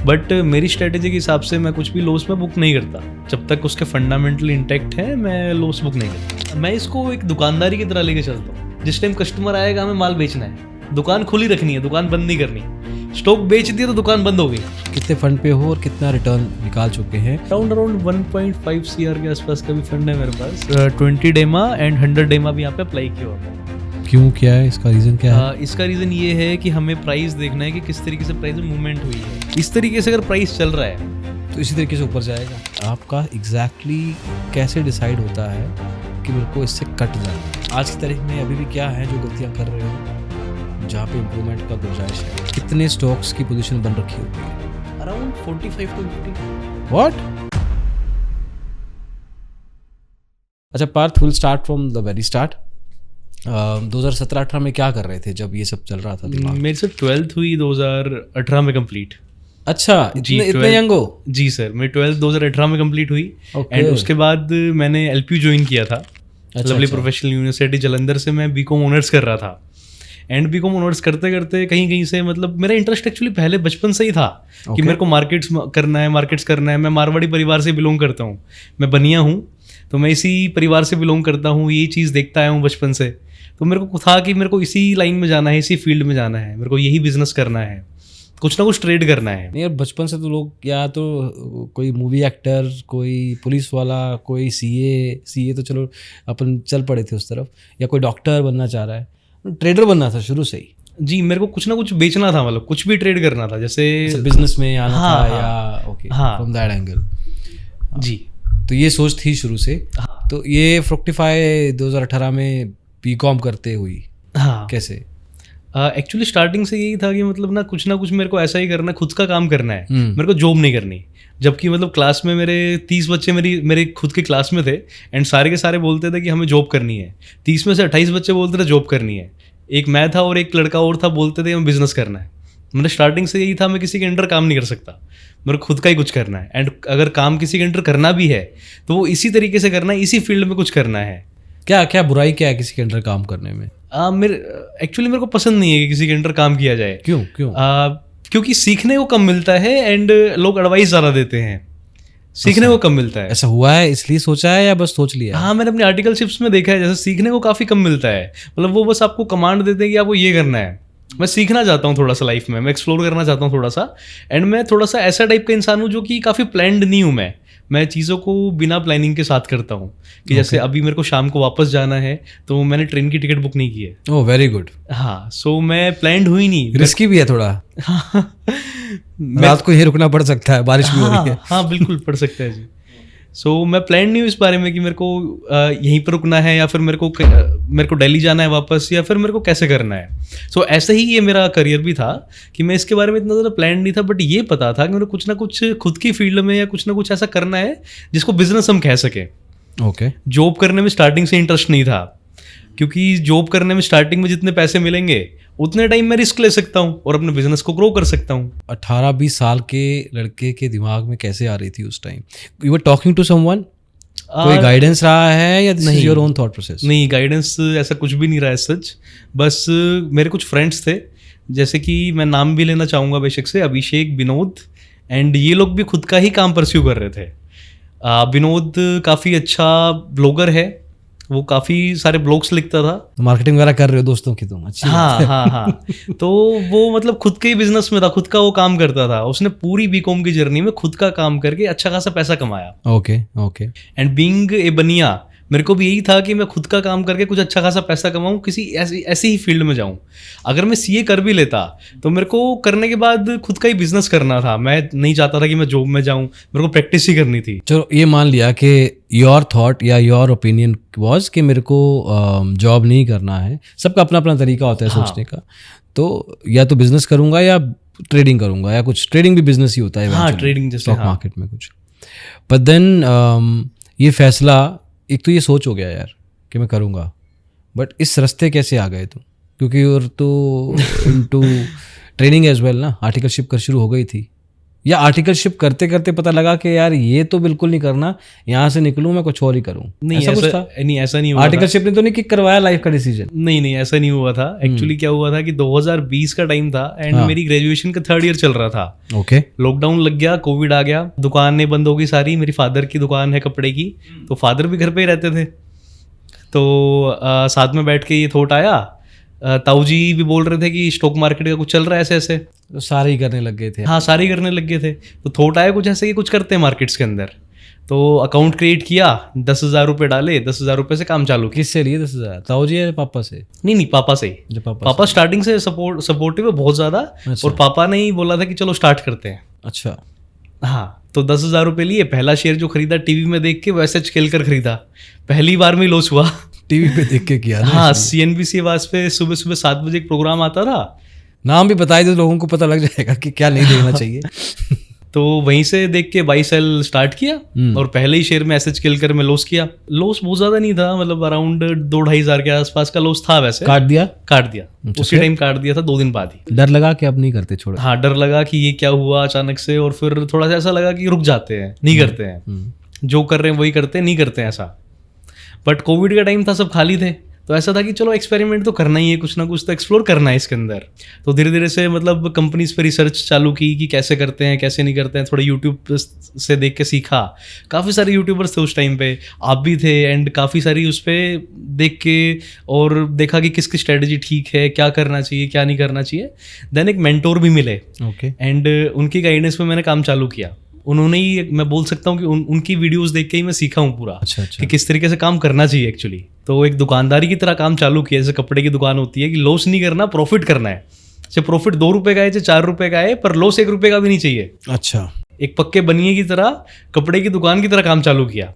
But मेरी strategy के हिसाब से मैं कुछ भी लॉस में बुक नहीं करता जब तक उसके फंडामेंटल इंटैक्ट है। मैं लॉस बुक नहीं करता। मैं इसको एक दुकानदारी की तरह लेके चलता हूँ। जिस टाइम कस्टमर आएगा हमें माल बेचना है, दुकान खुली रखनी है, दुकान बंद नहीं करनी। स्टॉक बेच दिया तो दुकान बंद हो गई। कितने फंड पे हो और कितना रिटर्न निकाल चुके हैं? अराउंड 1.5 CR के आसपास का भी फंड है मेरे पास। 20 डेमा एंड 100 डेमा भी यहाँ पे अप्लाई किया होता है। क्यों, क्या है इसका रीज़न, क्या है? इसका रीज़न ये है कि हमें प्राइस देखना है कि किस तरीके से प्राइस में मूवमेंट हुई है। इस तरीके से अगर प्राइस चल रहा है तो इसी तरीके से ऊपर जाएगा। आपका एग्जैक्टली कैसे डिसाइड होता है कि मेरे को इससे कट जाना? आज की तारीख में अभी भी क्या है जो गलतियाँ कर रहे हो जहाँ पे इम्प्रूवमेंट का गुंजाइश है? कितने स्टॉक्स की पोजीशन बन रखी होगी? Around 45 to 50। व्हाट? अच्छा Parth, will start from the very start. 2017-18 में क्या कर रहे थे जब ये सब चल रहा था दिमाग? मेरे से 12th हुई 2018 में कंप्लीट। अच्छा, इतने यंग हो? जी सर, मेरी 12th 2018 में कंप्लीट हुई। Okay. एंड उसके बाद मैंने LPU ज्वाइन किया था। लवली प्रोफेशनल यूनिवर्सिटी जालंधर से मैं BCom ऑनर्स कर रहा था। एंड BCom ऑनर्स करते करते कहीं कहीं से मतलब मेरा इंटरेस्ट एक्चुअली पहले बचपन से ही था कि मेरे को मार्केट्स करना है। मैं मारवाड़ी परिवार से बिलोंग करता हूँ, मैं बनिया हूँ, तो मैं इसी परिवार से बिलोंग करता हूँ। ये चीज़ देखता आया हूँ बचपन से। तो मेरे को था कि मेरे को इसी लाइन में जाना है, इसी फील्ड में जाना है, मेरे को यही बिजनेस करना है, कुछ ना कुछ ट्रेड करना है। नहीं यार, बचपन से तो लोग या तो कोई मूवी एक्टर, कोई पुलिस वाला, कोई सीए तो चलो अपन चल पड़े थे उस तरफ, या कोई डॉक्टर बनना चाह रहा है। ट्रेडर बनना था शुरू से ही? जी, मेरे को कुछ ना कुछ बेचना था, मतलब कुछ भी ट्रेड करना था, जैसे बिजनेस में आना था या ओके फ्रॉम दैट एंगल। जी, तो ये सोच थी शुरू से। तो ये फ्रुक्टिफाई 2018 में BCom करते हुई कैसे? एक्चुअली स्टार्टिंग से यही था कि मतलब ना कुछ मेरे को ऐसा ही करना, खुद का काम करना है, मेरे को जॉब नहीं करनी। जबकि मतलब क्लास में मेरे 30 बच्चे मेरे खुद के क्लास में थे एंड सारे के सारे बोलते थे कि हमें जॉब करनी है। 30 में से 28 बच्चे बोलते थे जॉब करनी है। एक मैं था और एक लड़का और था, बोलते थे हमें बिजनेस करना है। मतलब स्टार्टिंग से यही था, मैं किसी के अंडर काम नहीं कर सकता, मेरे को खुद का ही कुछ करना है। एंड अगर काम किसी के अंडर करना भी है तो वो इसी तरीके से करना है, इसी फील्ड में कुछ करना है। क्या बुराई क्या है किसी के अंडर काम करने में? मेरे को पसंद नहीं है कि किसी के अंडर काम किया जाए। क्यों? क्योंकि सीखने को कम मिलता है एंड लोग एडवाइस ज़्यादा देते हैं, सीखने को कम मिलता है। ऐसा हुआ है, इसलिए सोचा है या बस सोच लिया? हाँ, मैंने अपने आर्टिकलशिप्स में देखा है, जैसे सीखने को काफ़ी कम मिलता है। मतलब वो बस आपको कमांड देते हैं कि आपको ये करना है। मैं सीखना चाहता हूँ थोड़ा सा लाइफ में, मैं एक्सप्लोर करना चाहता हूँ थोड़ा सा। एंड मैं थोड़ा सा ऐसा टाइप का इंसान हूँ जो कि काफ़ी प्लान्ड नहीं हूँ। मैं चीज़ों को बिना प्लानिंग के साथ करता हूँ कि जैसे अभी मेरे को शाम को वापस जाना है तो मैंने ट्रेन की टिकट बुक नहीं की है। Oh very good. हाँ, सो मैं प्लान्ड हुई नहीं। रिस्की भी है थोड़ा। रात को ही रुकना पड़ सकता है, बारिश भी हो रही है। हाँ बिल्कुल पड़ सकता है जी। सो मैं प्लान नहीं हूँ इस बारे में कि मेरे को यहीं पर रुकना है या फिर मेरे को दिल्ली जाना है वापस, या फिर मेरे को कैसे करना है। सो ऐसे ही ये मेरा करियर भी था कि मैं इसके बारे में इतना ज़्यादा प्लान नहीं था, बट ये पता था कि मेरे कुछ ना कुछ खुद की फील्ड में या कुछ ना कुछ ऐसा करना है जिसको बिजनेस हम कह सकें। ओके। जॉब करने में स्टार्टिंग से इंटरेस्ट नहीं था, क्योंकि जॉब करने में स्टार्टिंग में जितने पैसे मिलेंगे उतने टाइम मैं रिस्क ले सकता हूँ और अपने बिजनेस को ग्रो कर सकता हूँ। 18-20 साल के लड़के के दिमाग में कैसे आ रही थी उस time? You were talking to someone? कोई गाइडेंस रहा है या this is your own thought process? नहीं, गाइडेंस ऐसा कुछ भी नहीं रहा है सच। बस मेरे कुछ फ्रेंड्स थे, जैसे कि मैं नाम भी लेना चाहूँगा बेशक से, अभिषेक, विनोद, एंड ये लोग भी खुद का ही काम परस्यू कर रहे थे। विनोद काफ़ी अच्छा ब्लॉगर है, वो काफ़ी सारे ब्लॉग्स लिखता था। मार्केटिंग वगैरह कर रहे हो दोस्तों की तुम? अच्छी। हाँ। तो वो मतलब खुद के ही बिजनेस में था, खुद का वो काम करता था। उसने पूरी BCom की जर्नी में खुद का काम करके अच्छा खासा पैसा कमाया। ओके। एंड बीइंग ए बनिया, मेरे को भी यही था कि मैं खुद का काम करके कुछ अच्छा खासा पैसा कमाऊँ, किसी ऐसी ही फील्ड में जाऊँ। अगर मैं CA कर भी लेता तो मेरे को करने के बाद खुद का ही बिजनेस करना था। मैं नहीं चाहता था कि मैं जॉब में जाऊँ, मेरे को प्रैक्टिस ही करनी थी। चलो ये मान लिया कि योर थॉट या योर ओपिनियन वॉज कि मेरे को जॉब नहीं करना है। सबका अपना अपना तरीका होता है सोचने का। तो या तो बिजनेस करूँगा या ट्रेडिंग करूँगा, या कुछ ट्रेडिंग भी बिजनेस ही होता है। हाँ, ट्रेडिंग जैसे स्टॉक मार्केट में कुछ। बट देन ये फैसला, एक तो ये सोच हो गया यार कि मैं करूँगा, बट इस रास्ते कैसे आ गए तुम? क्योंकि और तो इनटू ट्रेनिंग एज वेल ना, आर्टिकलशिप कर शुरू हो गई थी या आर्टिकलशिप करते करते पता लगा कि यार ये तो बिल्कुल नहीं करना, यहाँ से निकलूं मैं कुछ और ही करूं? नहीं ऐसा कुछ था? नहीं, ऐसा नहीं हुआ। आर्टिकलशिप ने तो नहीं किक करवाया लाइफ का डिसीजन? नहीं, ऐसा नहीं हुआ था। एक्चुअली क्या हुआ था कि 2020 का टाइम था एंड मेरी ग्रेजुएशन का 3rd ईयर चल रहा था। ओके। लॉकडाउन लग गया, कोविड आ गया, दुकानें बंद हो गई सारी। मेरी फादर की दुकान है कपड़े की, तो फादर भी घर पे ही रहते थे। तो साथ में बैठ के ये थॉट आया, ताऊ जी भी बोल रहे थे कि स्टॉक मार्केट का कुछ चल रहा है ऐसे ऐसे, तो सारे ही करने लग गए थे। हाँ सारे करने लग गए थे। तो थॉट आया कुछ ऐसे कि कुछ करते हैं मार्केट्स के अंदर। तो अकाउंट क्रिएट किया, 10,000 रुपये डाले, 10,000 रुपये से काम चालू किया। किससे लिए 10,000? ताऊ जी या पापा से? नहीं, पापा से ही। जो पापा स्टार्टिंग से सपोर्टिव है बहुत ज़्यादा। अच्छा। और पापा ने ही बोला था कि चलो स्टार्ट करते हैं। अच्छा। हाँ, तो 10,000 रुपये लिए। पहला शेयर जो खरीदा टीवी में देख के वैसे खेल कर खरीदा, पहली बार में ही लॉस हुआ। टीवी पे देख के किया ना? हाँ, CNBC आवाज पे सुबह सुबह 7 बजे एक प्रोग्राम आता था। नाम भी बताई दो, लोगों को पता लग जाएगा कि क्या नहीं देखना चाहिए। तो वहीं से देख के बाई सेल स्टार्ट किया और पहले ही शेयर में ऐसे खेल कर मैं लॉस किया। लॉस बहुत ज्यादा नहीं था, मतलब अराउंड 2-2.5 हज़ार के आसपास का लॉस था। वैसे काट दिया उसी टाइम काट दिया था, 2 दिन बाद ही। डर लगा कि अब नहीं करते, छोड़? हाँ, डर लगा कि ये क्या हुआ अचानक से। और फिर थोड़ा सा ऐसा लगा कि रुक जाते हैं, नहीं करते हैं, जो कर रहे हैं वही करते हैं, नहीं करते हैं ऐसा। बट कोविड का टाइम था, सब खाली थे, तो ऐसा था कि चलो एक्सपेरिमेंट तो करना ही है, कुछ ना कुछ तो एक्सप्लोर करना है इसके अंदर। तो धीरे धीरे से मतलब कंपनीज पे रिसर्च चालू की कि कैसे करते हैं कैसे नहीं करते हैं। थोड़ा यूट्यूब से देख के सीखा। काफ़ी सारे यूट्यूबर्स थे उस टाइम पे, आप भी थे, एंड काफ़ी सारी उस पर देख के और देखा कि किसकी स्ट्रेटजी ठीक है, क्या करना चाहिए क्या नहीं करना चाहिए। देन एक मेंटोर भी मिले, ओके। एंड उनकी गाइडेंस में मैंने काम चालू किया। उन्होंने ही, मैं बोल सकता हूँ कि उनकी वीडियोस देख के ही मैं सीखा हूँ पूरा। अच्छा। कि किस तरीके से काम करना चाहिए एक्चुअली। तो एक दुकानदारी की तरह काम चालू किया, जैसे कपड़े की दुकान होती है कि लॉस नहीं करना, प्रॉफिट करना है। चाहे प्रॉफिट 2 रुपये का है, चाहे 4 रुपये का है, पर लॉस 1 रुपये का भी नहीं चाहिए। अच्छा। एक पक्के बनिए की तरह कपड़े की दुकान की तरह काम चालू किया।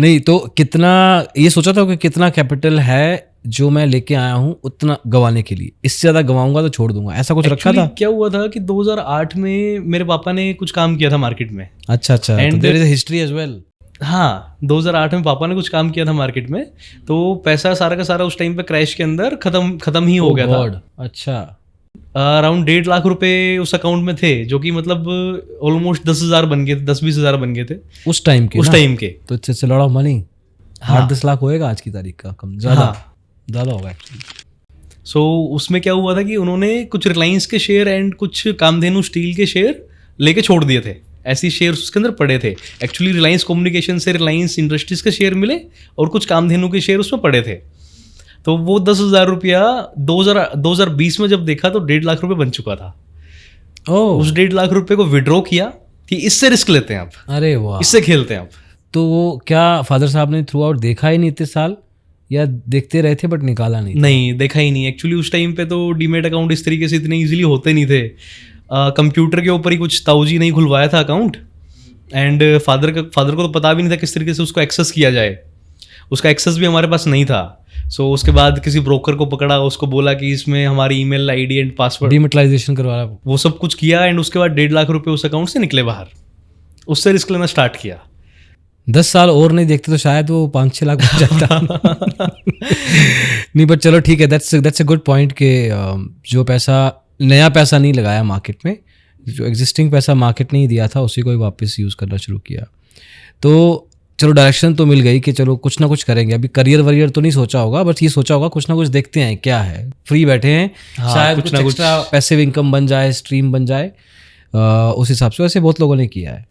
नहीं तो कितना ये सोचा था कि कितना कैपिटल है जो मैं लेके आया हूँ उतना गंवाने के लिए, इससे ज्यादा गंवाऊंगा तो छोड़ दूंगा, ऐसा कुछ रखा था? क्या हुआ था कि 2008 में मेरे पापा ने कुछ काम किया था मार्केट में। अच्छा। तो there is a history as well. हाँ, 2008 में पापा ने कुछ काम किया था मार्केट में, तो पैसा सारा का सारा उस टाइम पे क्रैश के अंदर खत्म ही हो गया था। अच्छा। अराउंड 1.5 लाख रुपए उस अकाउंट में थे, जो कि मतलब ऑलमोस्ट 10,000 बन गए थे, 10-20 हज़ार बन गए थे उस टाइम के। तो it's a lot of money. 8-10 lakh होएगा आज की तारीख का, कम ज़्यादा होगा एक्चुअली। सो उसमें क्या हुआ था कि उन्होंने कुछ रिलायंस के शेयर एंड कुछ कामधेनु स्टील के शेयर लेके छोड़ दिए थे। ऐसे शेयर्स उसके अंदर पड़े थे। एक्चुअली रिलायंस कम्युनिकेशन से रिलायंस इंडस्ट्रीज के शेयर मिले और कुछ कामधेनु के शेयर उसमें पड़े थे। तो वो 10,000 रुपया 2020 में जब देखा तो 1.5 लाख रुपये बन चुका था। उस 1.5 लाख रुपये को विड्रॉ किया कि इससे रिस्क लेते हैं आप। अरे वाह, इससे खेलते हैं आप। तो वो क्या फादर साहब ने थ्रू आउट देखा ही नहीं इतने साल, या देखते रहे थे बट निकाला नहीं देखा ही नहीं। एक्चुअली उस टाइम पे तो डीमेट अकाउंट इस तरीके से इतने इजीली होते नहीं थे। कंप्यूटर के ऊपर ही कुछ ताऊजी नहीं खुलवाया था अकाउंट, एंड फादर को तो पता भी नहीं था किस तरीके से उसको एक्सेस किया जाए। उसका एक्सेस भी हमारे पास नहीं था। सो उसके बाद किसी ब्रोकर को पकड़ा, उसको बोला कि इसमें हमारी ईमेल आईडी एंड पासवर्ड, डीमेटलाइजेशन करवाया, वो सब कुछ किया, एंड उसके बाद 1.5 लाख रुपए उस अकाउंट से निकले बाहर। उससे रिस्क लेना स्टार्ट किया। 10 साल और नहीं देखते तो शायद वो 5-6 लाख बन जाता। नहीं बट चलो ठीक है, दैट्स अ गुड पॉइंट कि जो पैसा, नया पैसा नहीं लगाया मार्केट में, जो एग्जिस्टिंग पैसा मार्केट ने ही दिया था उसी को ही वापस यूज़ करना शुरू किया। तो चलो डायरेक्शन तो मिल गई कि चलो कुछ ना कुछ करेंगे। अभी करियर वरियर तो नहीं सोचा होगा, बट ये सोचा होगा कुछ ना कुछ देखते हैं क्या है, फ्री बैठे हैं, शायद कुछ एक्स्ट्रा पैसिव इनकम बन जाए, स्ट्रीम बन जाए। उस हिसाब से वैसे बहुत लोगों ने किया है।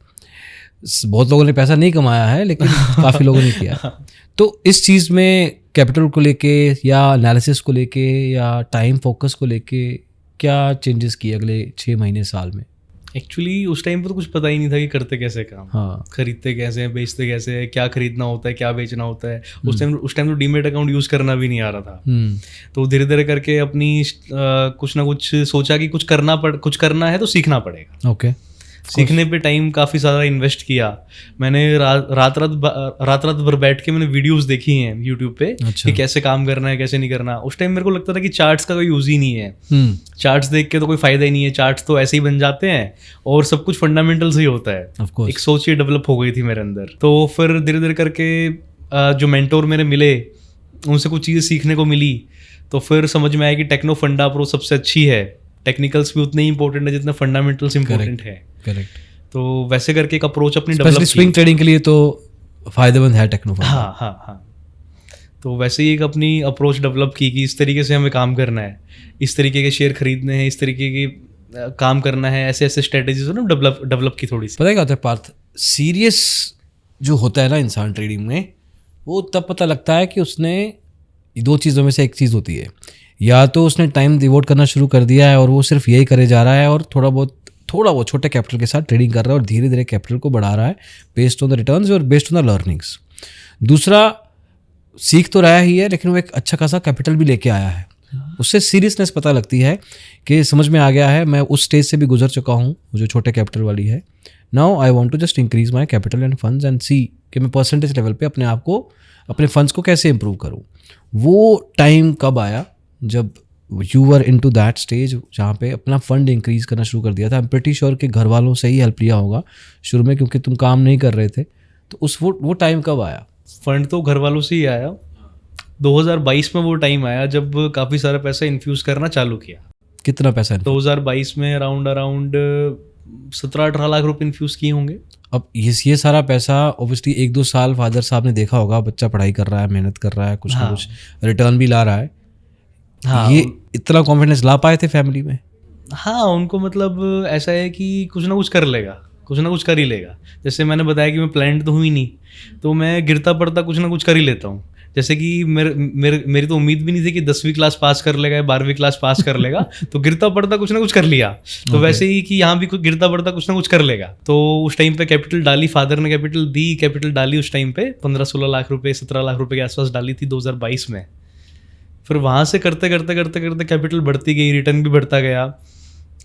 बहुत लोगों ने पैसा नहीं कमाया है लेकिन काफ़ी लोगों ने किया। तो इस चीज़ में कैपिटल को लेके या एनालिसिस को लेके या टाइम फोकस को लेके क्या चेंजेस किए अगले 6 महीने साल में? एक्चुअली उस टाइम पर तो कुछ पता ही नहीं था कि करते कैसे काम। हाँ, खरीदते कैसे हैं, बेचते कैसे हैं, क्या खरीदना होता है, क्या बेचना होता है। उस टाइम तो डीमेट अकाउंट यूज़ करना भी नहीं आ रहा था। तो धीरे धीरे करके अपनी कुछ ना कुछ सोचा कि कुछ करना है तो सीखना पड़ेगा। ओके। सीखने पे टाइम काफ़ी ज़्यादा इन्वेस्ट किया मैंने। रात भर बैठ के मैंने वीडियोस देखी हैं यूट्यूब पे। अच्छा। कि कैसे काम करना है कैसे नहीं करना। उस टाइम मेरे को लगता था कि चार्ट्स का कोई यूज़ ही नहीं है। चार्ट्स देख के तो कोई फ़ायदा ही नहीं है, चार्ट्स तो ऐसे ही बन जाते हैं और सब कुछ फंडामेंटल से ही होता है। एक सोच ये डेवलप हो गई थी मेरे अंदर। तो फिर धीरे धीरे करके जो मेंटोर मेरे मिले उनसे कुछ चीज़ें सीखने को मिली। तो फिर समझ में आया कि टेक्नो फंडा प्रो सबसे अच्छी है टेक्निकल्स भी उतने ही इंपॉर्टेंट है जितना फंडामेंटल्स इंपॉर्टेंट है। करेक्ट। तो वैसे करके एक अप्रोच अपनी डेवलप की। स्विंग ट्रेडिंग के लिए तो फायदेमंद है टेक्नो फंड। हाँ। तो वैसे ही एक अपनी अप्रोच डेवलप की कि इस तरीके से हमें काम करना है, इस तरीके के शेयर खरीदने हैं, इस तरीके की काम करना है, ऐसे ऐसे स्ट्रेटेजीज ना डेवलप की थोड़ी सी। पता है क्या होता है पार्थ, सीरियस जो होता है ना इंसान ट्रेडिंग में, वो तब पता लगता है कि उसने दो चीज़ों में से एक चीज़ होती है, या तो उसने टाइम डिवोट करना शुरू कर दिया है और वो सिर्फ यही करे जा रहा है और थोड़ा बहुत छोटे कैपिटल के साथ ट्रेडिंग कर रहा है और धीरे धीरे कैपिटल को बढ़ा रहा है बेस्ड ऑन द रिटर्न्स और बेस्ड ऑन द लर्निंग्स। दूसरा, सीख तो रहा ही है लेकिन वो एक अच्छा खासा कैपिटल भी लेके आया है, उससे सीरियसनेस पता लगती है कि समझ में आ गया है, मैं उस स्टेज से भी गुजर चुका हूँ जो छोटे कैपिटल वाली है। Now I want to just increase my capital and funds and see कि मैं परसेंटेज लेवल पे अपने आप को, अपने फंड्स को कैसे इंप्रूव करूँ। वो टाइम कब आया जब you were into that stage जहाँ पे अपना फंड इंक्रीज करना शुरू कर दिया था। आई एम प्रीटी श्योर कि घर वालों से ही हेल्प लिया होगा शुरू में, क्योंकि तुम काम नहीं कर रहे थे। तो उस वो टाइम कब आया? फंड तो घर वालों से ही आया। 2022 में वो टाइम आया जब काफ़ी सारा पैसा इन्फ्यूज करना चालू किया। कितना पैसा? 2022 में अराउंड 17-18 लाख रुपए इन्फ्यूज किए होंगे। अब ये सारा पैसा ऑब्वियसली 1-2 साल फादर साहब ने देखा होगा, बच्चा पढ़ाई कर रहा है, मेहनत कर रहा है, कुछ ना कुछ रिटर्न भी ला रहा है। हाँ, ये इतना कॉन्फिडेंस ला पाए थे फैमिली में? हाँ, उनको मतलब ऐसा है कि कुछ ना कुछ कर लेगा, कुछ ना कुछ कर ही लेगा। जैसे मैंने बताया कि मैं प्लान्ड तो हुई नहीं, तो मैं गिरता पड़ता कुछ ना कुछ कर ही लेता हूँ। जैसे कि मेरी तो उम्मीद भी नहीं थी कि 10वीं क्लास पास कर लेगा या 12वीं क्लास पास कर लेगा, तो गिरता पड़ता कुछ ना कुछ कर लिया। तो वैसे ही कि यहाँ भी गिरता पड़ता कुछ ना कुछ कर लेगा। तो उस टाइम पे कैपिटल डाली, फादर ने कैपिटल डाली उस टाइम पे 15-16 लाख रुपए, 17 लाख रुपए के आसपास डाली थी 2022 में। फिर वहाँ से करते करते कैपिटल बढ़ती गई, रिटर्न भी बढ़ता गया।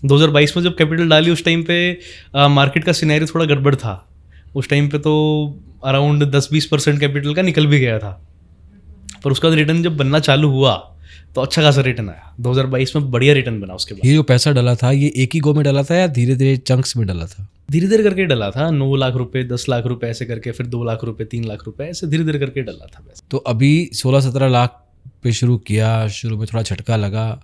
2022 में जब कैपिटल डाली उस टाइम पे मार्केट का सिनेरियो थोड़ा गड़बड़ था। उस टाइम पे तो अराउंड 10-20% कैपिटल का निकल भी गया था, पर उसका रिटर्न जब बनना चालू हुआ तो अच्छा खासा रिटर्न आया। 2022 में बढ़िया रिटर्न बना उसके बाद। ये जो पैसा डाला था ये एक ही गो में डाला था या धीरे धीरे चंक्स में डाला था? धीरे धीरे करके डाला था। 9 लाख रुपए, 10 लाख रुपए ऐसे करके, फिर 2 लाख रुपए, 3 लाख रुपए, ऐसे धीरे धीरे करके डाला था पैसा। तो अभी 16-17 लाख पे शुरू किया, शुरू में थोड़ा झटका लगा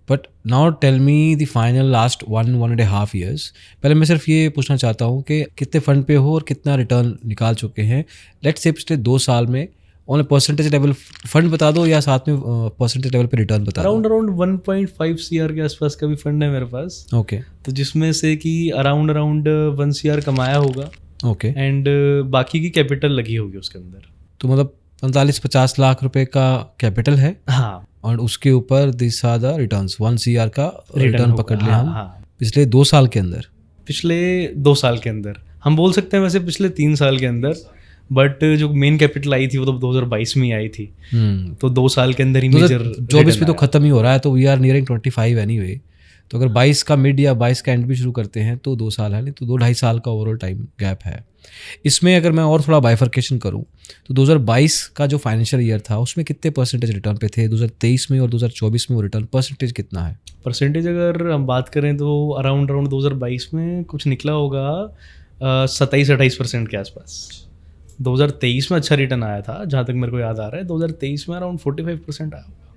but now tell me the final last 1.5 years। पहले मैं सिर्फ ये पूछना चाहता हूँ कि कितने फंड पे हो और कितना रिटर्न निकाल चुके हैं। लेट्स से पिछले 2 साल में ऑन परसेंटेज लेवल फंड बता दो या साथ में परसेंटेज लेवल पे रिटर्न बता दो। अराउंड 1.5 CR के आसपास का भी फंड है मेरे पास। ओके। तो जिसमें से कि अराउंड 1 CR कमाया होगा। ओके। एंड बाकी की कैपिटल लगी होगी उसके अंदर। तो मतलब 45-50 लाख रुपए का कैपिटल है। हाँ। और उसके ऊपर this are the returns, 1 CR का रिटर्न पकड़ लिया हम। हाँ। पिछले 2 साल के अंदर। पिछले 2 साल के अंदर हम बोल सकते हैं, वैसे पिछले 3 साल के अंदर, बट जो मेन कैपिटल आई थी वो तो 2022 में आई थी। तो 2 साल के अंदर ही मेजर 24 में तो खत्म ही हो रहा है, तो वी आर नियरिंग 25 एनीवे। तो अगर 22 का मिड या 22 का एंड भी शुरू करते हैं तो 2 साल है, नहीं तो 2-2.5 साल का ओवरऑल टाइम गैप है। इसमें अगर मैं और थोड़ा बाइफर्केशन करूं तो 2022 का जो फाइनेंशियल ईयर था उसमें कितने परसेंटेज रिटर्न पे थे? 2023 में और 2024 में वो रिटर्न परसेंटेज कितना है? परसेंटेज अगर हम बात करें तो अराउंड 2022 में कुछ निकला होगा 27-28% के आसपास। 2023 में अच्छा रिटर्न आया था जहाँ तक मेरे को याद आ रहा है। 2023 में अराउंड 45% आया होगा।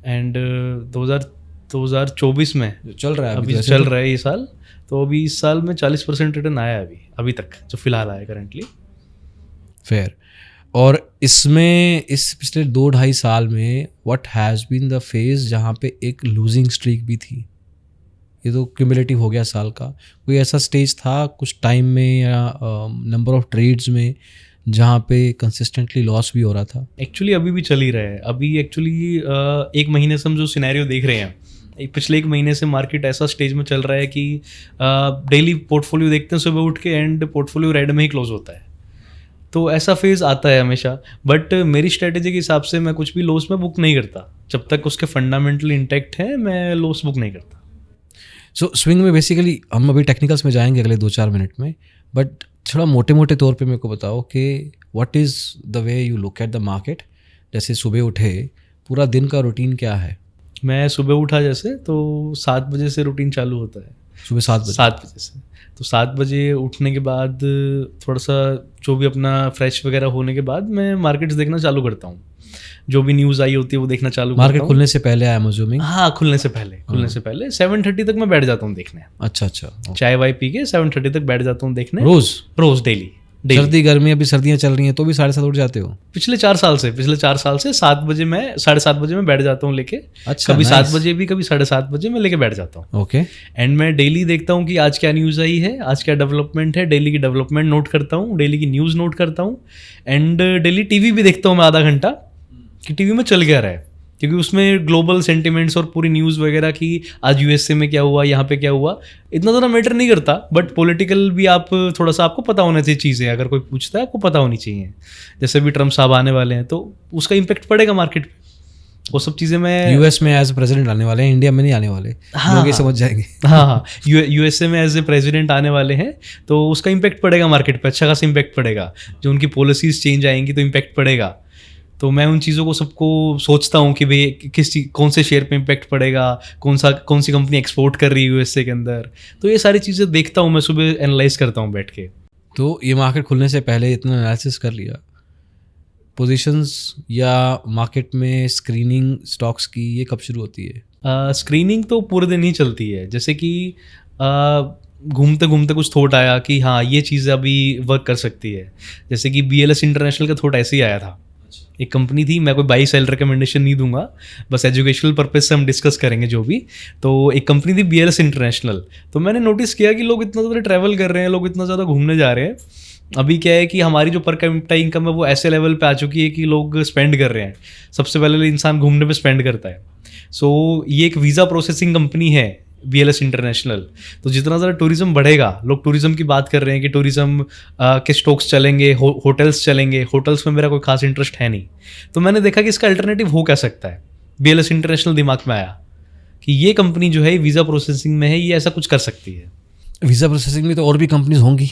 एंड 2024 में चल रहा है अभी चल रहा है ये साल, तो अभी इस साल में 40% रिटर्न आया है अभी तक जो फिलहाल आया करेंटली। फेयर। और इसमें इस पिछले 2-2.5 साल में what has been the phase जहाँ पे एक लूजिंग स्ट्रीक भी थी? ये तो क्यूमुलेटिव हो गया साल का। कोई ऐसा स्टेज था कुछ टाइम में या नंबर ऑफ ट्रेड्स में जहाँ पे कंसिस्टेंटली लॉस भी हो रहा था? एक्चुअली अभी भी चल ही रहा है। अभी एक्चुअली 1 महीने से हम जो सिनेरियो देख रहे हैं, पिछले 1 महीने से मार्केट ऐसा स्टेज में चल रहा है कि डेली पोर्टफोलियो देखते हैं सुबह उठ के एंड पोर्टफोलियो रेड में ही क्लोज होता है। तो ऐसा फेज आता है हमेशा, बट मेरी स्ट्रेटेजी के हिसाब से मैं कुछ भी लॉस में बुक नहीं करता। जब तक उसके फंडामेंटल इंटैक्ट है मैं लॉस बुक नहीं करता। सो स्विंग में बेसिकली हम अभी टेक्निकल्स में जाएंगे अगले 2-4 मिनट में, बट थोड़ा मोटे मोटे तौर पे मेरे को बताओ कि what is the way you look at the market. जैसे सुबह उठे, पूरा दिन का रूटीन क्या है? मैं सुबह उठा जैसे तो 7 बजे से रूटीन चालू होता है। सुबह 7 बजे से तो 7 बजे उठने के बाद थोड़ा सा जो भी अपना फ्रेश वगैरह होने के बाद मैं मार्केट्स देखना चालू करता हूँ। जो भी न्यूज़ आई होती है वो देखना चालू मार्केट करता हूँ। खुलने से पहले आई एम अज्यूमिंग। हाँ, खुलने से पहले 7:30 तक मैं बैठ जाता हूँ देखने। अच्छा अच्छा, चाय वाय पी के 7:30 तक बैठ जाता हूँ देखने, रोज डेली। सर्दी गर्मी, अभी सर्दियाँ चल रही हैं तो भी 7:30 उठ जाते हो? पिछले 4 साल से 7:30 बजे मैं 7:30 में बैठ जाता हूँ लेके। अच्छा, कभी nice. 7 बजे भी, कभी 7:30 बजे मैं लेके बैठ जाता हूँ। ओके। एंड मैं डेली देखता हूँ कि आज क्या न्यूज़ आई है, आज क्या डेवलपमेंट है, डेली की डेवलपमेंट नोट करता हूँ, डेली की न्यूज़ नोट करता हूँ। एंड डेली टीवी भी देखता हूँ मैं आधा घंटा कि टीवी में चल क्या रहा है, क्योंकि उसमें ग्लोबल सेंटिमेंट्स और पूरी न्यूज़ वगैरह की आज यूएसए में क्या हुआ, यहाँ पे क्या हुआ, इतना ज़्यादा मैटर नहीं करता। बट पॉलिटिकल भी आप थोड़ा सा आपको पता होना चाहिए चीज़ें, अगर कोई पूछता है आपको पता होनी चाहिए। जैसे भी ट्रम्प साहब आने वाले हैं तो उसका इम्पेक्ट पड़ेगा मार्केट पे, वो सब चीज़ें मैं यूएस में एज प्रेसिडेंट आने वाले हैं, इंडिया में नहीं आने वाले। हाँ, लोग ये समझ जाएंगे। हाँ, यूएसए में एज ए प्रेसिडेंट आने वाले हैं तो उसका इम्पैक्ट पड़ेगा मार्केट पे, अच्छा खासा इम्पैक्ट पड़ेगा। जो उनकी पॉलिसीज चेंज आएंगी तो इम्पैक्ट पड़ेगा। तो मैं उन चीज़ों को सबको सोचता हूँ कि भाई कौन से शेयर पे इम्पैक्ट पड़ेगा, कौन सी कंपनी एक्सपोर्ट कर रही है यूएसए के अंदर। तो ये सारी चीज़ें देखता हूँ मैं, सुबह एनालाइज करता हूँ बैठ के। तो ये मार्केट खुलने से पहले इतना एनालिसिस कर लिया, पोजीशंस या मार्केट में स्क्रीनिंग स्टॉक्स की ये कब शुरू होती है? स्क्रीनिंग तो पूरे दिन ही चलती है। जैसे कि घूमते घूमते कुछ थॉट आया कि हाँ ये चीज़ अभी वर्क कर सकती है। जैसे कि BLS इंटरनेशनल का थॉट ऐसे ही आया था। एक कंपनी थी, मैं कोई बाई सेल रिकमेंडेशन नहीं दूंगा, बस एजुकेशनल पर्पज से हम डिस्कस करेंगे जो भी। तो एक कंपनी थी BLS इंटरनेशनल। तो मैंने नोटिस किया कि लोग इतना ज़्यादा ट्रैवल कर रहे हैं, लोग इतना ज़्यादा घूमने जा रहे हैं। अभी क्या है कि हमारी जो पर कैपिटा इनकम है वो ऐसे लेवल पे आ चुकी है कि लोग स्पेंड कर रहे हैं। सबसे पहले इंसान घूमने पे स्पेंड करता है। सो ये एक वीज़ा प्रोसेसिंग कंपनी है BLS इंटरनेशनल। तो जितना ज़्यादा टूरिज्म बढ़ेगा, लोग टूरिज्म की बात कर रहे हैं कि टूरिज्म के स्टॉक्स चलेंगे, होटल्स चलेंगे। होटल्स में मेरा कोई खास इंटरेस्ट है नहीं। तो मैंने देखा कि इसका अल्टरनेटिव हो क्या सकता है। BLS इंटरनेशनल दिमाग में आया कि ये कंपनी जो है वीज़ा प्रोसेसिंग में है, ये ऐसा कुछ कर सकती है। वीज़ा प्रोसेसिंग में तो और भी कंपनीज होंगी।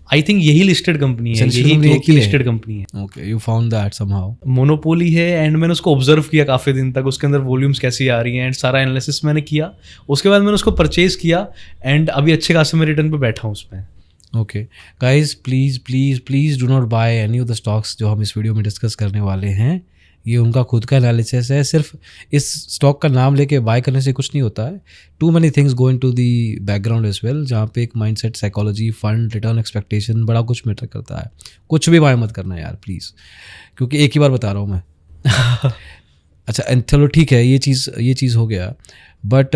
आई थिंक यही लिस्टेड कंपनी है, यही एक ही लिस्टेड कंपनी है। Okay, you found that somehow. Monopoly है। एंड मैंने उसको ऑब्जर्व किया काफ़ी दिन तक, उसके अंदर वॉल्यूम्स कैसी आ रही हैं, एंड सारा एनालिसिस मैंने किया। उसके बाद मैंने उसको परचेज किया एंड अभी अच्छे खासे मैं रिटर्न पे बैठा हूँ उसमें। Okay guys, please please please do not by any of the stocks जो हम इस वीडियो में डिस्कस करने वाले हैं। ये उनका खुद का एनालिसिस है। सिर्फ इस स्टॉक का नाम लेके बाय करने से कुछ नहीं होता है। Too many things go into the background as well, जहाँ पे एक mindset, psychology, fund, return expectation, बड़ा कुछ मैटर करता है। कुछ भी बाय मत करना यार प्लीज़, क्योंकि एक ही बार बता रहा हूँ मैं। अच्छा चलो ठीक है, ये चीज़ हो गया। But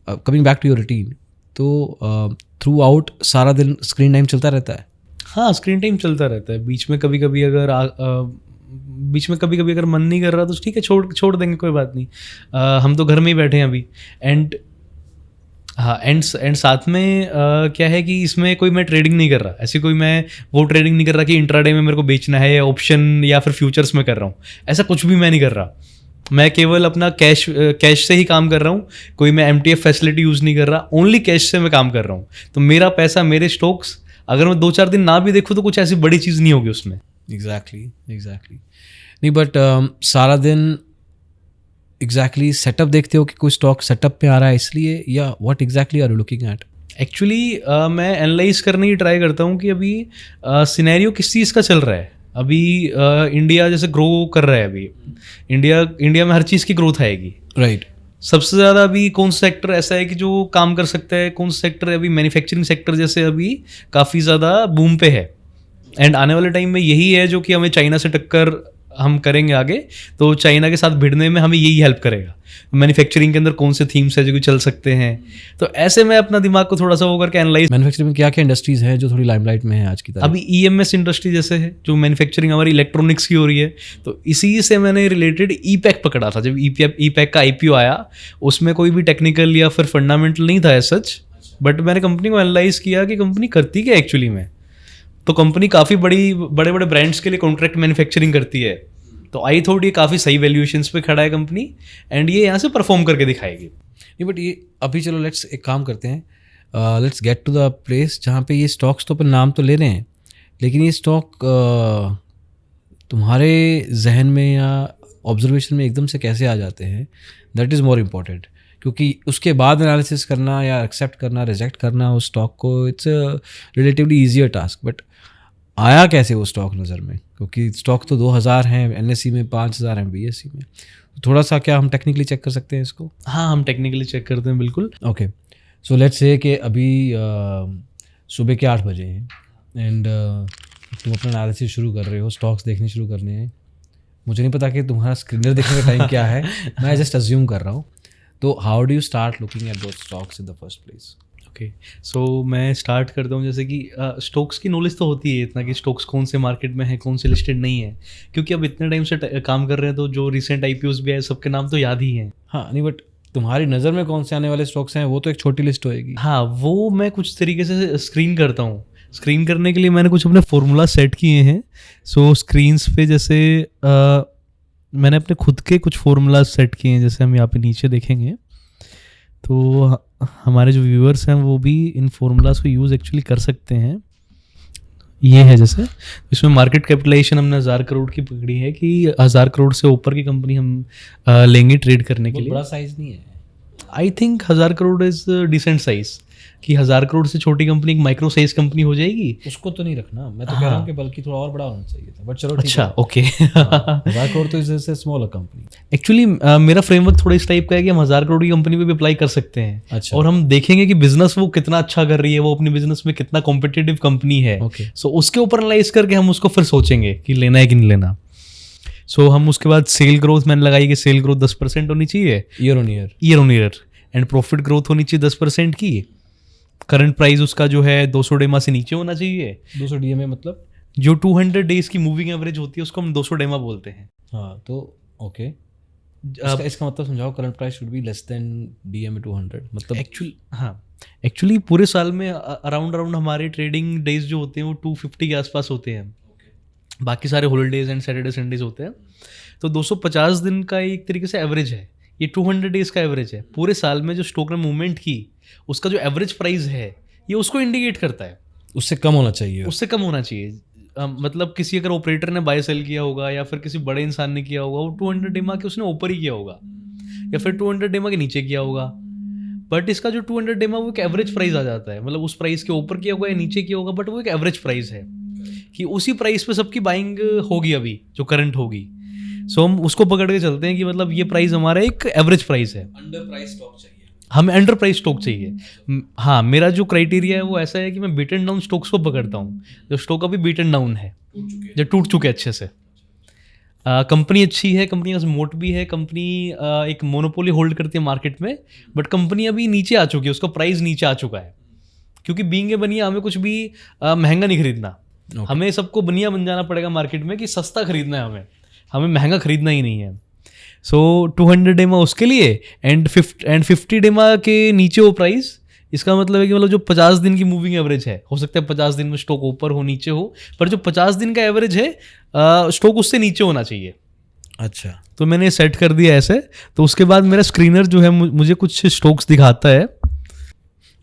coming back to your routine, तो थ्रू आउट सारा दिन स्क्रीन टाइम चलता रहता है? हाँ, स्क्रीन टाइम चलता रहता है। बीच में कभी कभी अगर मन नहीं कर रहा तो ठीक है, छोड़ देंगे, कोई बात नहीं। हम तो घर में ही बैठे हैं अभी। एंड हाँ, एंड साथ में क्या है कि इसमें कोई मैं ट्रेडिंग नहीं कर रहा। ऐसी कोई मैं वो ट्रेडिंग नहीं कर रहा कि इंट्राडे में मेरे को बेचना है, या ऑप्शन या फिर फ्यूचर्स में कर रहा हूँ। ऐसा कुछ भी मैं नहीं कर रहा। मैं केवल अपना कैश से ही काम कर रहा हूँ। कोई मैं MTF फैसिलिटी यूज़ नहीं कर रहा, ओनली कैश से मैं काम कर रहा हूँ। तो मेरा पैसा, मेरे स्टॉक्स, अगर मैं 2-4 दिन ना भी देखूँ तो कुछ ऐसी बड़ी चीज़ नहीं होगी उसमें। एग्जैक्टली नहीं, बट सारा दिन एग्जैक्टली सेटअप देखते हो कि कोई स्टॉक सेटअप पे आ रहा है इसलिए, या what exactly are you looking at? Actually मैं एनालाइज करने की ट्राई करता हूँ कि अभी सिनेरियो किस चीज़ का चल रहा है। अभी इंडिया जैसे ग्रो कर रहा है, अभी इंडिया में हर चीज़ की ग्रोथ आएगी, राइट। सबसे ज़्यादा अभी कौन सा सेक्टर ऐसा है कि जो काम कर सकता है, कौन सा सेक्टर है? अभी मैन्युफैक्चरिंग सेक्टर जैसे अभी काफ़ी ज़्यादा बूम पे है। एंड आने वाले टाइम में यही है जो कि हमें चाइना से टक्कर हम करेंगे आगे, तो चाइना के साथ भिड़ने में हमें यही हेल्प करेगा। मैन्युफैक्चरिंग के अंदर कौन से थीम्स है जो कि चल सकते हैं। तो ऐसे मैं अपना दिमाग को थोड़ा सा वो करके एनालाइज। मैन्युफैक्चरिंग में क्या क्या इंडस्ट्रीज हैं जो थोड़ी लाइमलाइट में है आज की तारीख? अभी EMS इंडस्ट्री जैसे है, जो मैन्युफैक्चरिंग हमारी इलेक्ट्रॉनिक्स की हो रही है। तो इसी से मैंने रिलेटेड E-पैक पकड़ा था। जब E-पैक का IPO आया, उसमें कोई भी टेक्निकल या फिर फंडामेंटल नहीं था एज सच, बट मैंने कंपनी को एनालाइज किया कि कंपनी करती क्या एक्चुअली में। तो कंपनी काफ़ी बड़े बड़े ब्रांड्स के लिए कॉन्ट्रैक्ट मैन्युफैक्चरिंग करती है। तो आई थॉट ये काफ़ी सही वैल्यूएशंस पे खड़ा है कंपनी, एंड ये यहाँ से परफॉर्म करके दिखाएगी। नहीं, बट ये अभी चलो लेट्स एक काम करते हैं, let's get to the place जहाँ पे ये स्टॉक्स तो अपन नाम तो ले रहे हैं, लेकिन ये स्टॉक तुम्हारे जहन में या ऑब्जर्वेशन में एकदम से कैसे आ जाते हैं, दैट इज़ मोर इम्पॉर्टेंट। क्योंकि उसके बाद एनालिसिस करना या एक्सेप्ट करना, रिजेक्ट करना उस स्टॉक को, it's a relatively easier task. But आया कैसे वो स्टॉक नज़र में, क्योंकि स्टॉक तो 2000 हैं एनएससी में, 5000 हैं बीएससी में, थोड़ा सा क्या हम टेक्निकली चेक कर सकते हैं इसको? हाँ, हम टेक्निकली चेक करते हैं बिल्कुल। ओके, सो लेट्स से कि अभी सुबह के 8 बजे हैं एंड तुम अपना एनालिसिस शुरू कर रहे हो, स्टॉक्स देखने शुरू करने हैं। मुझे नहीं पता कि तुम्हारा स्क्रीनर देखने का टाइम क्या है, मैं जस्ट अज्यूम कर रहा हूँ। तो how do you start looking at those stocks in the first place? Okay, so मैं स्टार्ट करता हूँ जैसे कि स्टॉक्स की नॉलेज तो होती है इतना कि स्टॉक्स कौन से मार्केट में है, कौन से लिस्टेड नहीं है, क्योंकि अब इतने टाइम से काम कर रहे हैं तो जो रिसेंट आईपीओस भी आए सबके नाम तो याद ही हैं। हाँ नहीं, बट तुम्हारी नज़र में कौन से आने वाले स्टॉक्स हैं वो तो एक छोटी लिस्ट होएगी। हाँ, वो मैं कुछ तरीके से स्क्रीन करता हूँ। स्क्रीन करने के लिए मैंने कुछ अपने फॉर्मूला सेट किए हैं। सो स्क्रीन्स पे जैसे मैंने अपने खुद के कुछ फॉर्मूला सेट किए हैं, जैसे हम यहाँ पे नीचे देखेंगे तो हमारे जो व्यूअर्स हैं वो भी इन फॉर्मूलाज को यूज़ एक्चुअली कर सकते हैं। ये है जैसे इसमें मार्केट कैपिटलाइजेशन हमने 1000 करोड़ की पकड़ी है कि 1000 करोड़ से ऊपर की कंपनी हम लेंगे ट्रेड करने के लिए। बड़ा साइज नहीं है, I think 1000 crore is decent size, कि 1000 करोड़ से छोटी कंपनी एक माइक्रो साइज कंपनी हो जाएगी। उसको तो नहीं रखना, मैं तो कह रहा हूँ कि बल्कि थोड़ा और बड़ा होना चाहिए था, बट चलो ठीक अच्छा, है। ओके। 1000 करोड़ तो इज स्मॉलर कंपनी। एक्चुअली मेरा फ्रेमवर्क थोड़ा इस टाइप का है कि हम 1000 करोड़ की कंपनी पे भी अप्लाई कर सकते हैं। अच्छा। और हम देखेंगे कि बिजनेस वो कितना अच्छा कर रही है, वो अपनी बिजनेस में कितना कॉम्पिटिटिव कंपनी है। Okay. सो उसके ऊपर एनालाइज करके हम उसको फिर सोचेंगे कि लेना है कि नहीं लेना। सो हम उसके बाद सेल ग्रोथ मैंने लगाई कि सेल ग्रोथ 10% होनी चाहिए year on year and profit growth होनी चाहिए 10% की। करंट प्राइस उसका जो है 200 डेमा से नीचे होना चाहिए। 200 डीएमए मतलब जो 200 डेज की मूविंग एवरेज होती है उसको हम 200 डेमा बोलते हैं। हाँ, तो ओके, इसका मतलब समझाओ। Current price should be less than DMA 200 मतलब एक्चुअली पूरे साल में अराउंड हमारे ट्रेडिंग डेज जो होते हैं वो 250 के आसपास होते हैं। बाकी सारे हॉलीडेज एंड सैटरडे संडेज होते हैं। तो 250 दिन का एक तरीके से एवरेज है, ये 200 डेज का एवरेज है। पूरे साल में जो स्टॉक ने मूवमेंट की उसका जो एवरेज प्राइस है ये उसको इंडिकेट करता है। उससे कम होना चाहिए, उससे कम होना चाहिए। मतलब किसी अगर ऑपरेटर ने बाय सेल किया होगा या फिर किसी बड़े इंसान ने किया होगा वो 200 डेमा के उसने ऊपर ही किया होगा या फिर 200 डेमा के नीचे किया होगा। बट इसका जो 200 डेमा वो एक एवरेज प्राइस आ जाता है, मतलब उस प्राइस के ऊपर किया होगा या नीचे किया होगा, बट वो एक एवरेज प्राइस है कि उसी प्राइस पे सबकी बाइंग होगी अभी जो करंट होगी। सो हम उसको पकड़ के चलते हैं कि मतलब ये प्राइस हमारा एक एवरेज प्राइस है। अंडर प्राइस स्टॉक चाहिए, हमें अंडर प्राइस स्टॉक चाहिए। हाँ, मेरा जो क्राइटेरिया है वो ऐसा है कि मैं बीट एंड डाउन स्टॉक्स को पकड़ता हूँ, जो स्टॉक अभी बीट एंड डाउन है, जो टूट चुके अच्छे से। कंपनी अच्छी है, कंपनी का मोट भी है, कंपनी एक मोनोपोली होल्ड करती है मार्केट में, बट कंपनी अभी नीचे आ चुकी है, उसका प्राइस नीचे आ चुका है। क्योंकि बीइंग ए बनिया हमें कुछ भी महंगा नहीं खरीदना। हमें सबको बनिया बन जाना पड़ेगा मार्केट में कि सस्ता खरीदना है, हमें महंगा खरीदना ही नहीं है। सो 200 डेमा उसके लिए एंड 50 डेमा के नीचे वो प्राइस। इसका मतलब है कि मतलब जो 50 दिन की मूविंग एवरेज है, हो सकता है 50 दिन में स्टॉक ऊपर हो नीचे हो, पर जो 50 दिन का एवरेज है स्टॉक उससे नीचे होना चाहिए। अच्छा, तो मैंने सेट कर दिया ऐसे। तो उसके बाद मेरा स्क्रीनर जो है मुझे कुछ स्टॉक्स दिखाता है।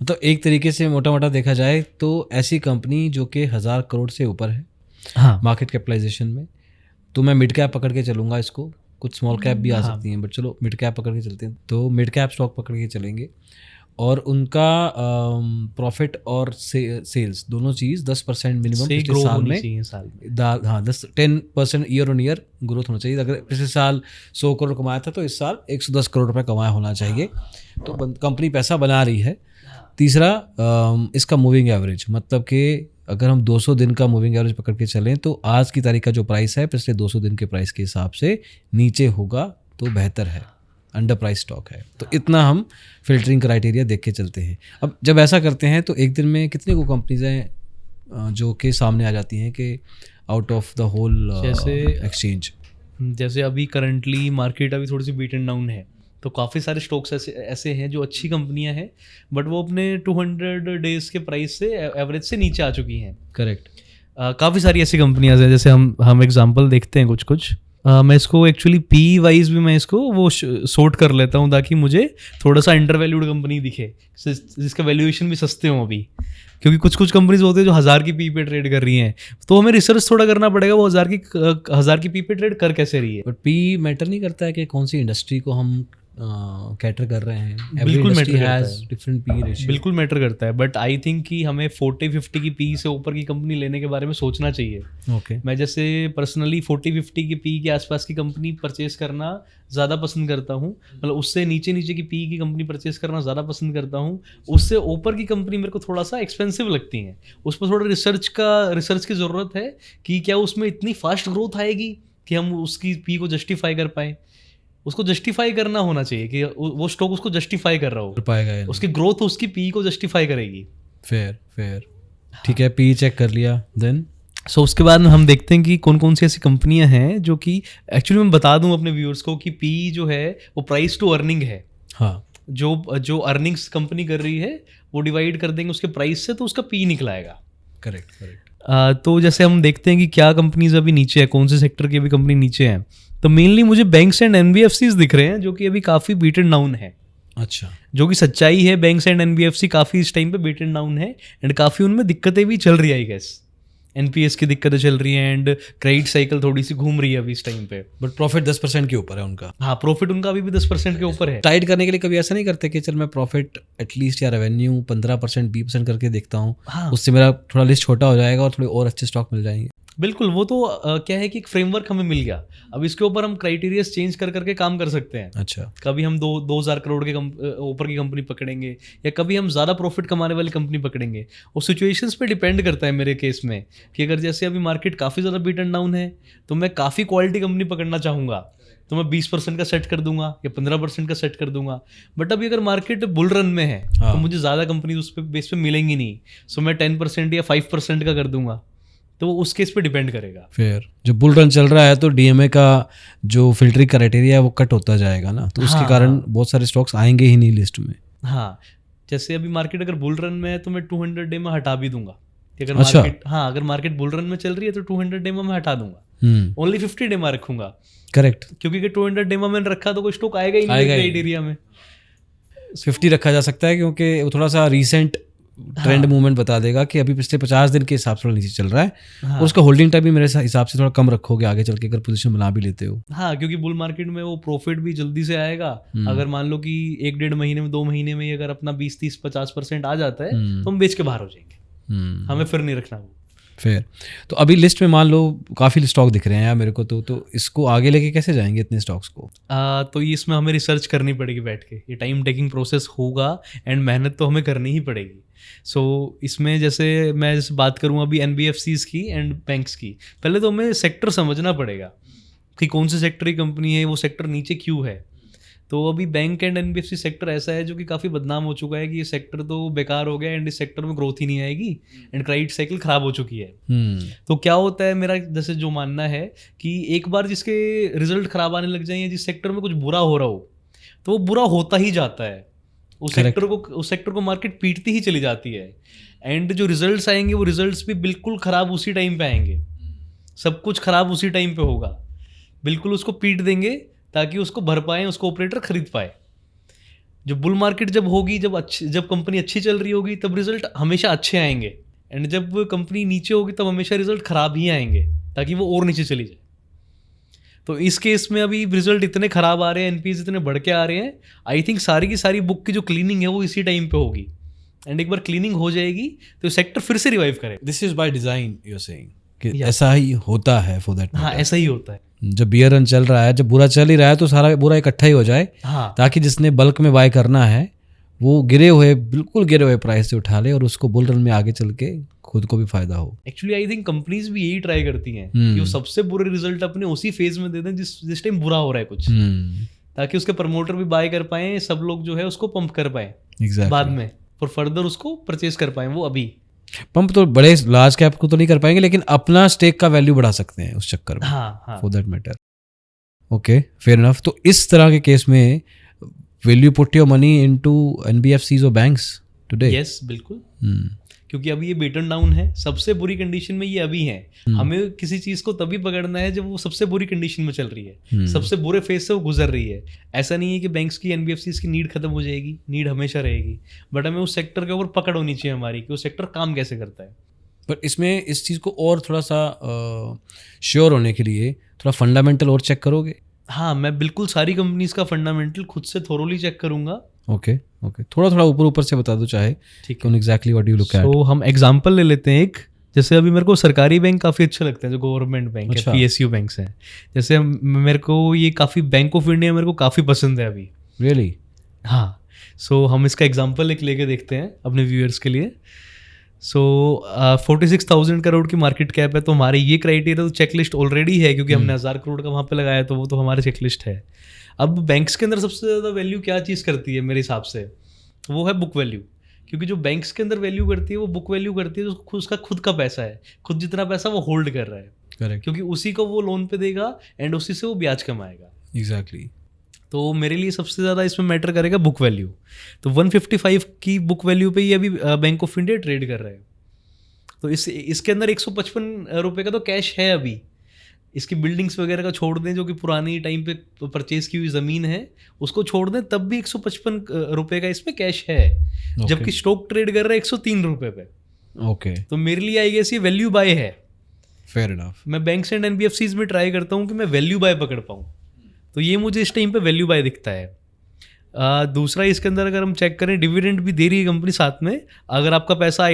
तो एक तरीके से मोटा मोटा देखा जाए तो ऐसी कंपनी जो कि 1000 करोड़ से ऊपर है हाँ मार्केट कैपिटलाइजेशन में, तो मैं मिड कैप पकड़ के चलूँगा इसको। कुछ स्मॉल कैप भी आ सकती हैं, बट चलो मिड कैप पकड़ के चलते हैं। तो मिड कैप स्टॉक पकड़ के चलेंगे और उनका प्रॉफिट और सेल्स दोनों चीज़ 10% मिनिमम पिछले साल में हाँ 10% ईयर ऑन ईयर ग्रोथ होना चाहिए। अगर पिछले साल 100 करोड़ कमाया था तो इस साल 110 करोड़ रुपए कमाया होना चाहिए, तो कंपनी पैसा बना रही है। तीसरा इसका मूविंग एवरेज, मतलब कि अगर हम 200 दिन का मूविंग एवरेज पकड़ के चलें तो आज की तारीख का जो प्राइस है पिछले 200 दिन के प्राइस के हिसाब से नीचे होगा तो बेहतर है, अंडर प्राइस स्टॉक है। तो इतना हम फिल्टरिंग क्राइटेरिया देख के चलते हैं। अब जब ऐसा करते हैं तो एक दिन में कितने को कंपनीज हैं जो कि सामने आ जाती हैं कि out of the whole exchange? जैसे अभी करंटली मार्केट अभी थोड़ी सी बीट एंड डाउन है, तो काफ़ी सारे स्टॉक्स ऐसे हैं जो अच्छी कंपनियां हैं, बट वो अपने 200 डेज के प्राइस से एवरेज से नीचे आ चुकी हैं। करेक्ट। काफ़ी सारी ऐसी कंपनियां हैं, जैसे हम एग्जांपल देखते हैं कुछ मैं इसको एक्चुअली पी वाइज भी मैं इसको वो सॉर्ट कर लेता हूँ ताकि मुझे थोड़ा सा अंडर वैल्यूड कंपनी दिखे जिसका वैल्यूएशन भी सस्ते हों अभी। क्योंकि कुछ कंपनीज होते हैं जो 1000 की पी पे ट्रेड कर रही हैं, तो हमें रिसर्च थोड़ा करना पड़ेगा वो 1000 की पी पे ट्रेड कर कैसे रही है। बट पी मैटर नहीं करता है कि कौन सी इंडस्ट्री को हम कैटर कर रहे हैं। बिल्कुल मैटर करता है, डिफरेंट पी रेशियो, बिल्कुल मैटर करता है, बट आई थिंक कि हमें 40-50 की पी से ऊपर की कंपनी लेने के बारे में सोचना चाहिए। ओके। मैं जैसे पर्सनली 40-50 की पी के आसपास की कंपनी परचेस करना ज़्यादा पसंद करता हूँ, मतलब उससे नीचे नीचे की पी की कंपनी परचेस करना ज़्यादा पसंद करता हूँ। उससे ऊपर की कंपनी मेरे को थोड़ा सा एक्सपेंसिव लगती हैं, उस पर थोड़ा रिसर्च की ज़रूरत है कि क्या उसमें इतनी फास्ट ग्रोथ आएगी कि हम उसकी पी को जस्टिफाई कर पाएँ। उसको जस्टिफाई करना होना चाहिए कि वो स्टॉक उसको जस्टिफाई कर रहा हो, कर पाएगा या उसकी ग्रोथ उसकी पी को जस्टिफाई करेगी। फेयर। ठीक है, पी चेक कर लिया, देन सो उसके बाद हम देखते हैं कि कौन कौन सी ऐसी कंपनियां हैं जो कि एक्चुअली मैं बता दूं अपने व्यूअर्स को कि पी जो है वो प्राइस टू अर्निंग है। हाँ, जो अर्निंग्स कंपनी कर रही है वो डिवाइड कर देंगे उसके प्राइस से, तो उसका पी निकल आएगा। करेक्ट। तो जैसे हम देखते हैं कि क्या कंपनीज अभी नीचे है, कौन से सेक्टर की अभी कंपनी नीचे है, तो मेनली मुझे बैंक्स एंड एनबीएफसीज दिख रहे हैं जो कि अभी काफ़ी बीटन डाउन है। अच्छा, जो कि सच्चाई है, बैंक्स एंड एनबीएफसी काफ़ी इस टाइम पे बीटन डाउन है एंड काफ़ी उनमें दिक्कतें भी चल रही है। आई गेस एनपीएस की दिक्कतें चल रही हैं एंड क्रेडिट साइकिल थोड़ी सी घूम रही है अभी इस टाइम पे। बट प्रॉफिट 10% के ऊपर है उनका। हाँ, प्रॉफिट उनका अभी भी 10% के ऊपर है। टाइट करने के लिए कभी ऐसा नहीं करते कि चल मैं प्रॉफिट एटलीस्ट या रेवेन्यू 15% 20% करके देखता हूँ, हाँ, उससे मेरा थोड़ा लिस्ट छोटा हो जाएगा और थोड़े और अच्छे स्टॉक मिल जाएंगे। बिल्कुल, वो तो क्या है कि एक फ्रेमवर्क हमें मिल गया, अब इसके ऊपर हम क्राइटेरियाज चेंज कर करके काम कर सकते हैं। अच्छा, कभी हम 2,000 करोड़ के ऊपर की कंपनी पकड़ेंगे या कभी हम ज़्यादा प्रॉफिट कमाने वाली कंपनी पकड़ेंगे। वो सिचुएशंस पे डिपेंड करता है मेरे केस में कि अगर जैसे अभी मार्केट काफ़ी ज़्यादा बीटन डाउन है तो मैं काफ़ी क्वालिटी कंपनी पकड़ना चाहूँगा, तो मैं 20% का सेट कर दूंगा या 15% का सेट कर दूंगा। बट अभी अगर मार्केट बुल रन में है तो मुझे ज़्यादा कंपनी उस पर बेस पे मिलेंगी नहीं, सो मैं 10% या 5% का कर दूंगा, तो वो उस केस पे डिपेंड करेगा। फिर जो बुल रन चल रहा है तो डीएमए का जो फिल्टरिंग क्राइटेरिया है वो कट होता जाएगा ना, तो उसके कारण बहुत सारे स्टॉक्स आएंगे ही नहीं लिस्ट में। हाँ, जैसे अभी मार्केट अगर बुल रन में है तो मैं 200 डे में हटा भी दूंगा कि अगर अच्छा, मार्केट अगर मार्केट बुल रन में चल रही है तो 200 डे में मैं हटा दूंगा, ओनली 50 डे में रखूंगा। करेक्ट, क्योंकि 200 डे में मैंने रखा तो कोई स्टॉक आएगा ही नहीं क्राइटेरिया में। 50 रखा जा सकता है क्योंकि वो थोड़ा सा रीसेंट ट्रेंड मूवमेंट बता देगा कि अभी पिछले 50 दिन के हिसाब से नीचे चल रहा है। हाँ, और उसका होल्डिंग टाइम भी मेरे हिसाब से थोड़ा कम रखोगे आगे चल के अगर पोजीशन बना भी लेते हो। हाँ, क्योंकि बुल मार्केट में वो प्रॉफिट भी जल्दी से आएगा। अगर मान लो कि 1-1.5 महीने में 2 महीने में अगर अपना 20-30-50% आ जाता है तो हम बेच के बाहर हो जाएंगे, हमें फिर नहीं रखना वो। फिर तो अभी लिस्ट में मान लो काफ़ी स्टॉक दिख रहे हैं यार मेरे को, तो इसको आगे लेके कैसे जाएंगे इतने स्टॉक्स को? तो ये इसमें हमें रिसर्च करनी पड़ेगी बैठ के, ये टाइम टेकिंग प्रोसेस होगा एंड मेहनत तो हमें करनी ही पड़ेगी। सो इसमें जैसे मैं बात करूँ अभी एनबीएफसीज की एंड बैंक्स की, पहले तो हमें सेक्टर समझना पड़ेगा कि कौन से सेक्टर की कंपनी है, वो सेक्टर नीचे क्यों है। तो अभी बैंक एंड एनबीएफसी सेक्टर ऐसा है जो कि काफ़ी बदनाम हो चुका है कि ये सेक्टर तो बेकार हो गया एंड इस सेक्टर में ग्रोथ ही नहीं आएगी एंड क्रेडिट साइकिल खराब हो चुकी है। तो क्या होता है, मेरा जैसे जो मानना है कि एक बार जिसके रिजल्ट खराब आने लग जाए या जिस सेक्टर में कुछ बुरा हो रहा हो तो वो बुरा होता ही जाता है, उस सेक्टर को मार्केट पीटती ही चली जाती है एंड जो रिजल्ट्स आएंगे वो रिजल्ट्स भी बिल्कुल ख़राब उसी टाइम पे आएंगे, सब कुछ ख़राब उसी टाइम पे होगा, बिल्कुल उसको पीट देंगे ताकि उसको भर पाएँ, उसको ऑपरेटर खरीद पाए। जो बुल मार्केट जब होगी, जब कंपनी अच्छी चल रही होगी तब रिजल्ट हमेशा अच्छे आएंगे एंड जब कंपनी नीचे होगी तब हमेशा रिजल्ट ख़राब ही आएंगे ताकि वो और नीचे चली जाए। तो इस केस में अभी रिजल्ट इतने ख़राब आ रहे हैं, एनपीएस इतने बढ़ के आ रहे हैं, आई थिंक सारी की सारी बुक की जो क्लीनिंग है वो इसी टाइम पे होगी एंड एक बार क्लीनिंग हो जाएगी तो सेक्टर फिर से रिवाइव करेगा। This is by design you are saying कि ऐसा ही होता है फॉर दैट। हाँ, ऐसा ही होता है। जब बियर रन चल रहा है, जब बुरा चल ही रहा है तो सारा बुरा इकट्ठा ही हो जाए। हाँ, ताकि जिसने बल्क में बाय करना है वो बिल्कुल गिरे हुए प्राइस से उठा ले और उसको बुल रन में आगे चल के खुद को भी फायदा हो। एक्चुअली आई थिंक कंपनीज भी यही ट्राई करती हैं कि वो सबसे बुरे रिजल्ट अपने उसी फेज में दे दें जिस टाइम बुरा हो रहा है कुछ, ताकि उसके प्रमोटर भी बाय कर पाए, सब लोग जो है उसको पंप कर पाए बाद में और फर्दर उसको परचेज कर पाए। वो अभी पंप तो बड़े लार्ज कैप को तो नहीं कर पाएंगे लेकिन अपना स्टेक का वैल्यू बढ़ा सकते हैं उस चक्कर में। हाँ, for that matter. Okay, fair enough. तो इस तरह के केस में will you put your money into NBFCs और बैंक्स टुडे? यस, बिल्कुल। क्योंकि अभी ये बीटन डाउन है, सबसे बुरी कंडीशन में ये अभी है। हमें किसी चीज को तभी पकड़ना है जब वो सबसे बुरी कंडीशन में चल रही है, सबसे बुरे फेज से वो गुजर रही है। ऐसा नहीं है कि बैंक्स की एनबीएफसीज की नीड खत्म हो जाएगी, नीड हमेशा रहेगी, बट हमें उस सेक्टर के ऊपर पकड़ होनी चाहिए हमारी कि वो सेक्टर काम कैसे करता है। बट इसमें इस चीज़ को और थोड़ा सा श्योर होने के लिए थोड़ा फंडामेंटल और चेक करोगे हाँ, मैं बिल्कुल सारी कंपनीज का फंडामेंटल खुद से थोरोली चेक करूंगा। ओके ओके, थोड़ा थोड़ा ऊपर ऊपर से बता दो चाहे, ठीक कौन exactly what you look at. तो हम एग्जांपल ले लेते हैं एक, जैसे अभी मेरे को सरकारी बैंक काफ़ी अच्छे लगते हैं, जो गवर्नमेंट बैंक अच्छा। है, PSU बैंक्स हैं। जैसे मेरे को ये काफ़ी बैंक ऑफ इंडिया मेरे को काफ़ी पसंद है अभी। रियली? हाँ, सो हम इसका एग्जांपल एक लेके देखते हैं अपने व्यूअर्स के लिए। सो 46,000 करोड़ की मार्केट कैप है, तो हमारे ये क्राइटेरिया तो चेकलिस्ट ऑलरेडी है, क्योंकि हमने 1000 करोड़ का वहाँ पे लगाया, तो वो तो हमारे चेकलिस्ट है। अब बैंक्स के अंदर सबसे ज़्यादा वैल्यू क्या चीज़ करती है मेरे हिसाब से, वो है बुक वैल्यू। क्योंकि जो बैंक्स के अंदर वैल्यू करती है वो बुक वैल्यू करती है, जो उसका खुद का पैसा है, खुद जितना पैसा वो होल्ड कर रहा है, करेक्ट, क्योंकि उसी को वो लोन पे देगा एंड उसी से वो ब्याज कमाएगा। एग्जैक्टली। तो मेरे लिए सबसे ज़्यादा इसमें मैटर करेगा बुक वैल्यू। तो 155 की बुक वैल्यू पे ये अभी बैंक ऑफ इंडिया ट्रेड कर रहा है। तो इसके अंदर 155 रुपये का तो कैश है अभी। इसकी बिल्डिंग्स वगैरह का छोड़ दें, जो कि पुरानी टाइम पे परचेज की हुई ज़मीन है, उसको छोड़ दें, तब भी 155 रुपये का इसमें कैश है। जबकि स्टॉक ट्रेड कर रहा है 103 रुपये पे। ओके, तो मेरे लिए आई गेस ये वैल्यू बाय है। Fair enough. मैं बैंक्स एंड NBFCs में ट्राई करता हूँ कि मैं वैल्यू बाय पकड़ पाऊँ, तो ये मुझे इस टाइम पे वैल्यू बाय दिखता है। दूसरा, इसके अंदर अगर हम चेक करें, डिविडेंड भी दे रही है कंपनी साथ में। अगर आपका पैसा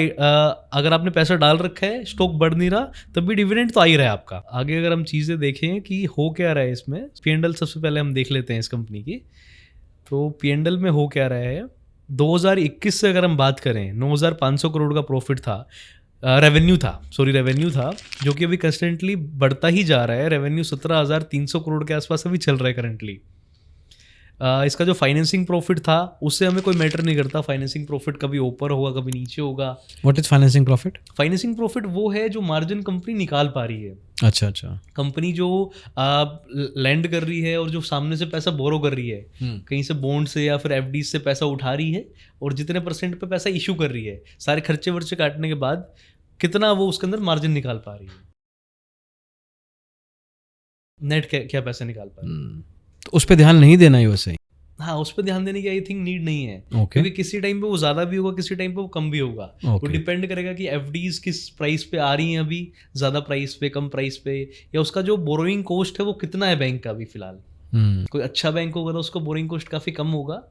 अगर आपने पैसा डाल रखा है, स्टॉक बढ़ नहीं रहा, तब भी डिविडेंड तो आ ही रहा है आपका। आगे अगर हम चीज़ें देखें कि हो क्या रहा है इसमें, P&L सबसे पहले हम देख लेते हैं इस कंपनी की। तो P&L में हो क्या रहा है, 2021 से अगर हम बात करें, 9,500 करोड़ का प्रॉफिट था, रेवेन्यू था, जो कि अभी कंस्टेंटली बढ़ता ही जा रहा है। रेवेन्यू 17,300 करोड़ के आसपास अभी चल रहा है करंटली। इसका जो फाइनेंसिंग प्रॉफिट था, उससे हमें कोई मैटर नहीं करता। फाइनेंसिंग प्रॉफिट कभी ऊपर होगा, कभी नीचे होगा। What is financing profit? Financing profit वो है जो मार्जिन कंपनी निकाल पा रही है। अच्छा अच्छा। कंपनी जो लैंड कर रही है और जो सामने से पैसा बोरो कर रही है, कहीं से बॉन्ड से या फिर FD से पैसा उठा रही है, और जितने % पे पैसा इशू कर रही है, सारे खर्चे वर्चे काटने के बाद कितना वो उसके अंदर मार्जिन निकाल पा रही है, नेट क्या पैसा निकाल पा रही है। तो उस पर ध्यान नहीं देना ही वैसे ही। हाँ, उस पर ध्यान देने की आई थिंक नीड नहीं है। Okay. क्योंकि किसी टाइम पे वो ज़्यादा भी होगा, किसी टाइम पे वो कम भी होगा। वो डिपेंड करेगा कि FDs किस प्राइस पे आ रही हैं अभी, ज़्यादा प्राइस पे, कम प्राइस पे, या उसका जो बोरोइंग कॉस्ट है वो कितना है बैंक का अभी फिलहाल। कोई अच्छा बैंक होगा तो उसका बोरिंग कॉस्ट काफ़ी कम होगा।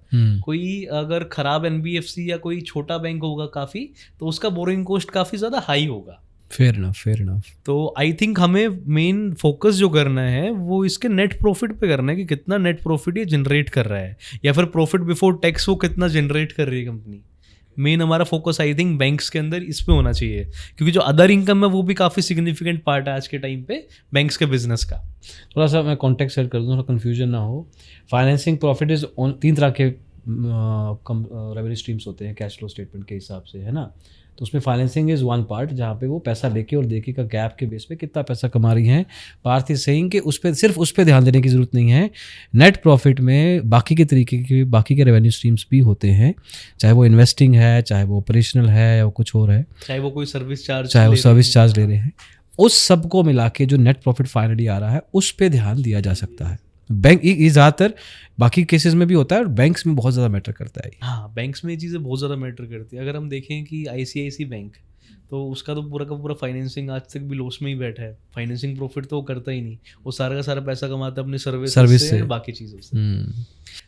कोई अगर खराब NBFC या कोई छोटा बैंक होगा काफ़ी, तो उसका बोरिंग कॉस्ट काफ़ी ज़्यादा हाई होगा। Fair enough. तो आई थिंक हमें मेन फोकस जो करना है वो इसके नेट प्रॉफिट पे करना है, कि कितना नेट प्रॉफिट ये जनरेट कर रहा है, या फिर प्रॉफिट बिफोर टैक्स वो कितना जनरेट कर रही है कंपनी। मेन हमारा फोकस आई थिंक बैंक्स के अंदर इस पे होना चाहिए, क्योंकि जो अदर इनकम है वो भी काफ़ी सिग्निफिकेंट पार्ट है आज के टाइम पे बैंक्स के बिजनेस का। थोड़ा सा मैं कॉन्टेक्स्ट सेट कर दूँ, थोड़ा कन्फ्यूजन ना हो। फाइनेंसिंग प्रॉफिट इज 3 तरह के रेवेन्यू स्ट्रीम्स होते हैं कैश फ्लो स्टेटमेंट के हिसाब से, है ना। तो उसमें फाइनेंसिंग इज़ वन पार्ट, जहाँ पे वो पैसा लेके और देके का गैप के बेस पे कितना पैसा कमा रही हैं। पार्थ इज सेइंग कि उस पर सिर्फ उस पर ध्यान देने की ज़रूरत नहीं है। नेट प्रॉफिट में बाकी के तरीके के बाकी के रेवेन्यू स्ट्रीम्स भी होते हैं, चाहे वो इन्वेस्टिंग है, चाहे वो ऑपरेशनल है, या वो कुछ और है, चाहे वो कोई सर्विस चार्ज ले रहे हैं। उस सब को मिला के जो नेट प्रॉफिट फाइनली आ रहा है, उस पर ध्यान दिया जा सकता है। बैंक ज़्यादातर बाकी केसेस में भी होता है, और बैंक्स में बहुत ज़्यादा मैटर करता है। हाँ, बैंक्स में ये चीज़ें बहुत ज़्यादा मैटर करती है। अगर हम देखें कि ICICI बैंक, तो उसका तो पूरा का पूरा फाइनेंसिंग आज तक भी लॉस में ही बैठा है। फाइनेंसिंग प्रॉफिट तो वो करता ही नहीं, वो सारा का सारा पैसा कमाता है अपनी सर्विस से, बाकी चीज़ों से।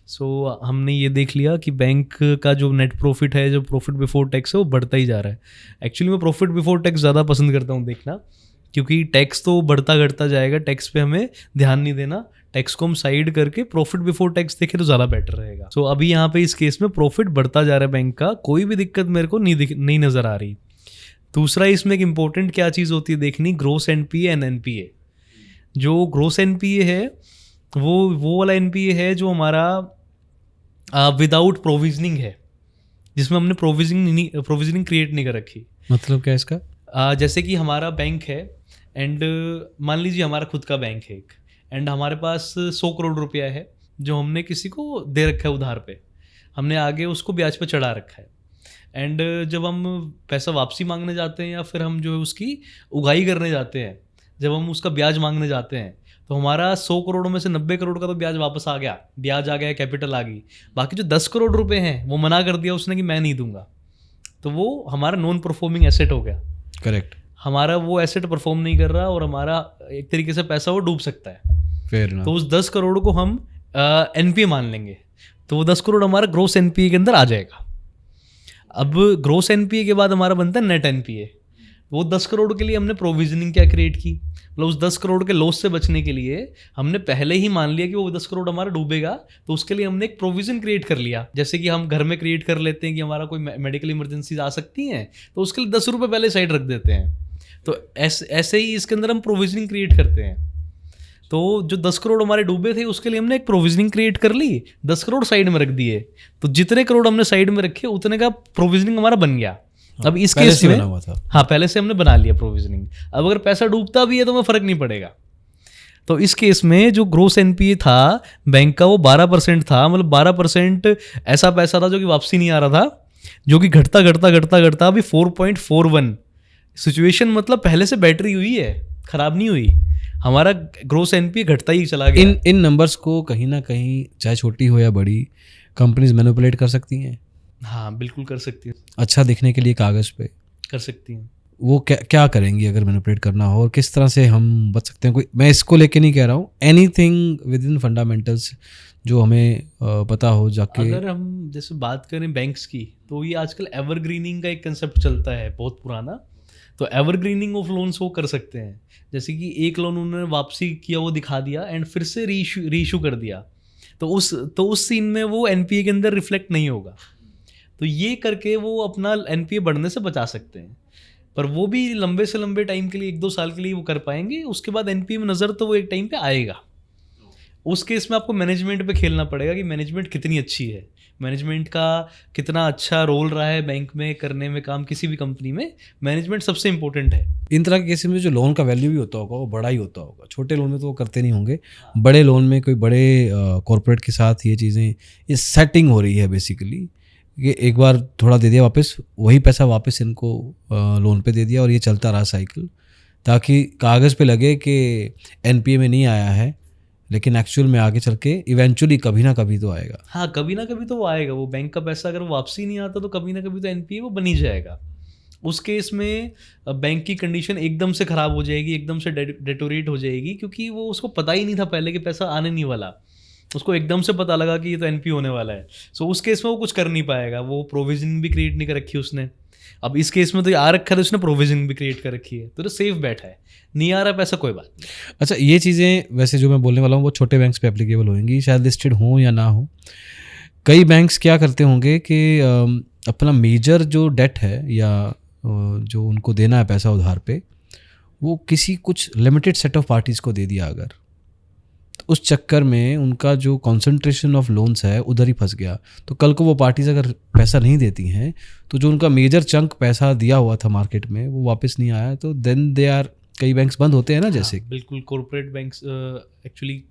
सो हमने ये देख लिया कि बैंक का जो नेट प्रॉफिट है, जो प्रॉफिट बिफोर टैक्स है, वो बढ़ता ही जा रहा है। एक्चुअली मैं प्रॉफिट बिफोर टैक्स ज़्यादा पसंद करता हूँ देखना, क्योंकि टैक्स तो बढ़ता घटता जाएगा, टैक्स पे हमें ध्यान नहीं देना। टैक्स को हम साइड करके प्रॉफिट बिफोर टैक्स देखें तो ज़्यादा बेटर रहेगा। सो अभी यहाँ पे इस केस में प्रॉफिट बढ़ता जा रहा है बैंक का, कोई भी दिक्कत मेरे को नहीं नज़र आ रही। दूसरा, इसमें एक इम्पोर्टेंट क्या चीज़ होती है देखनी, ग्रोस NPA एंड NPA। जो ग्रोस NPA है वो वाला NPA है जो हमारा विदाउट प्रोविजनिंग है, जिसमें हमने प्रोविजनिंग क्रिएट नहीं कर रखी। मतलब क्या इसका? जैसे कि हमारा बैंक है, एंड मान लीजिए हमारा खुद का बैंक है एक, एंड हमारे पास 100 करोड़ रुपया है जो हमने किसी को दे रखा है उधार पे, हमने आगे उसको ब्याज पे चढ़ा रखा है। एंड जब हम पैसा वापसी मांगने जाते हैं, या फिर हम जो है उसकी उगाही करने जाते हैं, जब हम उसका ब्याज मांगने जाते हैं, तो हमारा 100 करोड़ में से 90 करोड़ का तो ब्याज वापस आ गया, ब्याज आ गया, कैपिटल आ गई। बाकी जो 10 करोड़ रुपए हैं वो मना कर दिया उसने कि मैं नहीं दूंगा, तो वो हमारा नॉन परफॉर्मिंग एसेट हो गया। करेक्ट। हमारा वो एसेट परफॉर्म नहीं कर रहा, और हमारा एक तरीके से पैसा वो डूब सकता है। Fair enough. तो उस 10 करोड़ को हम एनपीए मान लेंगे, तो वो 10 करोड़ हमारा ग्रोस एनपीए के अंदर आ जाएगा। अब ग्रोस एनपीए के बाद हमारा बनता है नेट एनपीए। वो 10 करोड़ के लिए हमने प्रोविजनिंग क्या क्रिएट की, मतलब उस 10 करोड़ के लॉस से बचने के लिए हमने पहले ही मान लिया कि वो 10 करोड़ हमारा डूबेगा, तो उसके लिए हमने एक प्रोविजन क्रिएट कर लिया। जैसे कि हम घर में क्रिएट कर लेते हैं कि हमारा कोई मेडिकल इमरजेंसी आ सकती है, तो उसके लिए 10 रुपये पहले साइड रख देते हैं। तो ऐसे ही इसके अंदर हम प्रोविजनिंग क्रिएट करते हैं। तो जो 10 करोड़ हमारे डूबे थे उसके लिए हमने एक प्रोविजनिंग क्रिएट कर ली, 10 करोड़ साइड में रख दिए, तो जितने करोड़ हमने साइड में रखे उतने का प्रोविजनिंग हमारा बन गया। अब इस केस में हाँ पहले से हमने बना लिया प्रोविजनिंग। अब अगर पैसा डूबता भी है तो हमें फर्क नहीं पड़ेगा। तो इस केस में जो ग्रोस एनपीए था बैंक का वो 12% था, मतलब 12% ऐसा पैसा था जो कि वापसी नहीं आ रहा था, जो कि घटता घटता घटता घटता अभी 4.41 सिचुएशन, मतलब पहले से बैटरी हुई है, खराब नहीं हुई, हमारा ग्रोस एनपीए घटता ही चला गया। इन नंबर्स को कहीं ना कहीं चाहे छोटी हो या बड़ी कंपनीज मैनिपुलेट कर सकती हैं। हाँ बिल्कुल कर सकती है, अच्छा दिखने के लिए कागज़ पे कर सकती हैं। वो क्या करेंगी अगर मैनिपुलेट करना हो, और किस तरह से हम बच सकते हैं? कोई, मैं इसको लेके नहीं कह रहा हूँ, एनीथिंग विद इन फंडामेंटल्स जो हमें पता हो जाके। अगर हम जैसे बात करें बैंक्स की, तो ये आजकल एवरग्रीनिंग का एक कंसेप्ट चलता है बहुत पुराना। तो एवरग्रीनिंग ऑफ लोन्स वो कर सकते हैं, जैसे कि एक लोन उन्होंने वापसी किया वो दिखा दिया एंड फिर से रीइशू कर दिया, तो उस सीन में वो एनपीए के अंदर रिफ्लेक्ट नहीं होगा। तो ये करके वो अपना एनपीए बढ़ने से बचा सकते हैं, पर वो भी लंबे से लंबे टाइम के लिए 1-2 साल के लिए वो कर पाएंगे। उसके बाद एनपीए में नज़र तो वो एक टाइम पे आएगा। उस केस में आपको मैनेजमेंट पे खेलना पड़ेगा कि मैनेजमेंट कितनी अच्छी है, मैनेजमेंट का कितना अच्छा रोल रहा है बैंक में करने में काम, किसी भी कंपनी में मैनेजमेंट सबसे इंपॉर्टेंट है। इन तरह के केसेस में जो लोन का वैल्यू भी होता होगा वो बड़ा ही होता होगा। छोटे लोन में तो वो करते नहीं होंगे, बड़े लोन में कोई बड़े कॉरपोरेट के साथ ये चीज़ें, ये सेटिंग हो रही है बेसिकली कि एक बार थोड़ा दे दिया वापस, वही पैसा वापस इनको लोन पे दे दिया और ये चलता रहा साइकिल, ताकि कागज़ पे लगे कि एनपीए में नहीं आया है, लेकिन एक्चुअल में आगे चल के इवेंचुअली कभी ना कभी तो आएगा। हाँ कभी ना कभी तो वो आएगा, वो बैंक का पैसा अगर वापसी नहीं आता तो कभी ना कभी तो एनपीए वो बन ही जाएगा। उस केस में बैंक की कंडीशन एकदम से ख़राब हो जाएगी, एकदम से डेटोरेट हो जाएगी, क्योंकि वो उसको पता ही नहीं था पहले कि पैसा आने नहीं वाला, उसको एकदम से पता लगा कि ये तो एनपीए होने वाला है। सो उस केस में वो कुछ कर नहीं पाएगा, वो प्रोविजनिंग भी क्रिएट नहीं कर रखी उसने। अब इस केस में तो आ रखा है, उसने प्रोविजनिंग भी क्रिएट कर रखी है, तो सेफ बैठा है, नहीं आ रहा पैसा कोई बात नहीं। अच्छा, ये चीज़ें वैसे जो मैं बोलने वाला हूँ वो छोटे बैंक्स पे एप्लीकेबल होंगी, शायद लिस्टेड हो या ना हो। कई बैंक्स क्या करते होंगे कि अपना मेजर जो डेट है या जो उनको देना है पैसा उधार पे, वो किसी कुछ लिमिटेड सेट ऑफ पार्टीज़ को दे दिया अगर, तो उस चक्कर में उनका जो कॉन्सेंट्रेशन ऑफ लोन्स है उधर ही फंस गया। तो कल को वो पार्टीज अगर पैसा नहीं देती हैं तो जो उनका मेजर चंक पैसा दिया हुआ था मार्केट में वो वापस नहीं आया, तो देन दे आर, कई बैंक्स बंद होते हैं ना जैसे। हाँ, बिल्कुल कॉर्पोरेट बैंक्स एक्चुअली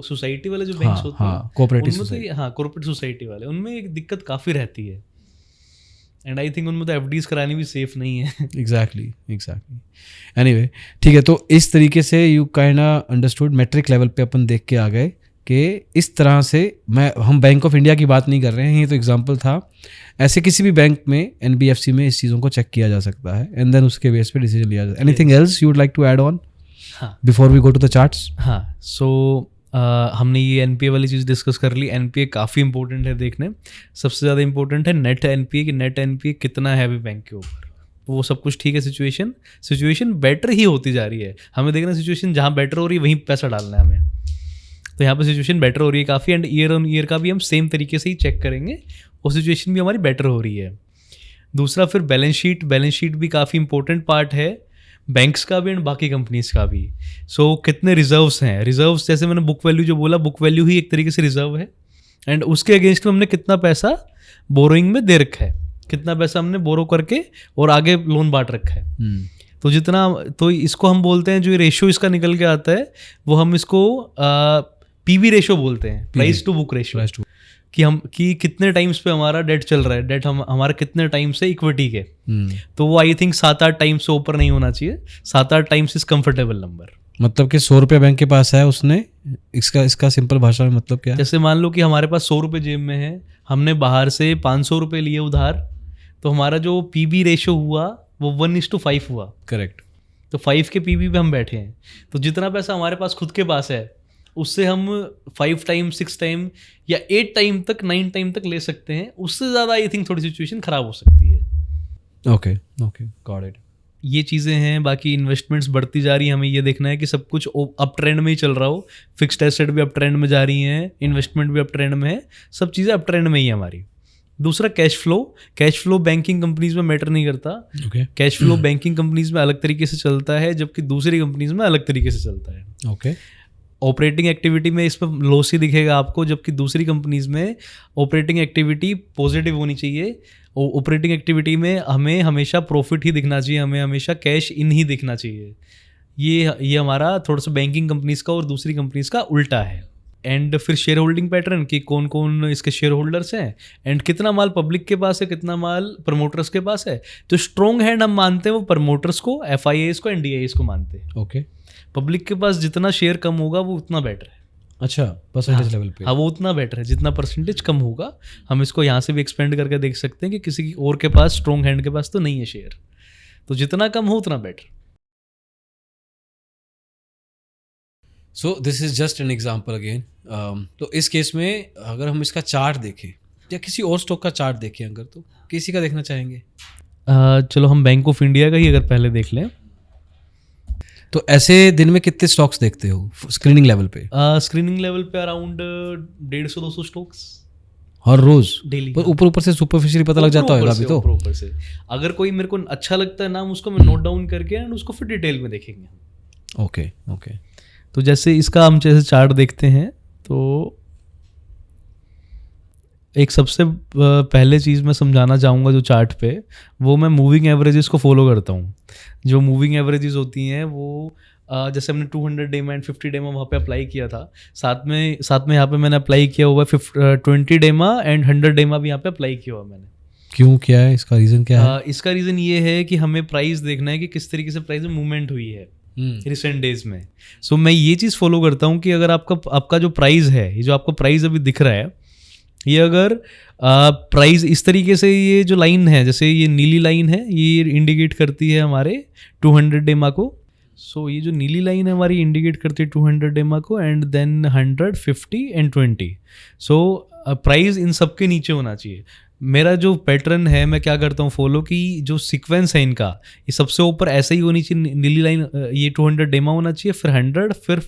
सोसाइटी वाले जो बैंक्स होते हैं, कोऑपरेटिव सोसाइटी, हाँ कॉर्पोरेट सोसाइटी वाले, उनमें एक दिक्कत काफ़ी रहती है एंड आई थिंक उनमें तो एफडीज करानी भी सेफ नहीं है। एग्जैक्टली एनीवे, ठीक है। तो इस तरीके से you kinda understood, metric level पे अपन देख के आ गए कि इस तरह से, हम बैंक ऑफ इंडिया की बात नहीं कर रहे हैं, ये तो एग्जांपल था, ऐसे किसी भी बैंक में, एनबीएफसी में इस चीज़ों को चेक किया जा सकता है एंड देन उसके बेस पे डिसीजन लिया जाता है। Anything else you would like to add on before we go to the charts? हाँ, सो हमने ये एनपीए वाली चीज़ डिस्कस कर ली। एनपीए काफ़ी इंपॉर्टेंट है देखने, सबसे ज़्यादा इंपॉर्टेंट है नेट एनपीए कि नेट एनपीए कितना है अभी बैंक के ऊपर, वो सब कुछ ठीक है। सिचुएशन बेटर ही होती जा रही है, हमें देखना सिचुएशन जहाँ बेटर हो रही है वहीं पैसा डालना है हमें। तो यहाँ पे सिचुएशन बेटर हो रही है काफ़ी, एंड ईयर ऑन ईयर का भी हम सेम तरीके से ही चेक करेंगे और सिचुएशन भी हमारी बेटर हो रही है। दूसरा फिर बैलेंस शीट भी काफ़ी इंपॉर्टेंट पार्ट है बैंक्स का भी एंड बाकी कंपनीज का भी। सो कितने रिजर्व्स हैं, रिजर्व्स जैसे मैंने बुक वैल्यू जो बोला, बुक वैल्यू ही एक तरीके से रिजर्व है, एंड उसके अगेंस्ट में हमने कितना पैसा बोरोइंग में दे रखा है, कितना पैसा हमने बोरो करके और आगे लोन बांट रखा है। तो जितना, तो इसको हम बोलते हैं, जो रेशो इसका निकल के आता है वो हम इसको पीवी रेशो बोलते हैं, प्राइस टू बुक रेशो, कि कितने टाइम्स पे हमारा डेट चल रहा है, डेट हमारा कितने टाइम से इक्विटी के। तो वो आई थिंक 7-8 टाइम्स से ऊपर नहीं होना चाहिए, 7-8 टाइम्स इज कंफर्टेबल नंबर। मतलब कि 100 रुपये बैंक के पास है, उसने इसका सिंपल भाषा में मतलब क्या है? जैसे मान लो कि हमारे पास 100 रुपये जेब में है, हमने बाहर से 500 रुपये लिए उधार, तो हमारा जो पीबी रेशो हुआ वो 1:5 हुआ। करेक्ट। तो 5 के पीवी पे हम बैठे हैं, तो जितना पैसा हमारे पास खुद के पास है उससे हम 5 टाइम 6 टाइम या 8 टाइम तक 9 टाइम तक ले सकते हैं। उससे ज़्यादा आई थिंक थोड़ी सिचुएशन ख़राब हो सकती है। Okay got it. ये चीज़ें हैं। बाकी इन्वेस्टमेंट्स बढ़ती जा रही हैं, हमें ये देखना है कि सब कुछ अप ट्रेंड में ही चल रहा हो। फिक्स्ड एसेट भी अप ट्रेंड में जा रही हैं, इन्वेस्टमेंट भी अप ट्रेंड में है, सब चीज़ें अप ट्रेंड में ही है हमारी। दूसरा कैश फ्लो बैंकिंग कंपनीज में मैटर नहीं करता। कैश फ्लो बैंकिंग कंपनीज में अलग तरीके से चलता है, जबकि दूसरी कंपनीज में अलग तरीके से चलता है। ओके। ऑपरेटिंग एक्टिविटी में इस पर लॉस ही दिखेगा आपको, जबकि दूसरी कंपनीज में ऑपरेटिंग एक्टिविटी पॉजिटिव होनी चाहिए। ऑपरेटिंग एक्टिविटी में हमें हमेशा प्रॉफिट ही दिखना चाहिए, हमें हमेशा कैश इन ही दिखना चाहिए। ये हमारा थोड़ा सा बैंकिंग कंपनीज का और दूसरी कंपनीज का उल्टा है। एंड फिर शेयर होल्डिंग पैटर्न कि कौन कौन इसके शेयर होल्डर्स हैं एंड कितना माल पब्लिक के पास है, कितना माल प्रमोटर्स के पास है। तो स्ट्रॉन्ग हैंड हम मानते हैं वो प्रमोटर्स को, FIAs को, NDIAs को मानते हैं। ओके। पब्लिक के पास जितना शेयर कम होगा वो उतना बेटर है। अच्छा, परसेंटेज लेवल पे? हाँ, वो उतना बेटर है। जितना परसेंटेज कम होगा, हम इसको यहाँ से भी एक्सपेंड करके देख सकते हैं कि किसी और के पास, स्ट्रॉन्ग हैंड के पास तो नहीं है शेयर, तो जितना कम हो उतना better. So this is just an example again. तो इस केस में अगर हम इसका चार्ट देखें या किसी और स्टॉक का चार्ट देखें अगर, तो किसी का देखना चाहेंगे? चलो हम बैंक ऑफ इंडिया का ही अगर पहले देख लें। तो ऐसे दिन में कितने स्टॉक्स देखते हो स्क्रीनिंग लेवल पे? स्क्रीनिंग लेवल पे अराउंड 150-200 स्टॉक्स हर रोज डेली। पर ऊपर से सुपरफिशियली पता लग जाता होगा अभी तो। ऊपर से अगर कोई मेरे को अच्छा लगता है नाम, उसको मैं नोट डाउन करके एंड उसको फिर डिटेल में देखेंगे। ओके। तो जैसे इसका हम जैसे चार्ट देखते हैं, तो एक सबसे पहले चीज़ मैं समझाना चाहूँगा जो चार्ट पे, वो मैं मूविंग एवरेजेस को फॉलो करता हूँ। जो मूविंग एवरेजेस होती हैं वो जैसे हमने 200 डे में एंड 50 डे में वहाँ पे अप्लाई किया था, साथ में यहाँ पे मैंने अप्लाई किया हुआ 20 डे में एंड 100 डे में भी यहाँ पे अप्लाई किया हुआ मैंने। क्यों, क्या है इसका रीज़न? क्या है इसका रीज़न ये है कि हमें प्राइस देखना है कि किस तरीके से प्राइस में मूवमेंट हुई है रिसेंट डेज में। सो मैं ये चीज़ फॉलो करता हूँ कि अगर आपका जो प्राइस है, ये जो आपको प्राइस अभी दिख रहा है, ये अगर प्राइस इस तरीके से, ये जो लाइन है, जैसे ये नीली लाइन है, ये इंडिकेट करती है हमारे 200 डेमा को। सो ये जो नीली लाइन है हमारी इंडिकेट करती है 200 डेमा को, and then 100, 50 and 20। So price in सब के नीचे होना चाहिए। मेरा जो पैटर्न है, मैं क्या करता हूँ फॉलो, कि जो सीक्वेंस है इनका, ये सबसे ऊपर ऐसे ही होनी चाहिए नीली लाइन, ये 200 डेमा होना चाहिए, फिर 100, फिर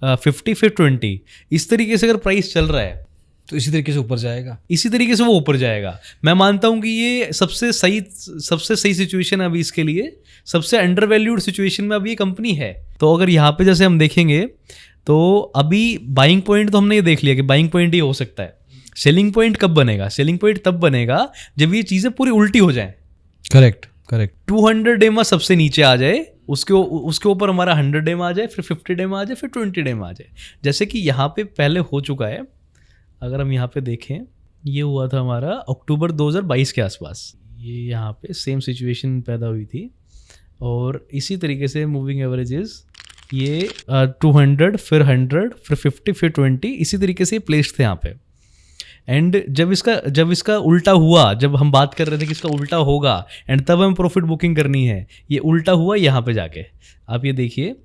50, फिर 20। इस तरीके से अगर प्राइस चल रहा है तो इसी तरीके से ऊपर जाएगा, इसी तरीके से वो ऊपर जाएगा। मैं मानता हूँ कि ये सबसे सही सिचुएशन है अभी इसके लिए, सबसे अंडर वैल्यूड सिचुएशन में अभी ये कंपनी है। तो अगर यहाँ पे जैसे हम देखेंगे, तो अभी बाइंग पॉइंट तो हमने ये देख लिया कि बाइंग पॉइंट ये हो सकता है। सेलिंग पॉइंट कब बनेगा? सेलिंग पॉइंट तब बनेगा जब ये चीज़ें पूरी उल्टी हो जाएं। करेक्ट। 200 डे में सबसे नीचे आ जाए, उसके ऊपर हमारा 100 डे में आ जाए, फिर 50 डे में आ जाए, फिर 20 डे में आ जाए, जैसे कि यहाँ पे पहले हो चुका है। अगर हम यहाँ पे देखें, ये हुआ था हमारा अक्टूबर 2022 के आसपास, ये यहाँ पे सेम सिचुएशन पैदा हुई थी, और इसी तरीके से मूविंग एवरेजेस ये 200, फिर 100, फिर 50, फिर 20, इसी तरीके से प्लेस्ड थे यहाँ पे। एंड जब इसका उल्टा हुआ, जब हम बात कर रहे थे कि इसका उल्टा होगा एंड तब हमें प्रॉफिट बुकिंग करनी है, ये उल्टा हुआ यहाँ पे जाके। आप ये देखिए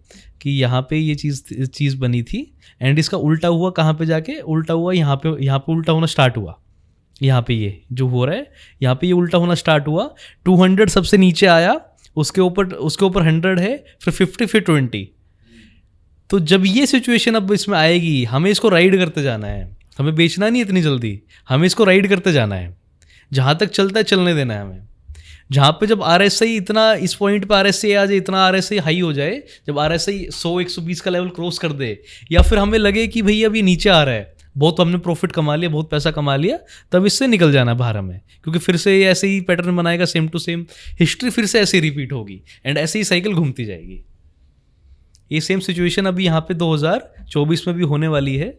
कि यहाँ पे ये चीज़ बनी थी एंड इसका उल्टा हुआ कहाँ पे जाके? उल्टा हुआ यहाँ पे उल्टा होना स्टार्ट हुआ। यहाँ पे ये जो हो रहा है, यहाँ पे ये उल्टा होना स्टार्ट हुआ। 200 सबसे नीचे आया, उसके ऊपर 100 है, फिर 50, फिर 20। तो जब ये सिचुएशन अब इसमें आएगी, हमें इसको राइड करते जाना है, हमें बेचना नहीं इतनी जल्दी, हमें इसको राइड करते जाना है। जहाँ तक चलता है चलने देना है हमें। जहाँ पे जब RSI इतना, इस पॉइंट पे RSI आ जाए, इतना RSI हाई हो जाए, जब RSI 100-120 का लेवल क्रॉस कर दे, या फिर हमें लगे कि भैया अभी नीचे आ रहा है, बहुत हमने प्रॉफिट कमा लिया, बहुत पैसा कमा लिया, तब इससे निकल जाना बाहर हमें, क्योंकि फिर से ये ऐसे ही पैटर्न बनाएगा, सेम टू सेम हिस्ट्री फिर से ऐसे ही रिपीट होगी एंड ऐसे ही साइकिल घूमती जाएगी। ये सेम सिचुएशन अभी यहाँ पे 2024 में भी होने वाली है।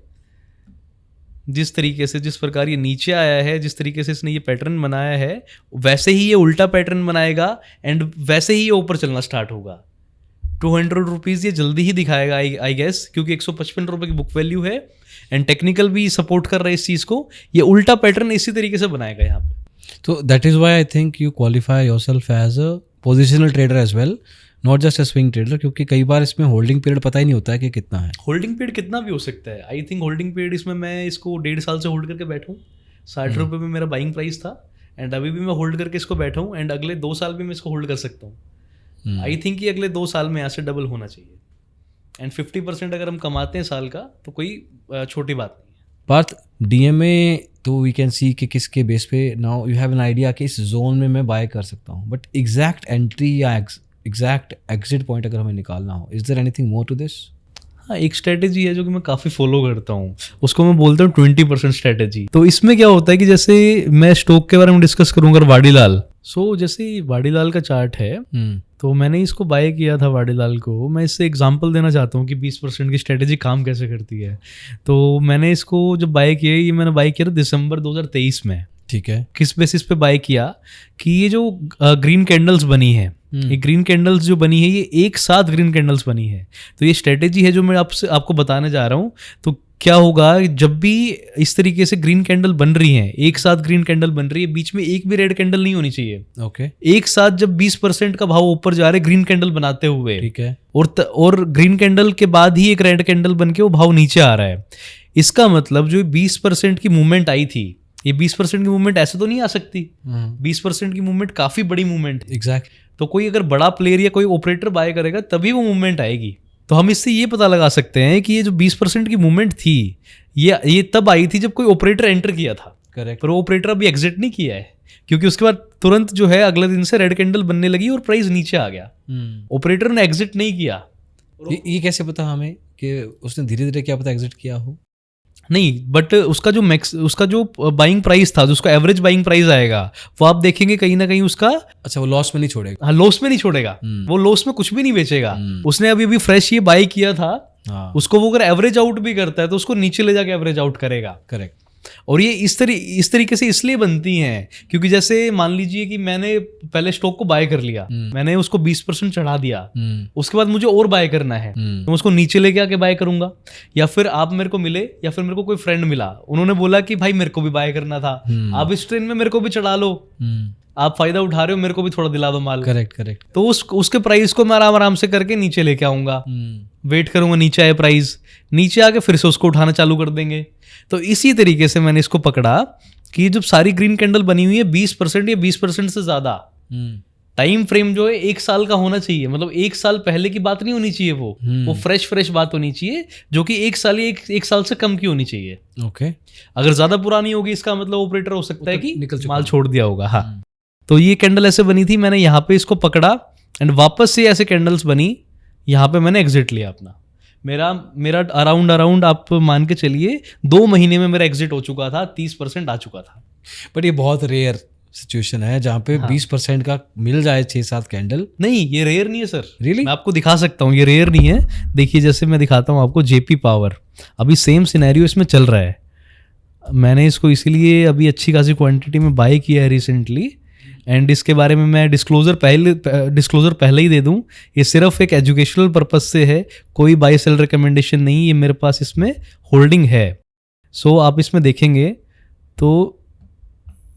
जिस तरीके से, जिस प्रकार ये नीचे आया है, जिस तरीके से इसने ये पैटर्न बनाया है, वैसे ही ये उल्टा पैटर्न बनाएगा एंड वैसे ही ये ऊपर चलना स्टार्ट होगा। 200 रुपीज़ ये जल्दी ही दिखाएगा आई गेस, क्योंकि 155 रुपये की बुक वैल्यू है एंड टेक्निकल भी सपोर्ट कर रहा है इस चीज़ को। ये उल्टा पैटर्न इसी तरीके से बनाएगा यहाँ पे। तो that is why I think you qualify yourself as a positional trader as well, not just a swing trader, क्योंकि कई बार इसमें होल्डिंग पीरियड पता ही नहीं होता है कि कितना है। होल्डिंग पीरियड कितना भी हो सकता है। आई थिंक होल्डिंग पीरियड इसमें मैं इसको 1.5 साल से होल्ड करके बैठा हूँ। 60 रुपये में मेरा बाइंग प्राइस था एंड अभी भी मैं होल्ड करके इसको बैठा हूँ एंड अगले 2 साल भी मैं इसको होल्ड कर सकता हूँ। आई थिंक कि अगले 2 साल में यहाँ से डबल होना चाहिए एंड 50% अगर हम कमाते हैं साल का तो कोई छोटी बात नहीं है। पार्थ, डीएमए तो वी कैन सी कि किसके बेस पे now you have an idea कि इस जोन में मैं बाय कर सकता हूँ, बट एग्जैक्ट एंट्री या एग्जैक्ट एग्जिट पॉइंट अगर हमें निकालना हो, is there anything more to this? हाँ, एक स्ट्रेटेजी है जो कि मैं काफ़ी फॉलो करता हूँ, उसको मैं बोलता हूँ 20% स्ट्रेटेजी। तो इसमें क्या होता है कि जैसे मैं स्टॉक के बारे में डिस्कस करूँगा वाडीलाल, सो जैसे वाडीलाल का चार्ट है तो मैंने इसको बाय किया था वाडीलाल को। मैं इससे एग्जांपल देना चाहता हूँ कि 20% की स्ट्रेटेजी काम कैसे करती है। तो मैंने इसको जब बाय किया, ये मैंने बाय किया था दिसंबर 2023 में। ठीक है। किस बेसिस पे बाय किया कि ये जो ग्रीन कैंडल्स बनी है, ये ग्रीन कैंडल्स जो बनी है ये एक साथ ग्रीन कैंडल्स बनी है। तो ये स्ट्रेटेजी है जो मैं आपको बताने जा रहा हूँ। तो क्या होगा जब भी इस तरीके से ग्रीन कैंडल बन रही है, एक साथ ग्रीन कैंडल बन रही है, बीच में एक भी रेड कैंडल नहीं होनी चाहिए। ओके। एक साथ जब 20% का भाव ऊपर जा रहे ग्रीन कैंडल बनाते हुए, ठीक है, और ग्रीन कैंडल के बाद ही एक रेड कैंडल बन के वो भाव नीचे आ रहा है, इसका मतलब जो 20% की मूवमेंट आई थी, ये 20% की मूवमेंट ऐसे तो नहीं आ सकती। 20% की मूवमेंट काफी बड़ी मूवमेंट है। एग्जैक्ट। तो कोई अगर बड़ा प्लेयर या कोई ऑपरेटर बाय करेगा तभी वो मूवमेंट आएगी। तो हम इससे ये पता लगा सकते हैं कि ये जो 20% की मूवमेंट थी ये तब आई थी जब कोई ऑपरेटर एंटर किया था। करेक्ट। पर वो ऑपरेटर अभी एग्जिट नहीं किया है, क्योंकि उसके बाद तुरंत जो है अगले दिन से रेड कैंडल बनने लगी और प्राइस नीचे आ गया। ऑपरेटर ने एग्जिट नहीं किया। ये कैसे पता हमें कि उसने धीरे धीरे क्या पता एग्जिट किया हो? नहीं, बट उसका जो बाइंग प्राइस था, जो उसका एवरेज बाइंग प्राइस आएगा, वो आप देखेंगे कहीं ना कहीं उसका, अच्छा, वो लॉस में नहीं छोड़ेगा। हाँ, लॉस में नहीं छोड़ेगा। वो लॉस में कुछ भी नहीं बेचेगा। उसने अभी फ्रेश ये बाई किया था। उसको वो अगर एवरेज आउट भी करता है तो उसको नीचे ले जाके एवरेज आउट करेगा। करेक्ट। और ये इस तरीके से इसलिए बनती हैं क्योंकि जैसे मान लीजिए कि मैंने पहले स्टॉक को बाय कर लिया, मैंने उसको 20% चढ़ा दिया, उसके बाद मुझे और बाय करना है तो उसको नीचे लेके आके बाय करूंगा। या फिर आप मेरे को मिले या फिर मेरे को कोई फ्रेंड मिला, उन्होंने बोला कि भाई मेरे को भी बाय करना था, आप इस ट्रेन में मेरे को भी चढ़ा लो, आप फायदा उठा रहे हो, मेरे को भी थोड़ा दिला दो माल। करेक्ट। तो उसके प्राइस को मैं आराम से करके नीचे लेके आऊंगा, वेट करूंगा नीचे आए प्राइस, नीचे आके फिर से उसको उठाना चालू कर देंगे। तो इसी तरीके से मैंने इसको पकड़ा कि जब सारी ग्रीन कैंडल बनी हुई है 20% या 20% से ज्यादा, टाइम फ्रेम जो है 1 साल का होना चाहिए। मतलब 1 साल पहले की बात नहीं होनी चाहिए, वो फ्रेश बात होनी चाहिए, जो कि 1 साल या 1 साल से कम की होनी चाहिए। ओके। अगर ज्यादा पुरानी होगी इसका मतलब ऑपरेटर हो सकता है कि माल छोड़ दिया होगा। हाँ, तो ये कैंडल ऐसे बनी थी, मैंने यहाँ पे इसको पकड़ा एंड वापस से ऐसे कैंडल्स बनी, यहाँ पे मैंने एग्जिट लिया अपना। मेरा अराउंड आप मान के चलिए 2 महीने में मेरा एग्जिट हो चुका था, 30% आ चुका था। बट ये बहुत रेयर सिचुएशन है जहाँ पे 20% का मिल जाए 6-7 कैंडल। नहीं, ये रेयर नहीं है सर। रियली? मैं आपको दिखा सकता हूँ, ये रेयर नहीं है। देखिए, जैसे मैं दिखाता हूँ आपको जेपी पावर, अभी सेम सिनेरियो इसमें चल रहा है। मैंने इसको इसीलिए अभी अच्छी खासी क्वांटिटी में बाय किया है रिसेंटली, एंड इसके बारे में मैं डिस्क्लोजर पहले ही दे दूं, ये सिर्फ एक एजुकेशनल पर्पस से है, कोई बाय सेल रिकमेंडेशन नहीं। ये मेरे पास इसमें होल्डिंग है। सो आप इसमें देखेंगे तो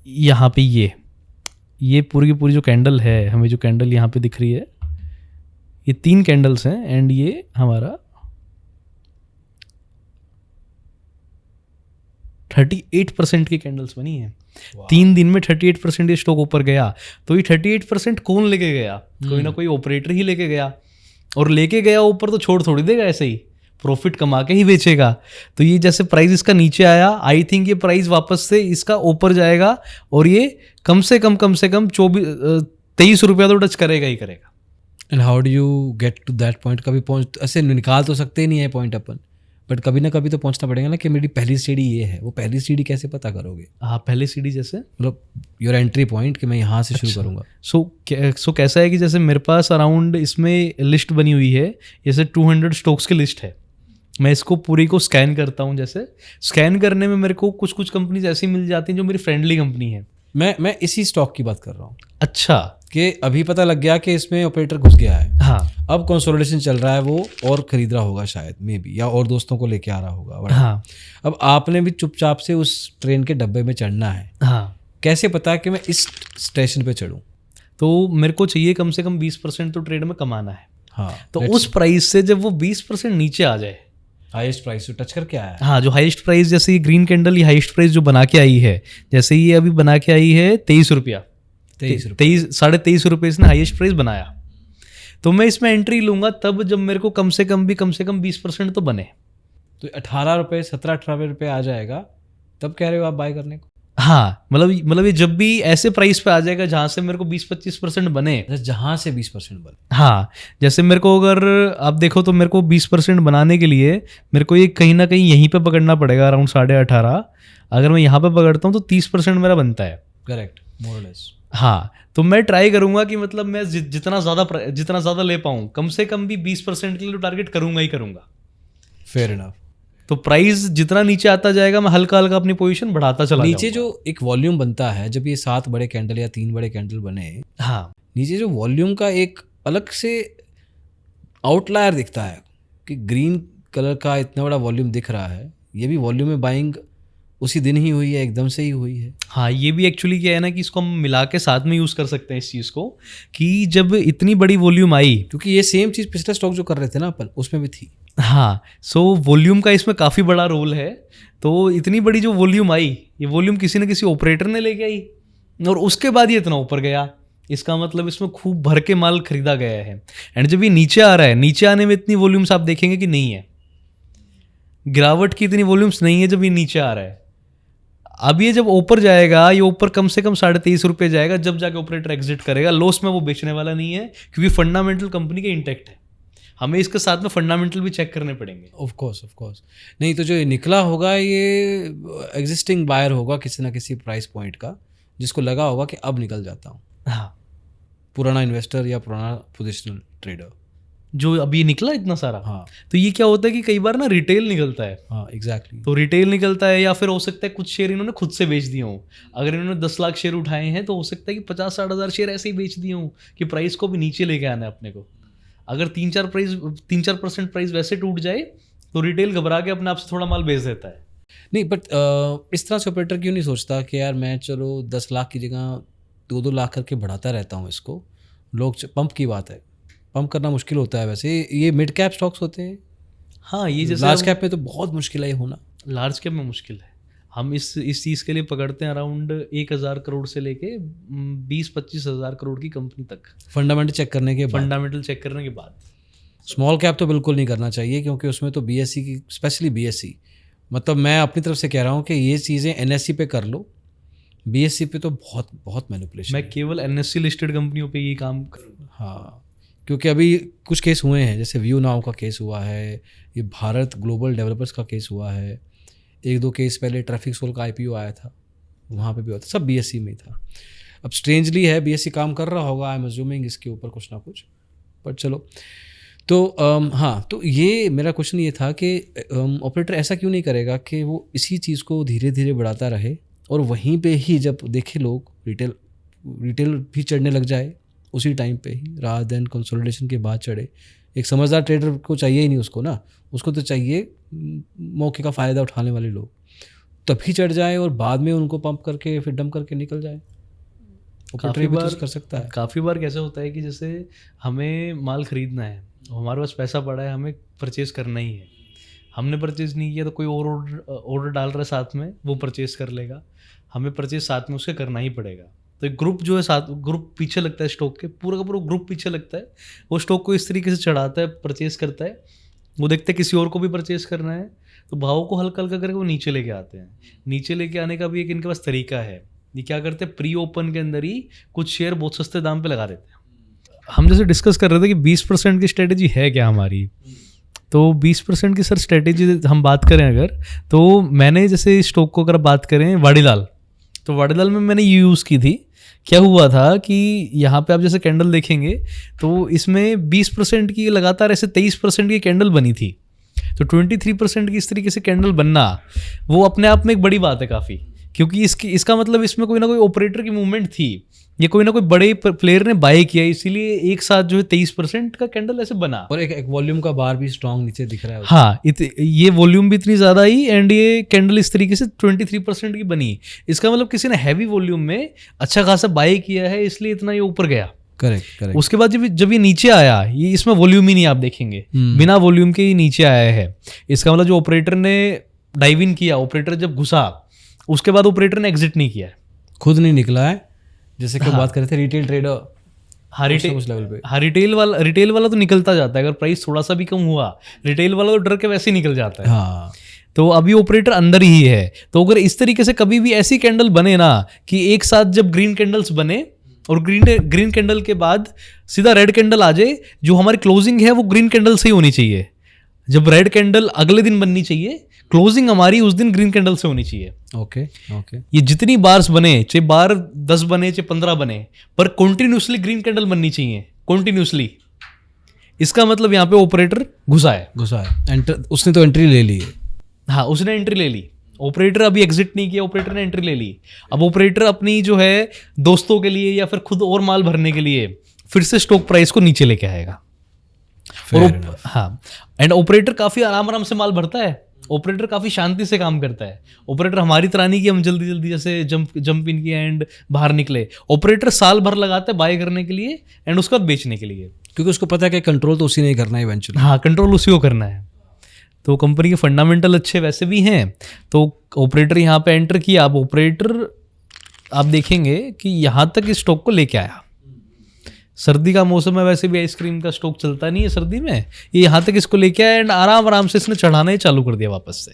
यहाँ पे ये पूरी की पूरी जो कैंडल है, हमें जो कैंडल यहाँ पे दिख रही है, ये 3 कैंडल्स हैं एंड ये हमारा 38% की कैंडल्स बनी है। 3 दिन में 38% ये स्टॉक ऊपर गया। तो ये 38% कौन लेके गया? कोई ना कोई ऑपरेटर ही लेके गया, और लेके गया ऊपर तो छोड़ थोड़ी देगा, ऐसे ही प्रॉफिट कमा के ही बेचेगा। तो ये जैसे प्राइस इसका नीचे आया, आई थिंक ये प्राइस वापस से इसका ऊपर जाएगा और ये कम से कम 23 रुपया तो टच करेगा ही करेगा। And how do you get to that point? कभी पहुंच ऐसे निकाल तो सकते ही नहीं है पॉइंट अपन, बट कभी ना कभी तो पहुंचना पड़ेगा ना कि मेरी पहली सीढ़ी ये है। वो पहली सीढ़ी कैसे पता करोगे? हाँ, पहली सीढ़ी जैसे मतलब योर एंट्री पॉइंट कि मैं यहाँ से शुरू करूँगा। सो कैसा है कि जैसे मेरे पास अराउंड इसमें लिस्ट बनी हुई है, जैसे 200 स्टॉक्स की लिस्ट है। मैं इसको पूरी को स्कैन करता हूँ। जैसे स्कैन करने में मेरे को कुछ कंपनीज ऐसी मिल जाती हैं जो मेरी फ्रेंडली कंपनी है। मैं इसी स्टॉक की बात कर रहा हूँ। अच्छा, कि अभी पता लग गया कि इसमें ऑपरेटर घुस गया है। हाँ, अब कंसोलिडेशन चल रहा है, वो और खरीद रहा होगा शायद, मे बी, या और दोस्तों को लेके आ रहा होगा। हाँ, अब आपने भी चुपचाप से उस ट्रेन के डब्बे में चढ़ना है। हाँ, कैसे पता कि मैं इस स्टेशन पे चढ़ूं? तो मेरे को चाहिए कम से कम 20% तो ट्रेड में कमाना है। हाँ, तो उस प्राइस से जब वो 20% नीचे आ जाए, हाईएस्ट प्राइस तो टच करके आया है। हाँ, जो हाईएस्ट प्राइस, जैसे ये ग्रीन कैंडल, ये हाईएस्ट प्राइस जो बना के आई है, जैसे ये अभी बना के आई है 23 रुपया, 23 रुपये इसने हाईएस्ट प्राइस बनाया, तो मैं इसमें एंट्री लूंगा तब जब मेरे को कम से कम 20% तो बने। तो 18 रुपये 17-18 रुपये आ जाएगा तब कह रहे हो आप बाय करने को? हाँ, मतलब ये जब भी ऐसे प्राइस पे आ जाएगा जहाँ से मेरे को 20-25% बने, जहाँ से 20% बने। हाँ, जैसे मेरे को अगर आप देखो तो मेरे को 20% बनाने के लिए मेरे को ये कहीं ना कहीं यहीं पे पकड़ना पड़ेगा, अराउंड 18.5। अगर मैं यहाँ पे पकड़ता हूँ तो 30% मेरा बनता है। करेक्ट, मोर और लेस। हाँ, तो मैं ट्राई करूंगा कि मतलब मैं जितना ज़्यादा ले पाऊँ, कम से कम भी 20% के लिए टारगेट करूंगा ही करूंगा। Fair enough. तो प्राइस जितना नीचे आता जाएगा मैं हल्का हल्का अपनी पोजीशन बढ़ाता चला नीचे जो एक वॉल्यूम बनता है, जब ये 7 बड़े कैंडल या 3 बड़े कैंडल बने, हाँ, नीचे जो वॉल्यूम का एक अलग से आउटलायर दिखता है कि ग्रीन कलर का इतना बड़ा वॉल्यूम दिख रहा है, ये भी वॉल्यूम में बाइंग उसी दिन ही हुई है, एकदम से ही हुई है। हाँ, ये भी एक्चुअली क्या है ना कि इसको हम मिला के साथ में यूज़ कर सकते हैं इस चीज़ को, कि जब इतनी बड़ी वॉल्यूम आई, क्योंकि ये सेम चीज़ पिछला स्टॉक जो कर रहे थे ना अपन, उसमें भी थी। हाँ, सो वॉल्यूम का इसमें काफ़ी बड़ा रोल है। तो इतनी बड़ी जो वॉल्यूम आई, ये वॉल्यूम किसी न किसी ऑपरेटर ने लेके आई और उसके बाद ये इतना ऊपर गया, इसका मतलब इसमें खूब भर के माल खरीदा गया है। एंड जब ये नीचे आ रहा है, नीचे आने में इतनी वॉल्यूम्स आप देखेंगे कि नहीं है, गिरावट की इतनी वॉल्यूम्स नहीं है जब ये नीचे आ रहा है। अब ये जब ऊपर जाएगा, ये ऊपर कम से कम 23.5 रुपये जाएगा, जब जाके ऑपरेटर एग्जिट करेगा। लॉस में वो बेचने वाला नहीं है, क्योंकि फंडामेंटल कंपनी के इंटैक्ट है। हमें इसके साथ में फंडामेंटल भी चेक करने पड़ेंगे। Of course. नहीं तो जो ये निकला होगा ये एग्जिस्टिंग बायर होगा किसी ना किसी प्राइस पॉइंट का, जिसको लगा होगा कि अब निकल जाता हूँ। हाँ, पुराना इन्वेस्टर या पुराना पोजिशनल ट्रेडर जो अभी निकला इतना सारा। हाँ, तो ये क्या होता है कि कई बार ना रिटेल निकलता है। हाँ, एग्जैक्टली। तो रिटेल निकलता है, या फिर हो सकता है कुछ शेयर इन्होंने खुद से बेच दिए हों। अगर इन्होंने 10 लाख शेयर उठाए हैं तो हो सकता है कि 50-60 हज़ार शेयर ऐसे ही बेच दिए हों कि प्राइस को भी नीचे लेके आना है अपने को। अगर 3-4% प्राइस वैसे टूट जाए तो रिटेल घबरा के अपने आप से थोड़ा माल बेच देता है। नहीं, बट इस तरह से ऑपरेटर क्यों नहीं सोचता कि यार मैं चलो 10 लाख की जगह 2-2 लाख करके बढ़ाता रहता हूँ इसको। लोग पंप की बात है, पंप करना मुश्किल होता है वैसे, ये मिड कैप स्टॉक्स होते हैं। हाँ, ये जैसे लार्ज कैप में तो बहुत मुश्किल है ये होना। लार्ज कैप में मुश्किल है। हम इस चीज़ के लिए पकड़ते हैं अराउंड 1,000 करोड़ से लेके 20-25 हज़ार करोड़ की कंपनी तक, फंडामेंटल चेक करने के बाद। स्मॉल कैप तो बिल्कुल नहीं करना चाहिए, क्योंकि उसमें तो बीएससी की, स्पेशली बीएससी, मतलब मैं अपनी तरफ से कह रहा हूँ कि ये चीज़ें एनएससी पे कर लो, बीएससी पे तो बहुत बहुत मैनिपुलेशन। मैं केवल एनएससी लिस्टेड कंपनियों पे ये काम करूँ। हाँ, क्योंकि अभी कुछ केस हुए हैं, जैसे व्यू नाउ का केस हुआ है, ये भारत ग्लोबल डेवलपर्स का केस हुआ है, 1-2 केस पहले ट्रैफिक सोल का आईपीओ आया था, वहाँ पे भी हुआ था, सब बीएससी में ही था। अब स्ट्रेंजली है बीएससी काम कर रहा होगा, आई एम अज्यूमिंग इसके ऊपर कुछ ना कुछ, बट चलो। तो हाँ, तो ये मेरा क्वेश्चन ये था कि ऑपरेटर ऐसा क्यों नहीं करेगा कि वो इसी चीज़ को धीरे धीरे बढ़ाता रहे और वहीं पे ही जब देखे लोग रिटेल भी चढ़ने लग जाए उसी टाइम पे ही, रादर देन कंसोलिडेशन के बाद चढ़े। एक समझदार ट्रेडर को चाहिए ही नहीं उसको ना, उसको तो चाहिए मौके का फ़ायदा उठाने वाले लोग, तभी चढ़ जाए और बाद में उनको पंप करके फिर डंप करके निकल जाए। काफ़ी बार कर सकता है। काफ़ी बार कैसे होता है कि जैसे हमें माल ख़रीदना है, हमारे पास पैसा पड़ा है, हमें परचेज करना ही है, हमने परचेज नहीं किया तो कोई और ऑर्डर डाल रहा है साथ में, वो परचेज कर लेगा, हमें परचेज साथ में उसके करना ही पड़ेगा। तो एक ग्रुप जो है साथ, ग्रुप पीछे लगता है स्टॉक के, पूरा का पूरा ग्रुप पीछे लगता है, वो स्टॉक को इस तरीके से चढ़ाता है, परचेज करता है, वो देखते हैं किसी और को भी परचेज करना है, तो भाव को हल्का हल्का करके वो नीचे लेके आते हैं। नीचे लेके आने का भी एक इनके पास तरीका है, ये क्या करते हैं, प्री ओपन के अंदर ही कुछ शेयर बहुत सस्ते दाम पे लगा देते हैं। हम जैसे डिस्कस कर रहे थे कि 20% की स्ट्रेटेजी है क्या हमारी, तो 20% की सर स्ट्रेटेजी हम बात करें अगर, तो मैंने जैसे स्टॉक को अगर बात करें वाडीलाल, तो वाडीलाल में मैंने ये यूज़ की थी। क्या हुआ था कि यहाँ पे आप जैसे कैंडल देखेंगे तो इसमें 20% की लगातार ऐसे 23% की कैंडल बनी थी, तो 23% की इस तरीके से कैंडल बनना वो अपने आप में एक बड़ी बात है काफ़ी, क्योंकि इसका मतलब इसमें कोई ना कोई ऑपरेटर की मूवमेंट थी, ये कोई ना कोई बड़े प्लेयर ने बाय किया, इसीलिए एक साथ जो है 23% का कैंडल ऐसे बना। और एक वॉल्यूम का बार भी स्ट्रॉन्ग नीचे दिख रहा है। हाँ, ये वॉल्यूम भी इतनी ज़्यादा ही, एंड ये कैंडल इस तरीके से 23% की बनी। इसका मतलब किसी ने हैवी वॉल्यूम में अच्छा खासा बाय किया है, इसलिए इतना ये ऊपर गया। करेक्ट। उसके बाद जब ये नीचे आया, ये इसमें वॉल्यूम ही नहीं, आप देखेंगे बिना वॉल्यूम के ही नीचे आया है। इसका मतलब जो ऑपरेटर ने डाइव इन किया, ऑपरेटर जब घुसा उसके बाद ऑपरेटर ने एग्जिट नहीं किया है, खुद नहीं निकला है। जैसे कि बात कर रहे थे रिटेल ट्रेडर, हाँ लेवल पे, हाँ रिटेल वाला तो निकलता जाता है, अगर प्राइस थोड़ा सा भी कम हुआ रिटेल वाला तो डर के वैसे ही निकल जाता है। हाँ, तो अभी ऑपरेटर अंदर ही है। तो अगर इस तरीके से कभी भी ऐसी कैंडल बने ना कि एक साथ जब ग्रीन कैंडल्स बने और ग्रीन कैंडल के बाद सीधा रेड कैंडल आ जाए, जो हमारी क्लोजिंग है वो ग्रीन कैंडल से ही होनी चाहिए। जब रेड कैंडल अगले दिन बननी चाहिए, क्लोजिंग हमारी उस दिन ग्रीन कैंडल से होनी चाहिए। ओके। ये जितनी बार्स बने, चाहे बार 10 बने चाहे 15 बने, पर कॉन्टिन्यूसली ग्रीन कैंडल बननी चाहिए, कॉन्टिन्यूसली। इसका मतलब यहाँ पे ऑपरेटर घुसा है। उसने तो एंट्री ले ली है। हाँ, उसने एंट्री ले ली। ऑपरेटर अभी एग्जिट नहीं किया, ऑपरेटर ने एंट्री ले ली। अब ऑपरेटर अपनी जो है दोस्तों के लिए या फिर खुद और माल भरने के लिए फिर से स्टॉक प्राइस को नीचे लेके आएगा। और हाँ, एंड ऑपरेटर काफी आराम से माल भरता है, ऑपरेटर काफी शांति से काम करता है। ऑपरेटर हमारी तरह नहीं कि हम जल्दी जैसे जंप इन किया एंड बाहर निकले। ऑपरेटर साल भर लगाता है बाय करने के लिए एंड उसका बेचने के लिए, क्योंकि उसको पता है कि कंट्रोल तो उसी ने करना है इवेंचुअली। हाँ, कंट्रोल उसी को करना है। तो कंपनी के फंडामेंटल अच्छे वैसे भी हैं। तो ऑपरेटर यहाँ पे एंटर किया। अब ऑपरेटर आप देखेंगे कि यहाँ तक इस स्टॉक को लेके आया। सर्दी का मौसम है, वैसे भी आइसक्रीम का स्टॉक चलता नहीं है सर्दी में, ये यहाँ तक इसको लेके आया एंड आराम से इसने चढ़ाना ही चालू कर दिया वापस से।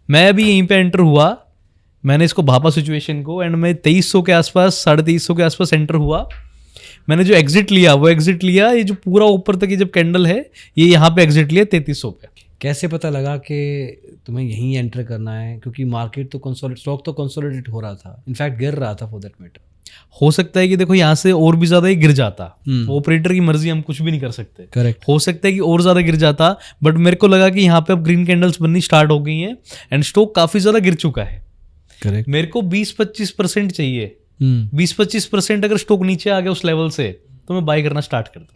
मैं भी यहीं पे एंटर हुआ, मैंने इसको भापा सिचुएशन को, एंड मैं 2300 के आसपास 2350 के आसपास एंटर हुआ। मैंने जो एग्जिट लिया वो एग्जिट लिया, ये जो पूरा ऊपर तक ये जब कैंडल है ये यहाँ पे एग्जिट लिया 3300 पे। कैसे पता लगा कि तुम्हें यहीं एंटर करना है? क्योंकि मार्केट तो स्टॉक तो कंसोलिडेट हो रहा था, इनफैक्ट गिर रहा था फॉर दैट मैटर। हो सकता है कि देखो यहाँ से और भी ज्यादा ही गिर जाता, ऑपरेटर की मर्जी, हम कुछ भी नहीं कर सकते। करेक्ट, हो सकता है कि और ज्यादा गिर जाता, बट मेरे को लगा कि यहाँ पे अब ग्रीन कैंडल्स बननी स्टार्ट हो गई हैं एंड स्टॉक काफी ज्यादा गिर चुका है। करेक्ट, मेरे को 20-25% चाहिए। 20-25% अगर स्टॉक नीचे आ गया उस लेवल से तो मैं बाय करना स्टार्ट कर दूंगा।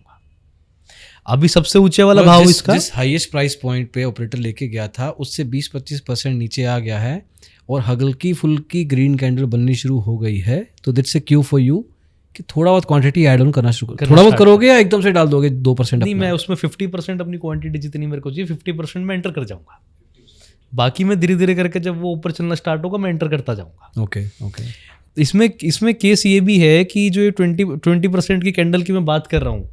अभी सबसे ऊंचे वाला भाव इसका, जिस हाईएस्ट प्राइस पॉइंट पे ऑपरेटर लेके गया था उससे 20-25% नीचे आ गया है और हल्की फुल्की ग्रीन कैंडल बननी शुरू हो गई है। तो that's a Q for you कि थोड़ा बहुत क्वांटिटी ऐड ऑन करना शुरू करो। थोड़ा बहुत करोगे या एकदम से डाल दोगे 2%? नहीं, मैं उसमें 50% अपनी क्वांटिटी जितनी मेरे को चाहिए 50% में एंटर कर जाऊंगा। बाकी मैं धीरे धीरे करके जब वो ऊपर चलना स्टार्ट होगा मैं एंटर करता जाऊंगा। ओके। इसमें केस ये भी है कि जो ये 20% की कैंडल की मैं बात कर रहा हूँ,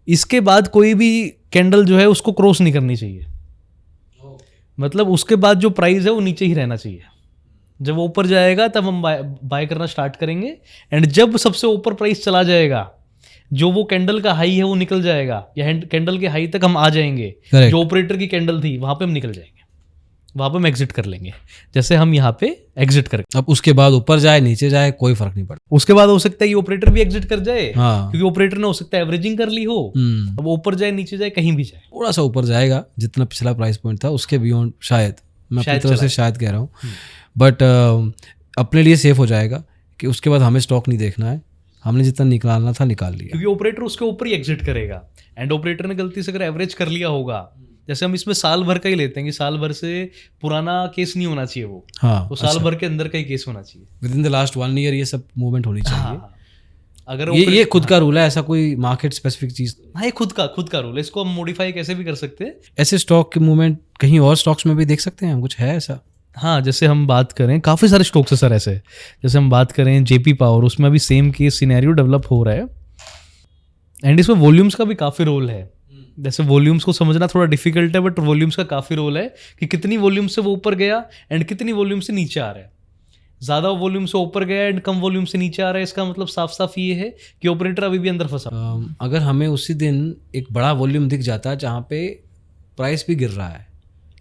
इसके बाद कोई भी कैंडल जो है उसको क्रॉस नहीं करनी चाहिए। मतलब उसके बाद जो प्राइस है वो नीचे ही रहना चाहिए। जब वो ऊपर जाएगा तब हम बाय करना स्टार्ट करेंगे, एंड जब सबसे ऊपर प्राइस चला जाएगा, जो वो कैंडल का हाई है वो निकल जाएगा या कैंडल के हाई तक हम आ जाएंगे, जो ऑपरेटर की कैंडल थी वहां पे हम निकल जाएंगे, वहां पे हम एग्जिट कर लेंगे, जैसे हम यहाँ पे एग्जिट करेंगे। अब उसके बाद ऊपर जाए नीचे जाए कोई फर्क नहीं पड़ता। उसके बाद हो सकता है कि ऑपरेटर भी एग्जिट कर जाए, हाँ। क्योंकि ऑपरेटर ने हो सकता है एवरेजिंग कर ली हो। अब ऊपर जाए नीचे जाए कहीं भी जाए, थोड़ा सा ऊपर जाएगा जितना पिछला प्राइस पॉइंट था उसके बियॉन्ड शायद, मैं अपनी तरफ से शायद कह रहा हूँ, बट अपने लिए सेफ हो जाएगा कि उसके बाद हमें स्टॉक नहीं देखना है, हमने जितना निकालना था निकाल लिया, क्योंकि ऑपरेटर उसके ऊपर ही एग्जिट करेगा। एंड ऑपरेटर ने गलती से अगर एवरेज कर लिया होगा, जैसे हम इसमें साल भर का ही लेते हैं कि साल भर से पुराना केस नहीं होना चाहिए वो, हाँ, तो साल भर के अंदर का ही केस होना चाहिए, with in the last 1 year ये सब मूवमेंट होनी चाहिए। हाँ, अगर ये खुद का रूल है, ऐसा कोई मार्केट स्पेसिफिक चीज? हाँ, ये खुद का रूल है, इसको हम मॉडिफाई कैसे भी कर सकते हैं। ऐसे स्टॉक के मूवमेंट कहीं और स्टॉक्स में भी देख सकते हैं हम, कुछ है ऐसा? हाँ, जैसे हम बात करें काफ़ी सारे स्टॉक्स है सर ऐसे, जैसे हम बात करें जेपी पावर, उसमें अभी सेम केस सिनेरियो डेवलप हो रहा है एंड इसमें वॉल्यूम्स का भी काफ़ी रोल है। जैसे वॉल्यूम्स को समझना थोड़ा डिफिकल्ट है, बट वॉल्यूम्स का काफ़ी रोल है कि कितनी वॉल्यूम से वो ऊपर गया एंड कितनी वॉल्यूम से नीचे आ रहा है। ज़्यादा वॉल्यूम से ऊपर गया एंड कम वॉल्यूम से नीचे आ रहा है, इसका मतलब साफ साफ ये है कि ऑपरेटर अभी भी अंदर फंसा। अगर हमें उसी दिन एक बड़ा वॉल्यूम दिख जाता है जहाँ पे प्राइस भी गिर रहा है,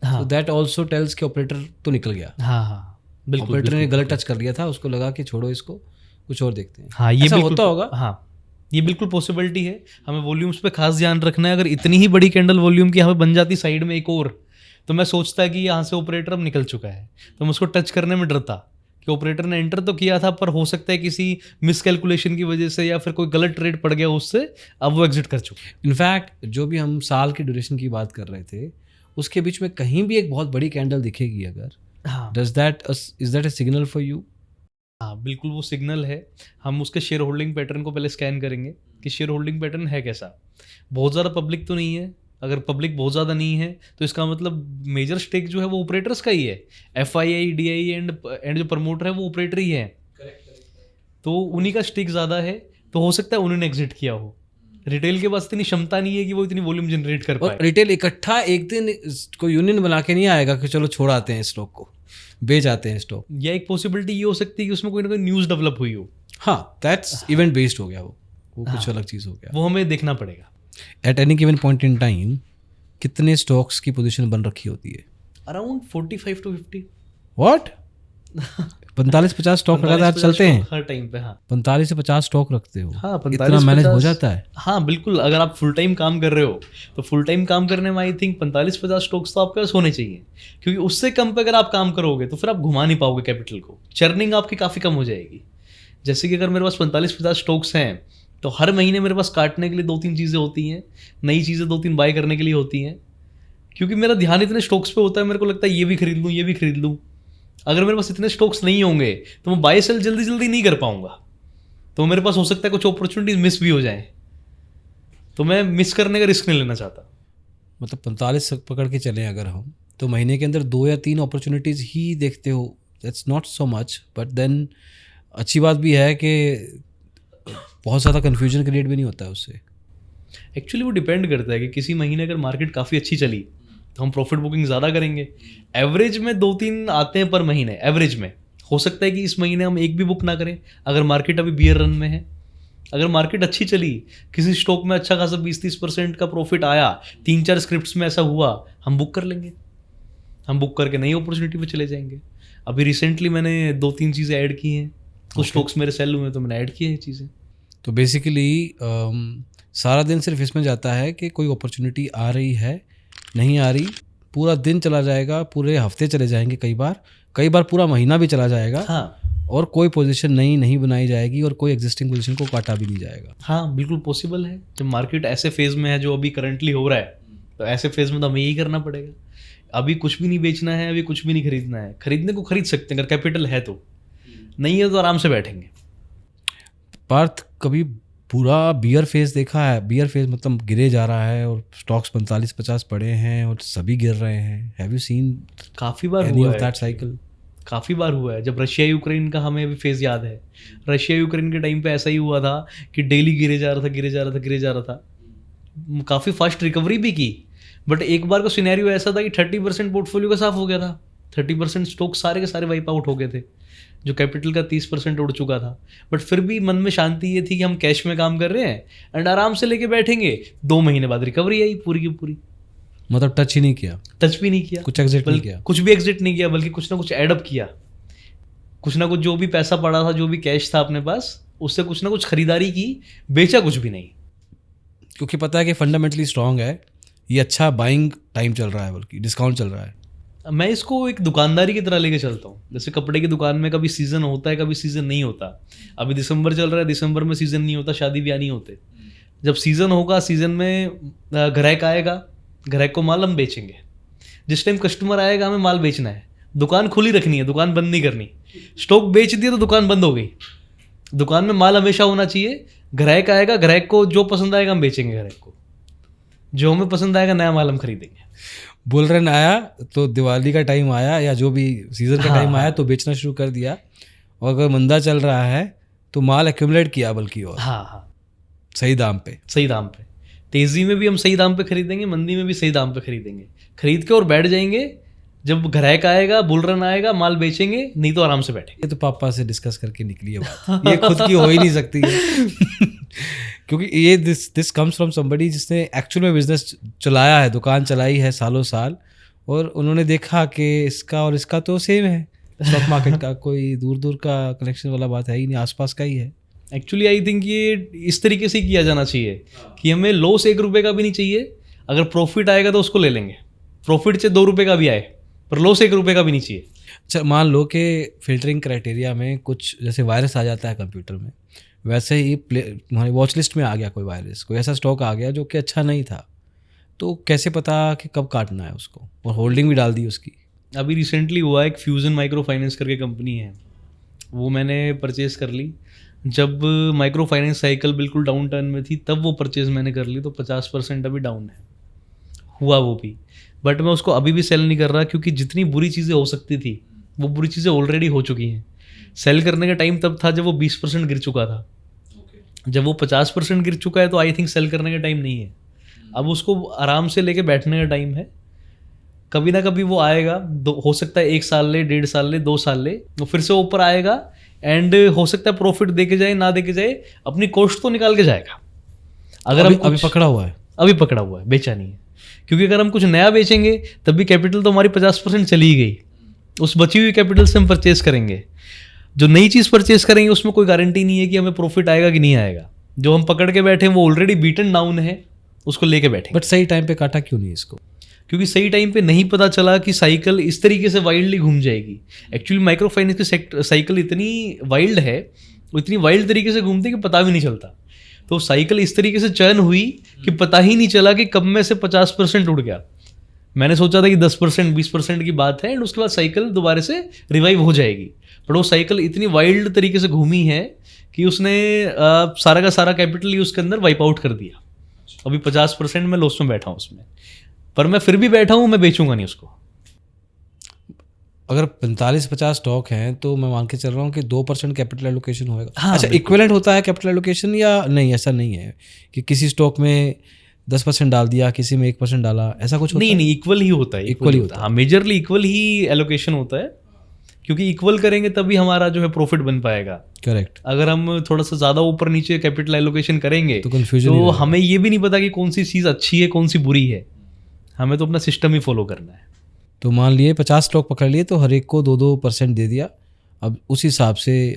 हाँ, तो दैट ऑल्सो टेल्स कि ऑपरेटर तो निकल गया। हाँ, बिल्कुल, ऑपरेटर ने गलत टच कर लिया था, उसको लगा कि छोड़ो इसको, कुछ और देखते हैं। हाँ, ये होता होगा। हाँ, ये बिल्कुल पॉसिबिलिटी है। हमें वॉल्यूम्स पे खास ध्यान रखना है। अगर इतनी ही बड़ी कैंडल वॉल्यूम की हमें बन जाती साइड में एक और, तो मैं सोचता कि यहाँ से ऑपरेटर अब निकल चुका है, तो मैं उसको टच करने में डरता कि ऑपरेटर ने एंटर तो किया था पर हो सकता है किसी मिसकैलकुलेशन की वजह से या फिर कोई गलत ट्रेड पड़ गया उससे, अब वो एग्जिट कर चुके। इनफैक्ट जो भी हम साल की ड्यूरेशन की बात कर रहे थे उसके बीच में कहीं भी एक बहुत बड़ी कैंडल दिखेगी अगर, हाँ is that a signal for you? हाँ बिल्कुल वो सिग्नल है। हम उसके शेयर होल्डिंग पैटर्न को पहले स्कैन करेंगे कि शेयर होल्डिंग पैटर्न है कैसा। बहुत ज़्यादा पब्लिक तो नहीं है, अगर पब्लिक बहुत ज़्यादा नहीं है तो इसका मतलब मेजर स्टेक जो है वो ऑपरेटर्स का ही है। FII DI एंड जो प्रमोटर है वो ऑपरेटर ही है, तो उन्हीं का स्टेक ज़्यादा है, तो हो सकता है उन्होंने एग्जिट किया हो। रिटेल के पास इतनी क्षमता नहीं है कि वो इतनी वॉल्यूम जनरेट कर और पाए। रिटेल इकट्ठा एक दिन कोई यूनियन बना के नहीं आएगा कि चलो छोड़ आते हैं स्टॉक को, बेच आते हैं स्टॉक। या एक पॉसिबिलिटी ये हो सकती है कि उसमें कोई ना कोई न्यूज़ डेवलप हुई हो, हाँ दैट्स इवेंट बेस्ड हो गया, वो कुछ अलग चीज़ हो गया। वो हमें देखना पड़ेगा। At any given point in time कितने स्टॉक्स की पोजीशन बन रखी होती है? Around 45 to 50। व्हाट 45-50 स्टॉक लगातार चलते हैं हर टाइम पे। हाँ 45 से 50 स्टॉक रखते हो? हाँ इतना मैनेज हो जाता है? हाँ बिल्कुल, अगर आप फुल टाइम काम कर रहे हो तो फुल टाइम काम करने में आई थिंक 45-50 स्टॉक्स तो आपके पास होने चाहिए, क्योंकि उससे कम पे अगर आप काम करोगे तो फिर आप घुमा नहीं पाओगे कैपिटल को, चर्निंग आपकी काफ़ी कम हो जाएगी। जैसे कि अगर मेरे पास 45-50 स्टॉक्स हैं तो हर महीने मेरे पास काटने के लिए 2-3 चीज़ें होती हैं, नई चीज़ें 2-3 बाय करने के लिए होती हैं, क्योंकि मेरा ध्यान इतने स्टॉक्स पे होता है, मेरे को लगता है ये भी खरीद लूँ ये भी खरीद लूँ। अगर मेरे पास इतने स्टॉक्स नहीं होंगे तो मैं बाय सेल जल्दी जल्दी नहीं कर पाऊंगा, तो मेरे पास हो सकता है कुछ अपॉर्चुनिटीज मिस भी हो जाए, तो मैं मिस करने का रिस्क नहीं लेना चाहता। मतलब 45 पकड़ के चलें अगर हम, तो महीने के अंदर 2 या 3 अपॉर्चुनिटीज़ ही देखते हो, that's not so much, but then अच्छी बात भी है कि बहुत ज़्यादा कन्फ्यूजन क्रिएट भी नहीं होता है उससे। एक्चुअली वो डिपेंड करता है कि किसी महीने अगर मार्केट काफ़ी अच्छी चली तो हम प्रॉफिट बुकिंग ज़्यादा करेंगे। एवरेज में 2-3 आते हैं पर महीने, एवरेज में हो सकता है कि इस महीने हम एक भी बुक ना करें अगर मार्केट अभी बियर रन में है। अगर मार्केट अच्छी चली, किसी स्टॉक में अच्छा खासा 20-30% का प्रॉफिट आया, 3-4 स्क्रिप्ट्स में ऐसा हुआ, हम बुक कर लेंगे, हम बुक करके नई अपॉर्चुनिटी पे चले जाएंगे। अभी रिसेंटली मैंने 2-3 चीज़ें ऐड की हैं, कुछ स्टॉक्स मेरे सेल हुए तो मैंने ऐड की है चीज़ें। तो बेसिकली सारा दिन सिर्फ इसमें जाता है कि कोई अपॉर्चुनिटी आ रही है, नहीं आ रही, पूरा दिन चला जाएगा, पूरे हफ्ते चले जाएंगे, कई बार पूरा महीना भी चला जाएगा। हाँ और कोई पोजीशन नई नहीं बनाई जाएगी और कोई एग्जिस्टिंग पोजीशन को काटा भी नहीं जाएगा। हाँ बिल्कुल पॉसिबल है। जब मार्केट ऐसे फेज में है जो अभी करंटली हो रहा है, तो ऐसे फेज में तो हमें यही करना पड़ेगा। अभी कुछ भी नहीं बेचना है, अभी कुछ भी नहीं खरीदना है। खरीदने को खरीद सकते हैं अगर कैपिटल है तो, नहीं है तो आराम से बैठेंगे। पार्थ कभी पूरा बियर फेज देखा है? बियर फेज मतलब गिरे जा रहा है और स्टॉक्स 45-50 पड़े हैं और सभी गिर रहे हैं। हैव यू सीन काफ़ी बार एनी हुआ ऑफ है, दैट साइकिल? काफ़ी बार हुआ है। जब रशिया यूक्रेन का हमें अभी फेज़ याद है, रशिया यूक्रेन के टाइम पे ऐसा ही हुआ था कि डेली गिरे जा रहा था। काफ़ी फास्ट रिकवरी भी की, बट एक बार का सिनेरियो ऐसा था कि 30% पोर्टफोलियो का साफ हो गया था। 30% स्टॉक सारे के सारे वाइप आउट हो गए थे, जो कैपिटल का 30% उड़ चुका था। बट फिर भी मन में शांति ये थी कि हम कैश में काम कर रहे हैं एंड आराम से लेके बैठेंगे। 2 महीने बाद रिकवरी आई पूरी की पूरी। मतलब टच ही नहीं किया, टच भी नहीं किया, कुछ एग्जिट नहीं किया, कुछ भी एग्जिट नहीं किया, बल्कि कुछ ना कुछ एडअप किया। कुछ ना कुछ जो भी पैसा पड़ा था, जो भी कैश था अपने पास, उससे कुछ ना कुछ खरीदारी की, बेचा कुछ भी नहीं। क्योंकि पता है कि फंडामेंटली स्ट्रांग है, ये अच्छा बाइंग टाइम चल रहा है, बल्कि डिस्काउंट चल रहा है। मैं इसको एक दुकानदारी की तरह लेके चलता हूँ। जैसे कपड़े की दुकान में कभी सीज़न होता है, कभी सीज़न नहीं होता। अभी दिसंबर चल रहा है, दिसंबर में सीज़न नहीं होता, शादी ब्याह नहीं होते। जब सीज़न होगा, सीज़न में ग्राहक आएगा, ग्राहक को माल हम बेचेंगे। जिस टाइम कस्टमर आएगा हमें माल बेचना है, दुकान खुली रखनी है, दुकान बंद नहीं करनी। स्टॉक बेच दिया तो दुकान बंद हो गई। दुकान में माल हमेशा होना चाहिए। ग्राहक आएगा, ग्राहक को जो पसंद आएगा हम बेचेंगे, ग्राहक को जो हमें पसंद आएगा नया माल हम खरीदेंगे। बुल रन आया तो दिवाली का टाइम आया या जो भी सीजन का टाइम आया तो बेचना शुरू कर दिया, और अगर मंदा चल रहा है तो माल एक्यूमुलेट किया, बल्कि और सही दाम पे। तेजी में भी हम सही दाम पे खरीदेंगे, मंदी में भी सही दाम पे खरीदेंगे। खरीद के और बैठ जाएंगे, जब ग्राहक आएगा, बुल रन आएगा, माल बेचेंगे, नहीं तो आराम से बैठेंगे। ये तो पापा से डिस्कस करके निकली है बात, ये खुद की हो ही नहीं सकती है। क्योंकि ये दिस कम्स फ्रॉम समबडी जिसने एक्चुअल में बिजनेस चलाया है, दुकान चलाई है सालों साल, और उन्होंने देखा कि इसका और इसका तो सेम है। स्टॉक मार्केट का कोई दूर दूर का कनेक्शन वाला बात है ही नहीं, आसपास का ही है। एक्चुअली आई थिंक ये इस तरीके से किया जाना चाहिए कि हमें लॉस 1 रुपये का भी नहीं चाहिए। अगर प्रॉफिट आएगा तो उसको ले लेंगे, प्रॉफिट चाहे 2 रुपये का भी आए, पर लॉस 1 रुपये का भी नहीं चाहिए। अच्छा, मान लो कि फिल्टरिंग क्राइटेरिया में कुछ जैसे वायरस आ जाता है कंप्यूटर में, वैसे ही तुम्हारी वॉच लिस्ट में आ गया कोई वायरस, कोई ऐसा स्टॉक आ गया जो कि अच्छा नहीं था, तो कैसे पता कि कब काटना है उसको? और होल्डिंग भी डाल दी उसकी। अभी रिसेंटली हुआ, एक फ्यूजन माइक्रो फाइनेंस करके कंपनी है, वो मैंने परचेज़ कर ली। जब माइक्रो फाइनेंस साइकिल बिल्कुल डाउन टर्न में थी तब वो परचेज़ मैंने कर ली, तो 50% अभी डाउन है हुआ वो भी। बट मैं उसको अभी भी सेल नहीं कर रहा, क्योंकि जितनी बुरी चीज़ें हो सकती थी वो बुरी चीज़ें ऑलरेडी हो चुकी हैं। सेल करने का टाइम तब था जब वो 20% गिर चुका था। जब वो 50% गिर चुका है तो आई थिंक सेल करने का टाइम नहीं है। अब उसको आराम से लेके बैठने का टाइम है। कभी ना कभी वो आएगा, हो सकता है 1 साल ले, 1.5 साल ले, 2 साल ले, वो फिर से ऊपर आएगा एंड हो सकता है प्रॉफिट दे के जाए, ना दे के जाए, अपनी कॉस्ट तो निकाल के जाएगा। अगर अभी पकड़ा हुआ है, अभी पकड़ा हुआ है, बेचा नहीं है। क्योंकि अगर हम कुछ नया बेचेंगे तब भी कैपिटल तो हमारी 50% चली ही गई, उस बची हुई कैपिटल से हम परचेज करेंगे। जो नई चीज़ परचेज करेंगे उसमें कोई गारंटी नहीं है कि हमें प्रॉफिट आएगा कि नहीं आएगा। जो हम पकड़ के बैठे हैं वो ऑलरेडी बीटन डाउन है, उसको लेके बैठे। बट सही टाइम पे काटा क्यों नहीं इसको? क्योंकि सही टाइम पे नहीं पता चला कि साइकिल इस तरीके से वाइल्डली घूम जाएगी। एक्चुअली माइक्रो फाइनेंस की साइकिल इतनी वाइल्ड है, वो इतनी वाइल्ड तरीके से घूमती है कि पता भी नहीं चलता। तो साइकिल इस तरीके से चर्न हुई कि पता ही नहीं चला कि कब में से 50% उड़ गया। मैंने सोचा था कि 10% 20% की बात है एंड उसके बाद साइकिल दोबारा से रिवाइव हो जाएगी, पर वो साइकिल इतनी वाइल्ड तरीके से घूमी है कि उसने सारा का सारा कैपिटल ही उसके अंदर वाइप आउट कर दिया। अभी 50% मैं लॉस में बैठा हूँ उसमें, पर मैं फिर भी बैठा हूँ, मैं बेचूंगा नहीं उसको। अगर 45-50 स्टॉक हैं तो मैं मान के चल रहा हूँ कि 2% कैपिटल एलोकेशन होएगा। हाँ, अच्छा, इक्विवेलेंट होता है कैपिटल एलोकेशन या नहीं? ऐसा नहीं है कि किसी स्टॉक में 10% डाल दिया, किसी में 1% डाला, ऐसा कुछ होता है? नहीं, इक्वल ही होता है। इक्वल ही होता है। हाँ, मेजरली इक्वल ही एलोकेशन होता है, क्योंकि इक्वल करेंगे तभी हमारा जो है प्रॉफिट बन पाएगा। करेक्ट। अगर हम थोड़ा सा ज़्यादा ऊपर नीचे कैपिटल एलोकेशन करेंगे तो कंफ्यूजन तो हमें ये भी नहीं पता कि कौन सी चीज़ अच्छी है, कौन सी बुरी है। हमें तो अपना सिस्टम ही फॉलो करना है। तो मान लिए 50 स्टॉक पकड़ लिए तो हर एक को 2-2% दे दिया। अब उस हिसाब से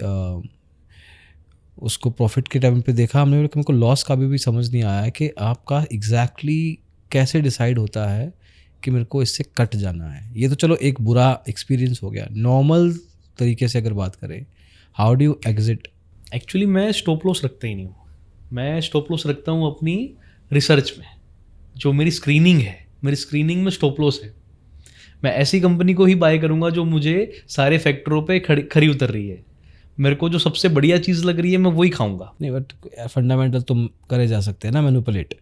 उसको प्रॉफिट के टाइम पे देखा हमने, मेरे को लॉस का भी समझ नहीं आया कि आपका एग्जैक्टली कैसे डिसाइड होता है कि मेरे को इससे कट जाना है। ये तो चलो एक बुरा एक्सपीरियंस हो गया। नॉर्मल तरीके से अगर बात करें, how do you exit? Actually मैं स्टॉप लॉस रखता ही नहीं हूँ। मैं स्टॉप लॉस रखता हूँ अपनी रिसर्च में। जो मेरी स्क्रीनिंग है, मेरी स्क्रीनिंग में स्टॉप लॉस है। मैं ऐसी कंपनी को ही बाय करूँगा जो मुझे सारे फैक्टरों पे खरी उतर रही है। मेरे को जो सबसे बढ़िया चीज़ लग रही है मैं वही खाऊंगा। नहीं, बट फंडामेंटल तुम करे जा सकते हैं ना मैनिपुलेट।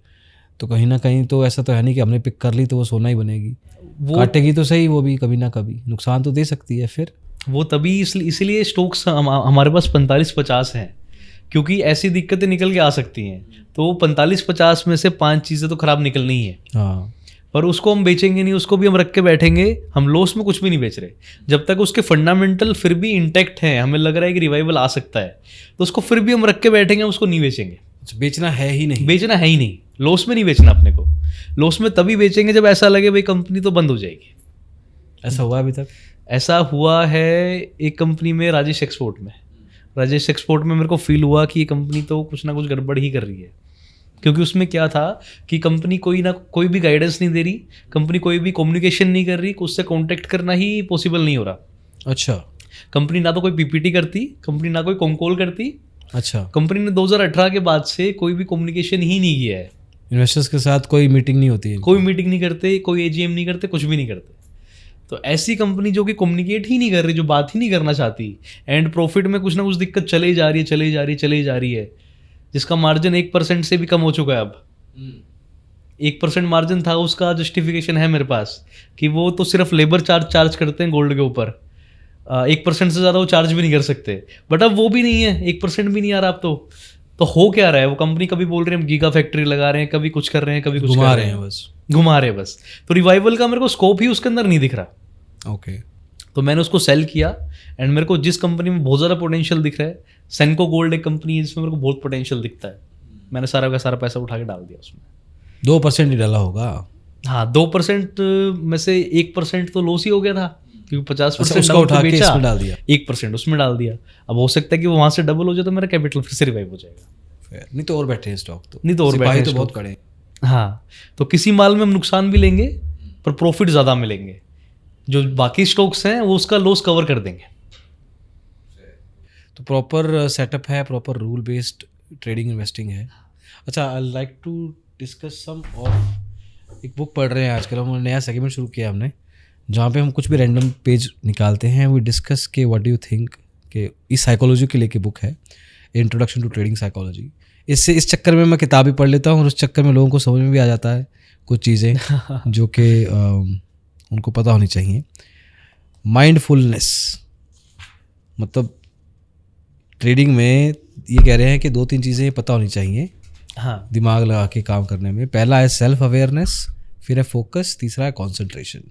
तो कहीं ना कहीं तो ऐसा तो है नहीं कि हमने पिक कर ली तो वो सोना ही बनेगी। वो काटेगी तो सही, वो भी कभी ना कभी नुकसान तो दे सकती है। फिर वो तभी इसीलिए स्टॉक्स हमारे पास 45-50 हैं, क्योंकि ऐसी दिक्कतें निकल के आ सकती हैं। तो 45-50 में से 5 चीज़ें तो ख़राब निकलनी ही है। हाँ, पर उसको हम बेचेंगे नहीं, उसको भी हम रख के बैठेंगे। हम लॉस में कुछ भी नहीं बेच रहे जब तक उसके फंडामेंटल फिर भी इंटैक्ट हैं। हमें लग रहा है कि रिवाइवल आ सकता है, तो उसको फिर भी हम रख के बैठेंगे, उसको नहीं बेचेंगे। बेचना है ही नहीं, बेचना है ही नहीं। लॉस में नहीं बेचना अपने को। लॉस में तभी बेचेंगे जब ऐसा लगे भाई कंपनी तो बंद हो जाएगी। ऐसा हुआ अभी तक? ऐसा हुआ है एक कंपनी में, राजेश एक्सपोर्ट में। राजेश एक्सपोर्ट में मेरे को फील हुआ कि ये कंपनी तो कुछ ना कुछ गड़बड़ ही कर रही है। क्योंकि उसमें क्या था कि कंपनी कोई भी गाइडेंस नहीं दे रही, कंपनी कोई भी कम्युनिकेशन नहीं कर रही, उससे कांटेक्ट करना ही पॉसिबल नहीं हो रहा। अच्छा। कंपनी ना तो कोई पीपीटी करती, कंपनी ना कोई कॉल करती। अच्छा। कंपनी ने 2018 के बाद से कोई भी कम्युनिकेशन ही नहीं किया है। इन्वेस्टर्स के साथ कोई मीटिंग नहीं होती है? कोई मीटिंग नहीं करते, कोई एजीएम नहीं करते, कुछ भी नहीं करते। तो ऐसी कंपनी जो कि कम्युनिकेट ही नहीं कर रही, जो बात ही नहीं करना चाहती, एंड प्रॉफिट में कुछ ना कुछ दिक्कत चले जा रही है, जिसका मार्जिन 1% से भी कम हो चुका है। अब 1% मार्जिन था, उसका जस्टिफिकेशन है मेरे पास कि वो तो सिर्फ लेबर चार्ज करते हैं गोल्ड के ऊपर। 1% से ज़्यादा वो चार्ज भी नहीं कर सकते। बट अब वो भी नहीं है, 1% भी नहीं आ रहा अब तो हो क्या रहा है? वो कंपनी कभी बोल रहे हैं हम गीगा फैक्ट्री लगा रहे हैं, कभी कुछ कर रहे हैं, कभी कुछ घुमा रहे हैं बस। तो रिवाइवल का मेरे को स्कोप ही उसके अंदर नहीं दिख रहा। ओके। तो मैंने उसको सेल किया एंड मेरे को जिस कंपनी में बहुत ज़्यादा पोटेंशियल दिख रहा है, सेनको गोल्ड एक कंपनी है जिसमें मेरे को बहुत पोटेंशियल दिखता है, मैंने सारा का सारा पैसा उठा के डाल दिया उसमें। 2% ही डाला होगा? हाँ, 2% में से 1% तो लॉस ही हो गया था, क्योंकि 50% उसका उठा के इसमें डाल दिया, 1% उसमें डाल दिया। अब हो सकता है कि वो वहाँ से डबल हो जाए तो मेरा कैपिटल फिर से रिवाइव हो जाएगा। नहीं तो और बैठे हैं स्टॉक, तो नहीं तो और बैठे तो बहुत कड़े। हाँ, तो किसी माल में हम नुकसान भी लेंगे पर प्रॉफिट ज़्यादा मिलेंगे। जो बाकी स्टॉक्स हैं वो उसका लॉस कवर कर देंगे। तो प्रॉपर सेटअप है, proper rule based trading investing है। अच्छा, I like to discuss some of, एक बुक पढ़ रहे हैं आजकल हम, नया सेगमेंट शुरू किया हमने जहाँ पे हम कुछ भी रैंडम पेज निकालते हैं, वी डिस्कस के व्हाट डू यू थिंक, के इस साइकोलॉजी के लेके बुक है, इंट्रोडक्शन टू ट्रेडिंग साइकोलॉजी। इस चक्कर में मैं किताब भी पढ़ लेता हूँ और उस चक्कर में लोगों को समझ में भी आ जाता है कुछ चीज़ें जो कि उनको पता होनी चाहिए। माइंडफुलनेस, मतलब ट्रेडिंग में ये कह रहे हैं कि 2-3 चीज़ें पता होनी चाहिए हाँ, दिमाग लगा के काम करने में। पहला है सेल्फ अवेयरनेस, फिर है फोकस, तीसरा है कंसंट्रेशन।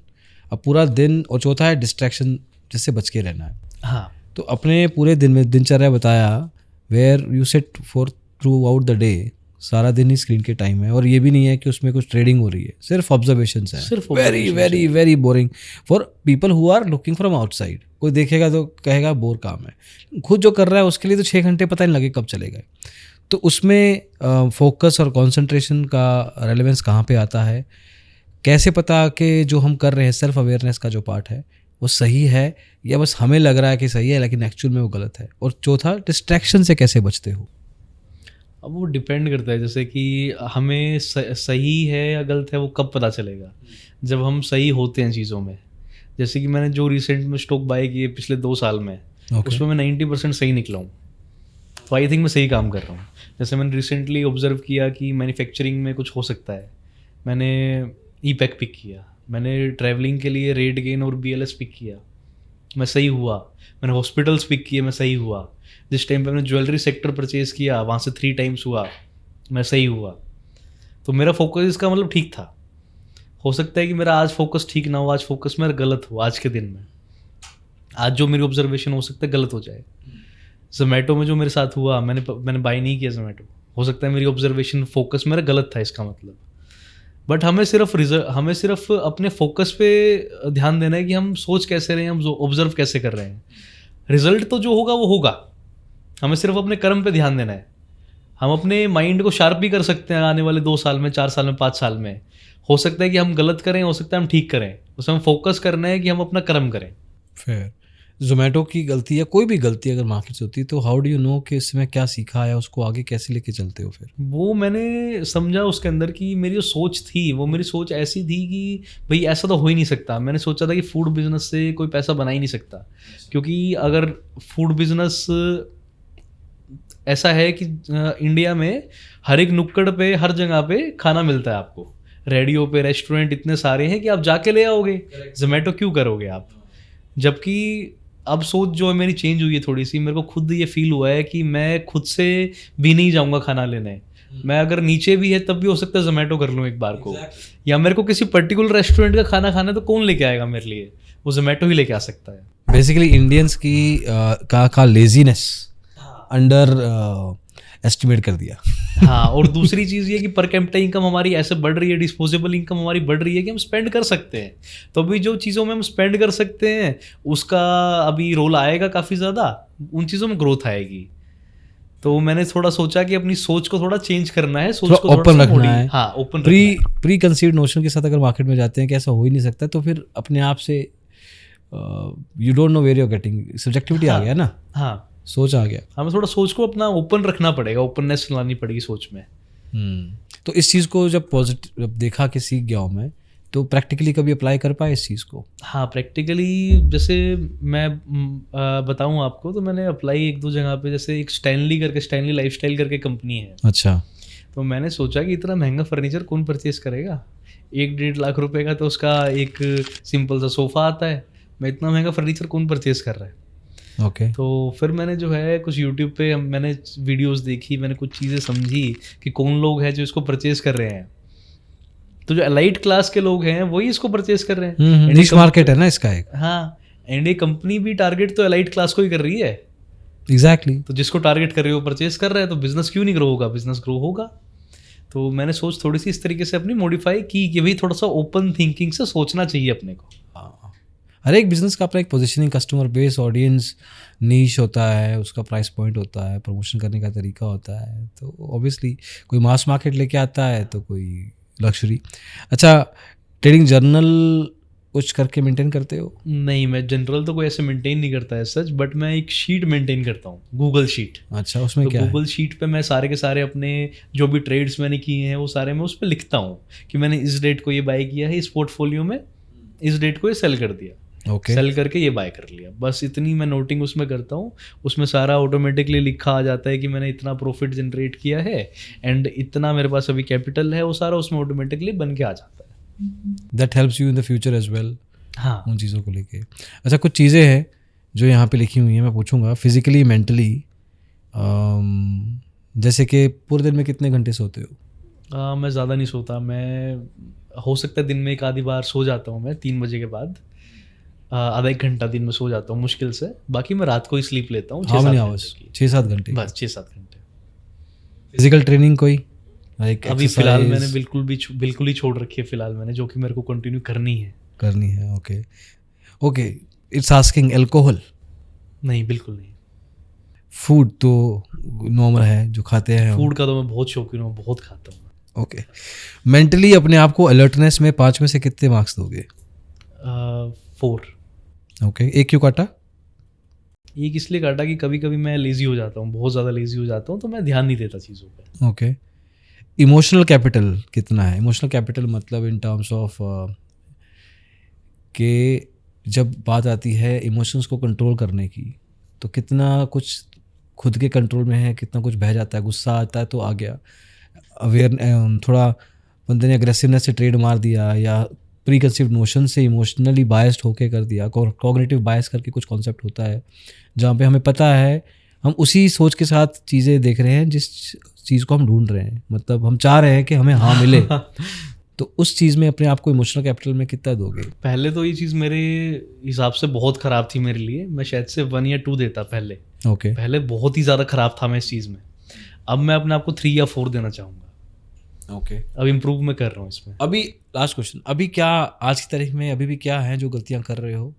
अब पूरा दिन, और चौथा है डिस्ट्रैक्शन जिससे बच के रहना है। हाँ, तो अपने पूरे दिन में दिनचर्या बताया, where you set for throughout the day, सारा दिन ही स्क्रीन के टाइम है, और ये भी नहीं है कि उसमें कुछ ट्रेडिंग हो रही है, सिर्फ ऑब्जर्वेशंस है। सिर्फ very very very boring for people who are looking from outside. कोई देखेगा तो कहेगा बोर काम है, खुद जो कर रहा है उसके लिए तो 6 घंटे पता नहीं लगे कब चले गए। तो उसमें फोकस और कंसंट्रेशन का रेलेवेंस कहाँ पे आता है, कैसे पता कि जो हम कर रहे हैं सेल्फ अवेयरनेस का जो पार्ट है वो सही है या बस हमें लग रहा है कि सही है लेकिन एक्चुअल में वो गलत है। और चौथा, डिस्ट्रैक्शन से कैसे बचते हो। अब वो डिपेंड करता है, जैसे कि हमें सही है या गलत है वो कब पता चलेगा, जब हम सही होते हैं चीज़ों में। जैसे कि मैंने जो रिसेंट में स्टॉक बाय किए पिछले 2 साल में, उसमें मैं 90% सही निकला हूँ, तो आई थिंक मैं सही काम कर रहा हूँ। जैसे मैंने रिसेंटली ऑब्जर्व किया कि मैन्युफैक्चरिंग में कुछ हो सकता है, मैंने ई-पैक पिक किया, मैंने ट्रैवलिंग के लिए रेड गेन और BLS पिक किया, मैं सही हुआ। मैंने हॉस्पिटल्स पिक किए, मैं सही हुआ। जिस टाइम पे मैंने ज्वेलरी सेक्टर परचेज़ किया वहाँ से 3 टाइम्स हुआ, मैं सही हुआ। तो मेरा फोकस इसका मतलब ठीक था। हो सकता है कि मेरा आज फोकस ठीक ना हो, आज फोकस मेरा गलत हो, आज के दिन में आज जो मेरी ऑब्जर्वेशन हो सकता है गलत हो जाए। जोमेटो में जो मेरे साथ हुआ, मैंने बाय नहीं किया जोमेटो, हो सकता है मेरी ऑब्जर्वेशन फोकस मेरा गलत था इसका मतलब। बट हमें सिर्फ अपने फोकस पे ध्यान देना है कि हम सोच कैसे रहे हैं, हम ऑब्जर्व कैसे कर रहे हैं। रिजल्ट तो जो होगा वो होगा, हमें सिर्फ अपने कर्म पे ध्यान देना है। हम अपने माइंड को शार्प भी कर सकते हैं आने वाले 2 साल में, 4 साल में, 5 साल में। हो सकता है कि हम गलत करें, हो सकता है हम ठीक करें, उसमें हम फोकस करना है कि हम अपना कर्म करें। फिर जोमेटो की गलती या कोई भी गलती अगर मार्केट से होती है तो हाउ डू यू नो कि इसमें क्या सीखा है, उसको आगे कैसे लेके चलते हो। फिर वो मैंने समझा उसके अंदर कि मेरी जो सोच थी, वो मेरी सोच ऐसी थी कि भाई ऐसा तो हो ही नहीं सकता। मैंने सोचा था कि फूड बिजनेस से कोई पैसा बना ही नहीं सकता, क्योंकि अगर फूड बिजनेस ऐसा है कि इंडिया में हर एक नुक्कड़ पे, हर जगह पे खाना मिलता है आपको, रेडियो पे रेस्टोरेंट इतने सारे हैं कि आप जाके ले आओगे, जोमेटो क्यों करोगे आप। जबकि अब सोच जो है मेरी चेंज हुई है थोड़ी सी, मेरे को खुद ये फील हुआ है कि मैं खुद से भी नहीं जाऊंगा खाना लेने। मैं अगर नीचे भी है तब भी हो सकता है जोमेटो कर लूँ एक बार को, या मेरे को किसी पर्टिकुलर रेस्टोरेंट का खाना खाना है तो कौन लेके आएगा मेरे लिए, वो जोमेटो ही लेके आ सकता है। बेसिकली इंडियंस की का लेजीनेस अंडर एस्टिमेट कर दिया। हाँ, और दूसरी चीज़ ये कि पर कैपिटा इनकम हमारी ऐसे बढ़ रही है, डिस्पोजेबल इनकम हमारी बढ़ रही है कि हम स्पेंड कर सकते हैं। तो अभी जो चीज़ों में हम स्पेंड कर सकते हैं उसका अभी रोल आएगा काफ़ी ज़्यादा, उन चीज़ों में ग्रोथ आएगी। तो मैंने थोड़ा सोचा कि अपनी सोच को थोड़ा चेंज करना है, सोच को ओपन रखना है। हाँ, ओपन प्री कंसीव्ड नोशन के साथ अगर मार्केट में जाते हैं कि ऐसा हो ही नहीं सकता, तो फिर अपने आप से you don't know where you are getting, subjectivity आ गया ना। हाँ, सोच आ गया। हमें थोड़ा सोच को अपना ओपन रखना पड़ेगा, ओपननेस लानी पड़ेगी सोच में। तो इस चीज़ को जब पॉजिटिव जब देखा कि सीख गया हूँ मैं, तो प्रैक्टिकली कभी अप्लाई कर पाए इस चीज़ को। हाँ, प्रैक्टिकली जैसे मैं बताऊँ आपको, तो मैंने अप्लाई 1-2 जगह पे, जैसे एक स्टैनली लाइफस्टाइल करके कंपनी है। अच्छा। तो मैंने सोचा कि इतना महंगा फर्नीचर कौन परचेज करेगा, 1-1.5 लाख रुपए का तो उसका एक सिंपल सा सोफ़ा आता है, मैं इतना महंगा फर्नीचर कौन परचेज कर रहा है। ओके। तो फिर मैंने जो है कुछ यूट्यूब पे मैंने वीडियोस देखी, मैंने कुछ चीज़ें समझी कि कौन लोग हैं जो इसको परचेज कर रहे हैं। तो जो एलाइट क्लास के लोग हैं वही इसको परचेज कर रहे हैं। निश मार्केट है ना इसका एक। हाँ, एंड ये कंपनी भी टारगेट तो एलाइट क्लास को ही कर रही है। एग्जैक्टली। तो जिसको टारगेट कर रहे हो परचेज कर रहे हैं, तो बिजनेस क्यों नहीं ग्रो होगा, बिजनेस ग्रो होगा। तो मैंने सोच थोड़ी सी इस तरीके से अपनी मॉडिफाई की कि भाई थोड़ा सा ओपन थिंकिंग से सोचना चाहिए अपने को। हर एक बिजनेस का अपना एक पोजीशनिंग, कस्टमर बेस, ऑडियंस, नीश होता है, उसका प्राइस पॉइंट होता है, प्रमोशन करने का तरीका होता है। तो ऑब्वियसली कोई मास मार्केट लेके आता है तो कोई लक्जरी। अच्छा, ट्रेडिंग जर्नल कुछ करके मेंटेन करते हो? नहीं, मैं जनरल तो कोई ऐसे मेंटेन नहीं करता है सच, बट मैं एक शीट मेंटेन करता हूँ, गूगल शीट। अच्छा, उसमें तो क्या है? गूगल शीट पे मैं सारे के सारे अपने जो भी ट्रेड्स मैंने किए हैं वो सारे मैं उस पर लिखता हूँ कि मैंने इस डेट को ये बाय किया है इस पोर्टफोलियो में, इस डेट को ये सेल कर दिया, ओके। सेल करके ये बाय कर लिया, बस इतनी मैं नोटिंग उसमें करता हूँ। उसमें सारा ऑटोमेटिकली लिखा आ जाता है कि मैंने इतना प्रॉफिट जनरेट किया है एंड इतना मेरे पास अभी कैपिटल है, वो सारा उसमें ऑटोमेटिकली बन के आ जाता है। That helps you in the future as well, हाँ, उन चीज़ों को लेके। अच्छा, कुछ चीज़ें हैं जो यहाँ पे लिखी हुई हैं, मैं पूछूंगा फिजिकली मेंटली, जैसे कि पूरे दिन में कितने घंटे सोते हो? मैं ज़्यादा नहीं सोता, मैं हो सकता है दिन में एक आधी बार सो जाता हूँ मैं 3 बजे के बाद, आधा 1 घंटा दिन में सो जाता हूँ मुश्किल से, बाकी मैं रात को ही स्लीप लेता हूँ 6-7 घंटे की। 6-7 घंटे बस 6-7 घंटे। फिजिकल ट्रेनिंग कोई लाइक अभी फिलहाल मैंने बिल्कुल ही छोड़ रखी है फिलहाल मैंने, जो कि मेरे को कंटिन्यू करनी है। Okay okay. It's asking alcohol? नहीं, बिल्कुल नहीं। फूड तो नॉर्मल है जो खाते हैं। फूड का तो मैं बहुत शौकीन हूँ, बहुत खाता हूँ। ओके। मेंटली अपने आप को अलर्टनेस में 5 में से कितने मार्क्स दोगे? 4। ओके। एक क्यों काटा? एक इसलिए काटा कि कभी कभी मैं लेज़ी हो जाता हूँ, बहुत ज़्यादा लेज़ी हो जाता हूँ, तो मैं ध्यान नहीं देता चीज़ों पे। ओके। इमोशनल कैपिटल कितना है? इमोशनल कैपिटल मतलब इन टर्म्स ऑफ कि जब बात आती है इमोशंस को कंट्रोल करने की, तो कितना कुछ खुद के कंट्रोल में है, कितना कुछ बह जाता है, गुस्सा आता है तो आ गया, अवेयर थोड़ा बंदे ने अग्रेसिवनेस से ट्रेड मार दिया, या प्री कंसीव्ड नोशन से इमोशनली बायस्ड होके कर दिया, कॉग्निटिव बायस करके कुछ कॉन्सेप्ट होता है जहाँ पे हमें पता है हम उसी सोच के साथ चीज़ें देख रहे हैं जिस चीज़ को हम ढूंढ रहे हैं, मतलब हम चाह रहे हैं कि हमें हाँ मिले। तो उस चीज़ में अपने आप को इमोशनल कैपिटल में कितना दोगे? पहले तो ये चीज़ मेरे हिसाब से बहुत ख़राब थी मेरे लिए, मैं शायद से 1 या 2 देता पहले। ओके। पहले बहुत ही ज़्यादा ख़राब था मैं इस चीज़ में। अब मैं अपने आप को 3 या 4 देना चाहूँगा। ओके। अब इम्प्रूव मैं कर रहा हूँ इसमें। अभी लास्ट क्वेश्चन, अभी क्या आज की तारीख में अभी भी क्या है जो गलतियाँ कर रहे हो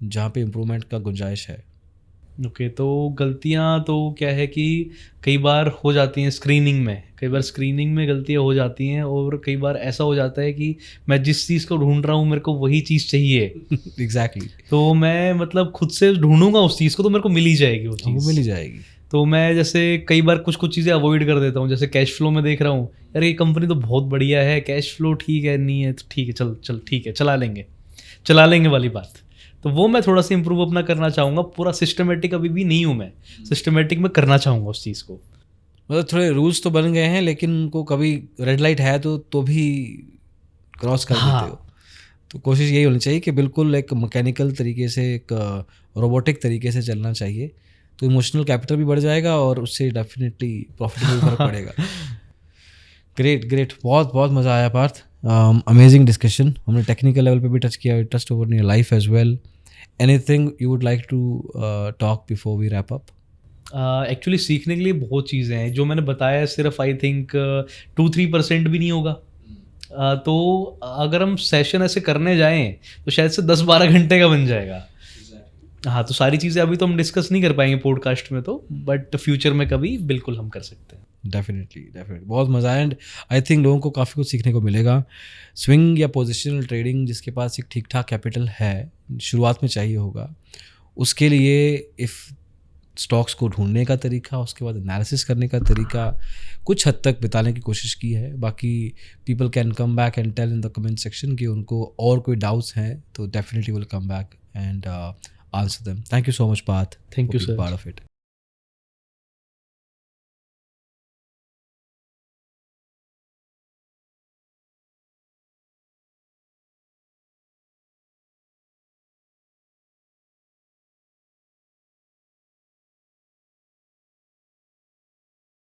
जहाँ पे इम्प्रूवमेंट का गुंजाइश है? ओके, तो गलतियाँ तो क्या है कि कई बार हो जाती हैं स्क्रीनिंग में, कई बार स्क्रीनिंग में गलतियाँ हो जाती हैं, और कई बार ऐसा हो जाता है कि मैं जिस चीज़ को ढूंढ रहा हूँ मेरे को वही चीज़ चाहिए। एग्जैक्टली। तो मैं मतलब खुद से ढूंढूंगा उस चीज़ को तो मेरे को मिल ही जाएगी वो वो चीज़। मिल ही जाएगी। तो मैं जैसे कई बार कुछ चीज़ें अवॉइड कर देता हूँ, जैसे कैश फ्लो में देख रहा हूँ, यार ये कंपनी तो बहुत बढ़िया है, कैश फ्लो ठीक है, नहीं है तो ठीक है, चल ठीक है, चला लेंगे वाली बात। तो वो मैं थोड़ा सा इंप्रूव अपना करना चाहूँगा। पूरा सिस्टमेटिक अभी भी नहीं हूँ मैं, सिस्टमेटिक में करना चाहूँगा उस चीज़ को। मतलब थोड़े रूल्स तो बन गए हैं, लेकिन उनको कभी रेड लाइट है तो भी क्रॉस कर देते हो। तो कोशिश यही होनी चाहिए कि बिल्कुल एक मैकेनिकल तरीके से, एक रोबोटिक तरीके से चलना चाहिए, तो इमोशनल कैपिटल भी बढ़ जाएगा और उससे डेफिनेटली प्रॉफिट में फर्क पड़ेगा। ग्रेट, बहुत बहुत मज़ा आया पार्थ। अमेजिंग डिस्कशन, हमने टेक्निकल लेवल पे भी टच किया, touch over in your life as well. Anything you would like to talk before we wrap up? Actually सीखने के लिए बहुत चीज़ें हैं, जो मैंने बताया सिर्फ आई थिंक 2-3% भी नहीं होगा। तो अगर हम सेशन ऐसे करने जाएं तो शायद से 10-12 घंटे का बन जाएगा। हाँ, तो सारी चीज़ें अभी तो हम डिस्कस नहीं कर पाएंगे पॉडकास्ट में, तो बट फ्यूचर में कभी बिल्कुल हम कर सकते हैं। डेफिनेटली बहुत मज़ा आया, एंड आई थिंक लोगों को काफ़ी कुछ सीखने को मिलेगा। स्विंग या पोजिशनल ट्रेडिंग जिसके पास एक ठीक ठाक कैपिटल है, शुरुआत में चाहिए होगा, उसके लिए इफ़ स्टॉक्स को ढूंढने का तरीका, उसके बाद एनालिसिस करने का तरीका कुछ हद तक बताने की कोशिश की है। बाकी people can come back and tell in the comment section कि उनको और कोई डाउट्स हैं, तो definitely will come back and answer them. Thank you so much Parth, thank you sir, part of it.